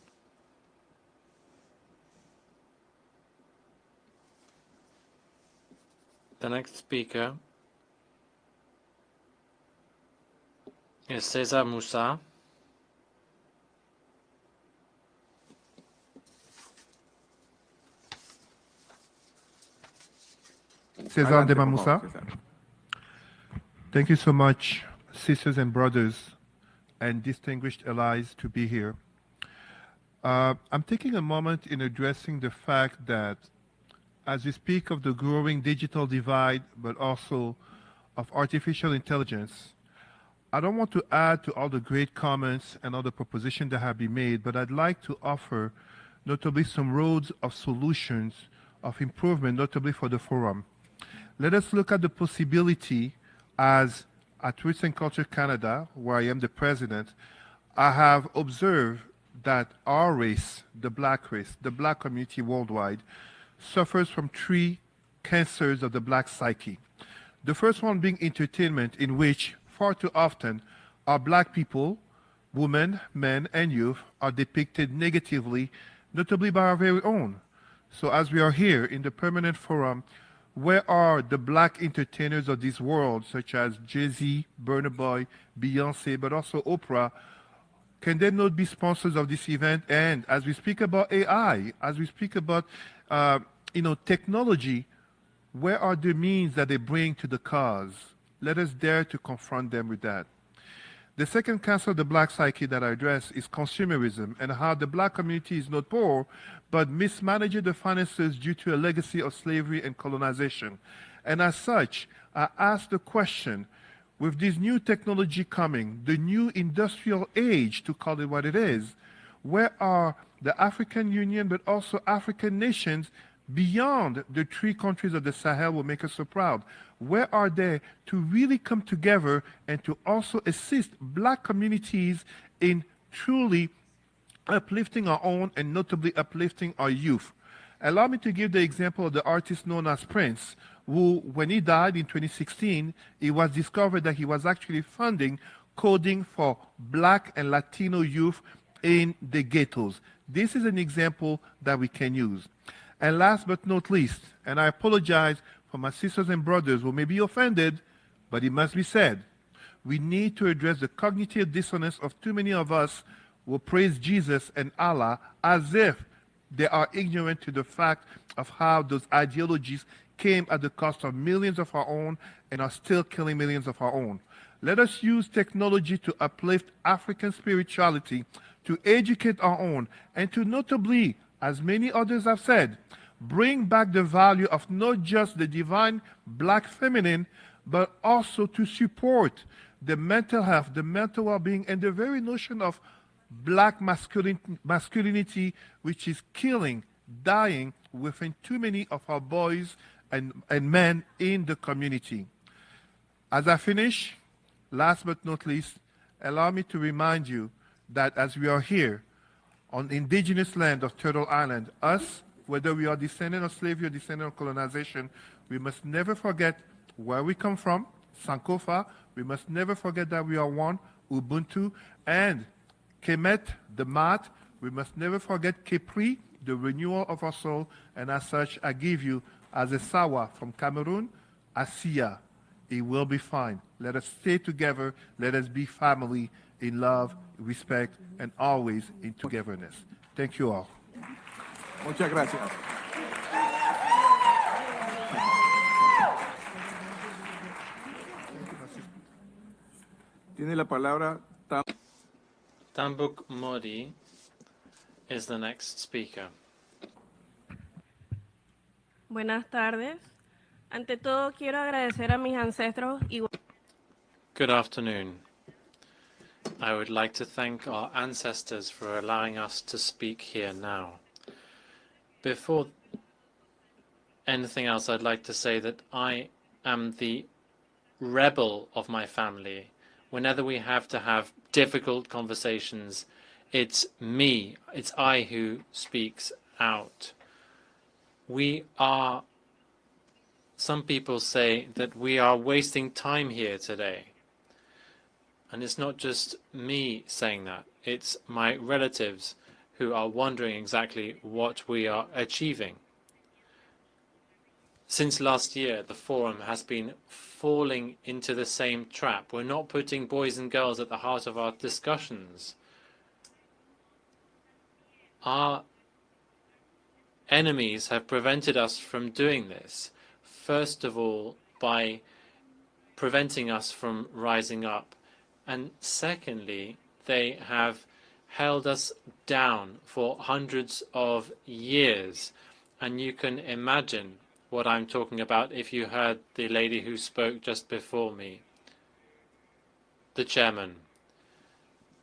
The next speaker is Cesar Moussa. Cesar de Mamoussa. Thank you so much, sisters and brothers and distinguished allies, to be here. I'm taking a moment in addressing the fact that as we speak of the growing digital divide, but also of artificial intelligence, I don't want to add to all the great comments and all the propositions that have been made, but I'd like to offer notably some roads of solutions of improvement, notably for the forum. Let us look at the possibility as at Roots and Culture Canada, where I am the president, I have observed that our race, the black community worldwide, suffers from three cancers of the black psyche. The first one being entertainment, in which far too often our black people, women, men, and youth are depicted negatively, notably by our very own. So as we are here in the permanent forum, where are the black entertainers of this world, such as Jay-Z, Burna Boy, Beyonce, but also Oprah? Can they not be sponsors of this event? And as we speak about AI, as we speak about technology, where are the means that they bring to the cause? Let us dare to confront them with that. The second cancer of the black psyche that I address is consumerism, and how the black community is not poor, but mismanages the finances due to a legacy of slavery and colonization. And as such, I ask the question, with this new technology coming, the new industrial age, to call it what it is, where are the African Union, but also African nations beyond the three countries of the Sahel will make us so proud? Where are they to really come together and to also assist black communities in truly uplifting our own and notably uplifting our youth? Allow me to give the example of the artist known as Prince, who, when he died in 2016, it was discovered that he was actually funding coding for black and Latino youth in the ghettos. This is an example that we can use. And last but not least, and I apologize for my sisters and brothers who may be offended, but it must be said, we need to address the cognitive dissonance of too many of us who praise Jesus and Allah as if they are ignorant to the fact of how those ideologies came at the cost of millions of our own and are still killing millions of our own. Let us use technology to uplift African spirituality, to educate our own, and to notably, as many others have said, bring back the value of not just the divine black feminine, but also to support the mental health, the mental well-being, and the very notion of black masculinity which is killing, dying within too many of our boys and men in the community. As I finish, last but not least, allow me to remind you that as we are here on the indigenous land of Turtle Island, us, whether we are descendant of slavery or descendant of colonization, we must never forget where we come from, Sankofa. We must never forget that we are one, Ubuntu, and Kemet, the mat. We must never forget Kepri, the renewal of our soul, and as such, I give you, as a Sawa from Cameroon, Asiya. It will be fine. Let us stay together. Let us be family in love, respect, and always in togetherness. Thank you all. Muchas gracias. Tiene la palabra Tambuk Modi is the next speaker. Buenas tardes. Ante todo, quiero agradecer a mis ancestros y... Good afternoon. I would like to thank our ancestors for allowing us to speak here now. Before anything else, I'd like to say that I am the rebel of my family. Whenever we have to have difficult conversations, it's me, it's I who speaks out. Some people say that we are wasting time here today. And it's not just me saying that, it's my relatives who are wondering exactly what we are achieving. Since last year, the forum has been falling into the same trap. We're not putting boys and girls at the heart of our discussions. Our enemies have prevented us from doing this. First of all, by preventing us from rising up. And secondly, they have held us down for hundreds of years. And you can imagine what I'm talking about if you heard the lady who spoke just before me. The chairman.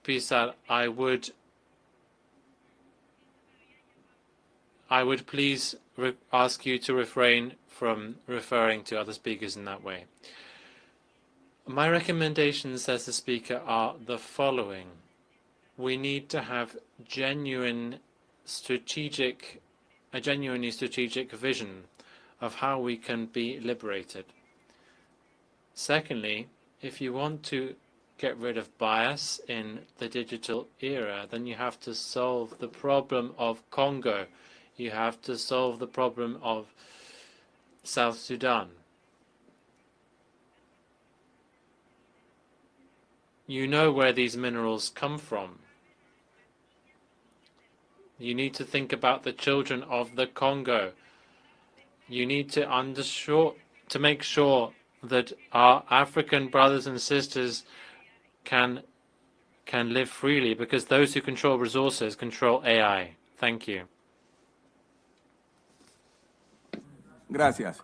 Pisar, I would please ask you to refrain from referring to other speakers in that way. My recommendations, says the speaker, are the following. We need to have a genuinely strategic vision of how we can be liberated. Secondly, if you want to get rid of bias in the digital era, then you have to solve the problem of Congo. You have to solve the problem of South Sudan. You know where these minerals come from. You need to think about the children of the Congo. You need to make sure that our African brothers and sisters can live freely, because those who control resources control AI. Thank you. Gracias.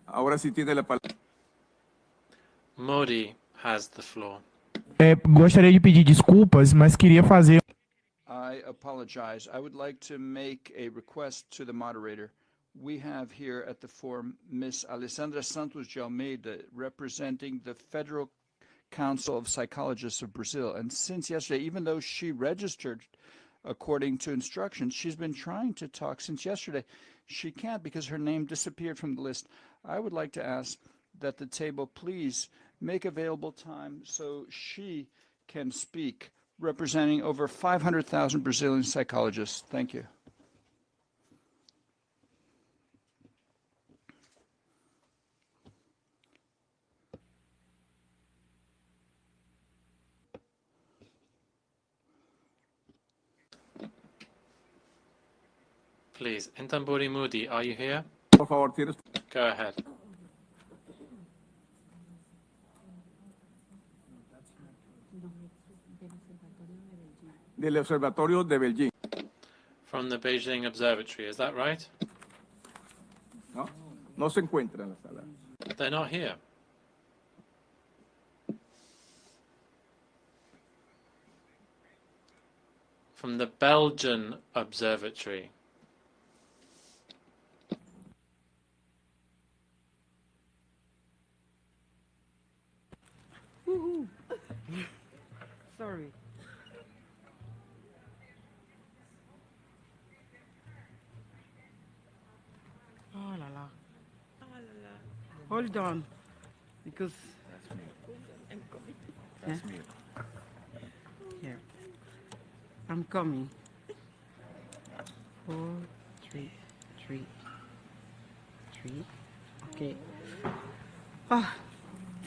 Ahora sí tiene la palabra. Modi has the floor. Gostaria de pedir desculpas, mas queria fazer. I apologize. I would like to make a request to the moderator. We have here at the forum Ms. Alessandra Santos de Almeida, representing the Federal Council of Psychologists of Brazil. And since yesterday, even though she registered according to instructions, she's been trying to talk since yesterday. She can't because her name disappeared from the list. I would like to ask that the table please make available time so she can speak, representing over 500,000 Brazilian psychologists. Thank you. Please, Ntamburi Modi, are you here? Por favor, tienes. Go ahead. Del Observatorio de Beijing. From the Beijing Observatory, is that right? No se encuentra en la sala. They're not here. From the Belgian Observatory. Woohoo. Sorry. Oh la la. Hold on, because That's me. here I'm coming. 4, 3, 3, 3. Okay. Ah,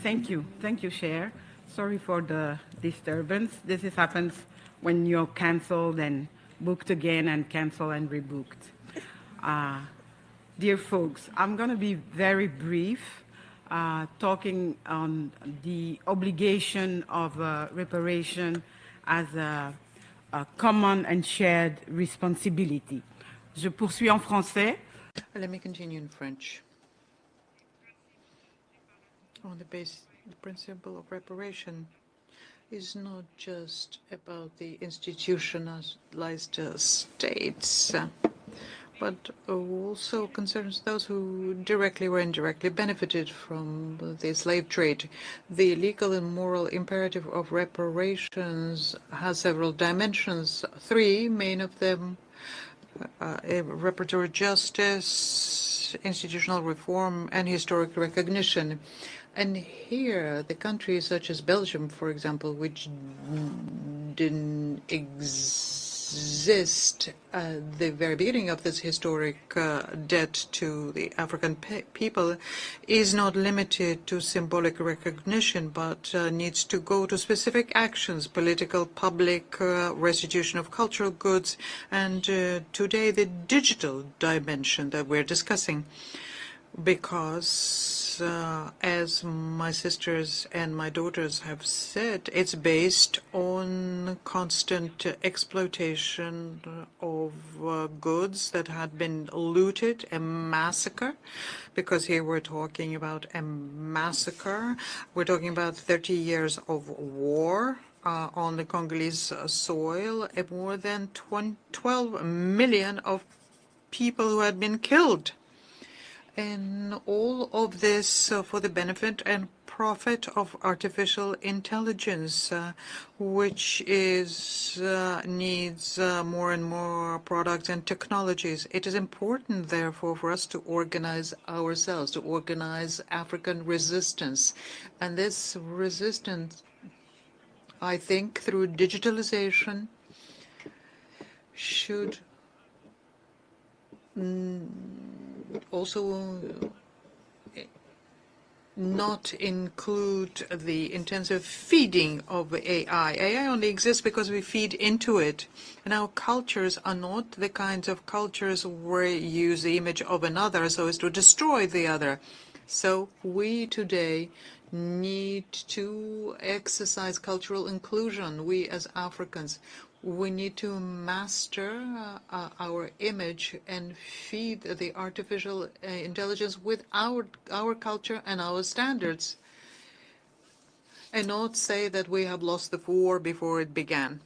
thank you, Cher. Sorry for the disturbance. Happens when you're canceled and booked again and canceled and rebooked. Dear folks, I'm going to be very brief, talking on the obligation of reparation as a common and shared responsibility. Je poursuis en français. Let me continue in French. On the principle of reparation is not just about the institutionalized states, but also concerns those who directly or indirectly benefited from the slave trade. The legal and moral imperative of reparations has several dimensions, 3 main of them: reparatory justice, institutional reform, and historic recognition. And here, the countries such as Belgium, for example, which didn't exist at the very beginning of this historic debt to the African people, is not limited to symbolic recognition, but needs to go to specific actions: political, public, restitution of cultural goods, and today the digital dimension that we're discussing. Because, as my sisters and my daughters have said, it's based on constant exploitation of goods that had been looted, a massacre, because here we're talking about a massacre. We're talking about 30 years of war on the Congolese soil, and more than 12 million of people who had been killed. And all of this for the benefit and profit of artificial intelligence, which needs more and more products and technologies. It is important, therefore, for us to organize ourselves, to organize African resistance. And this resistance, I think, through digitalization, should also not include the intensive feeding of AI. AI only exists because we feed into it. And our cultures are not the kinds of cultures where you use the image of another so as to destroy the other. So we today need to exercise cultural inclusion. We as Africans, we need to master our image and feed the artificial intelligence with our culture and our standards, and not say that we have lost the war before it began.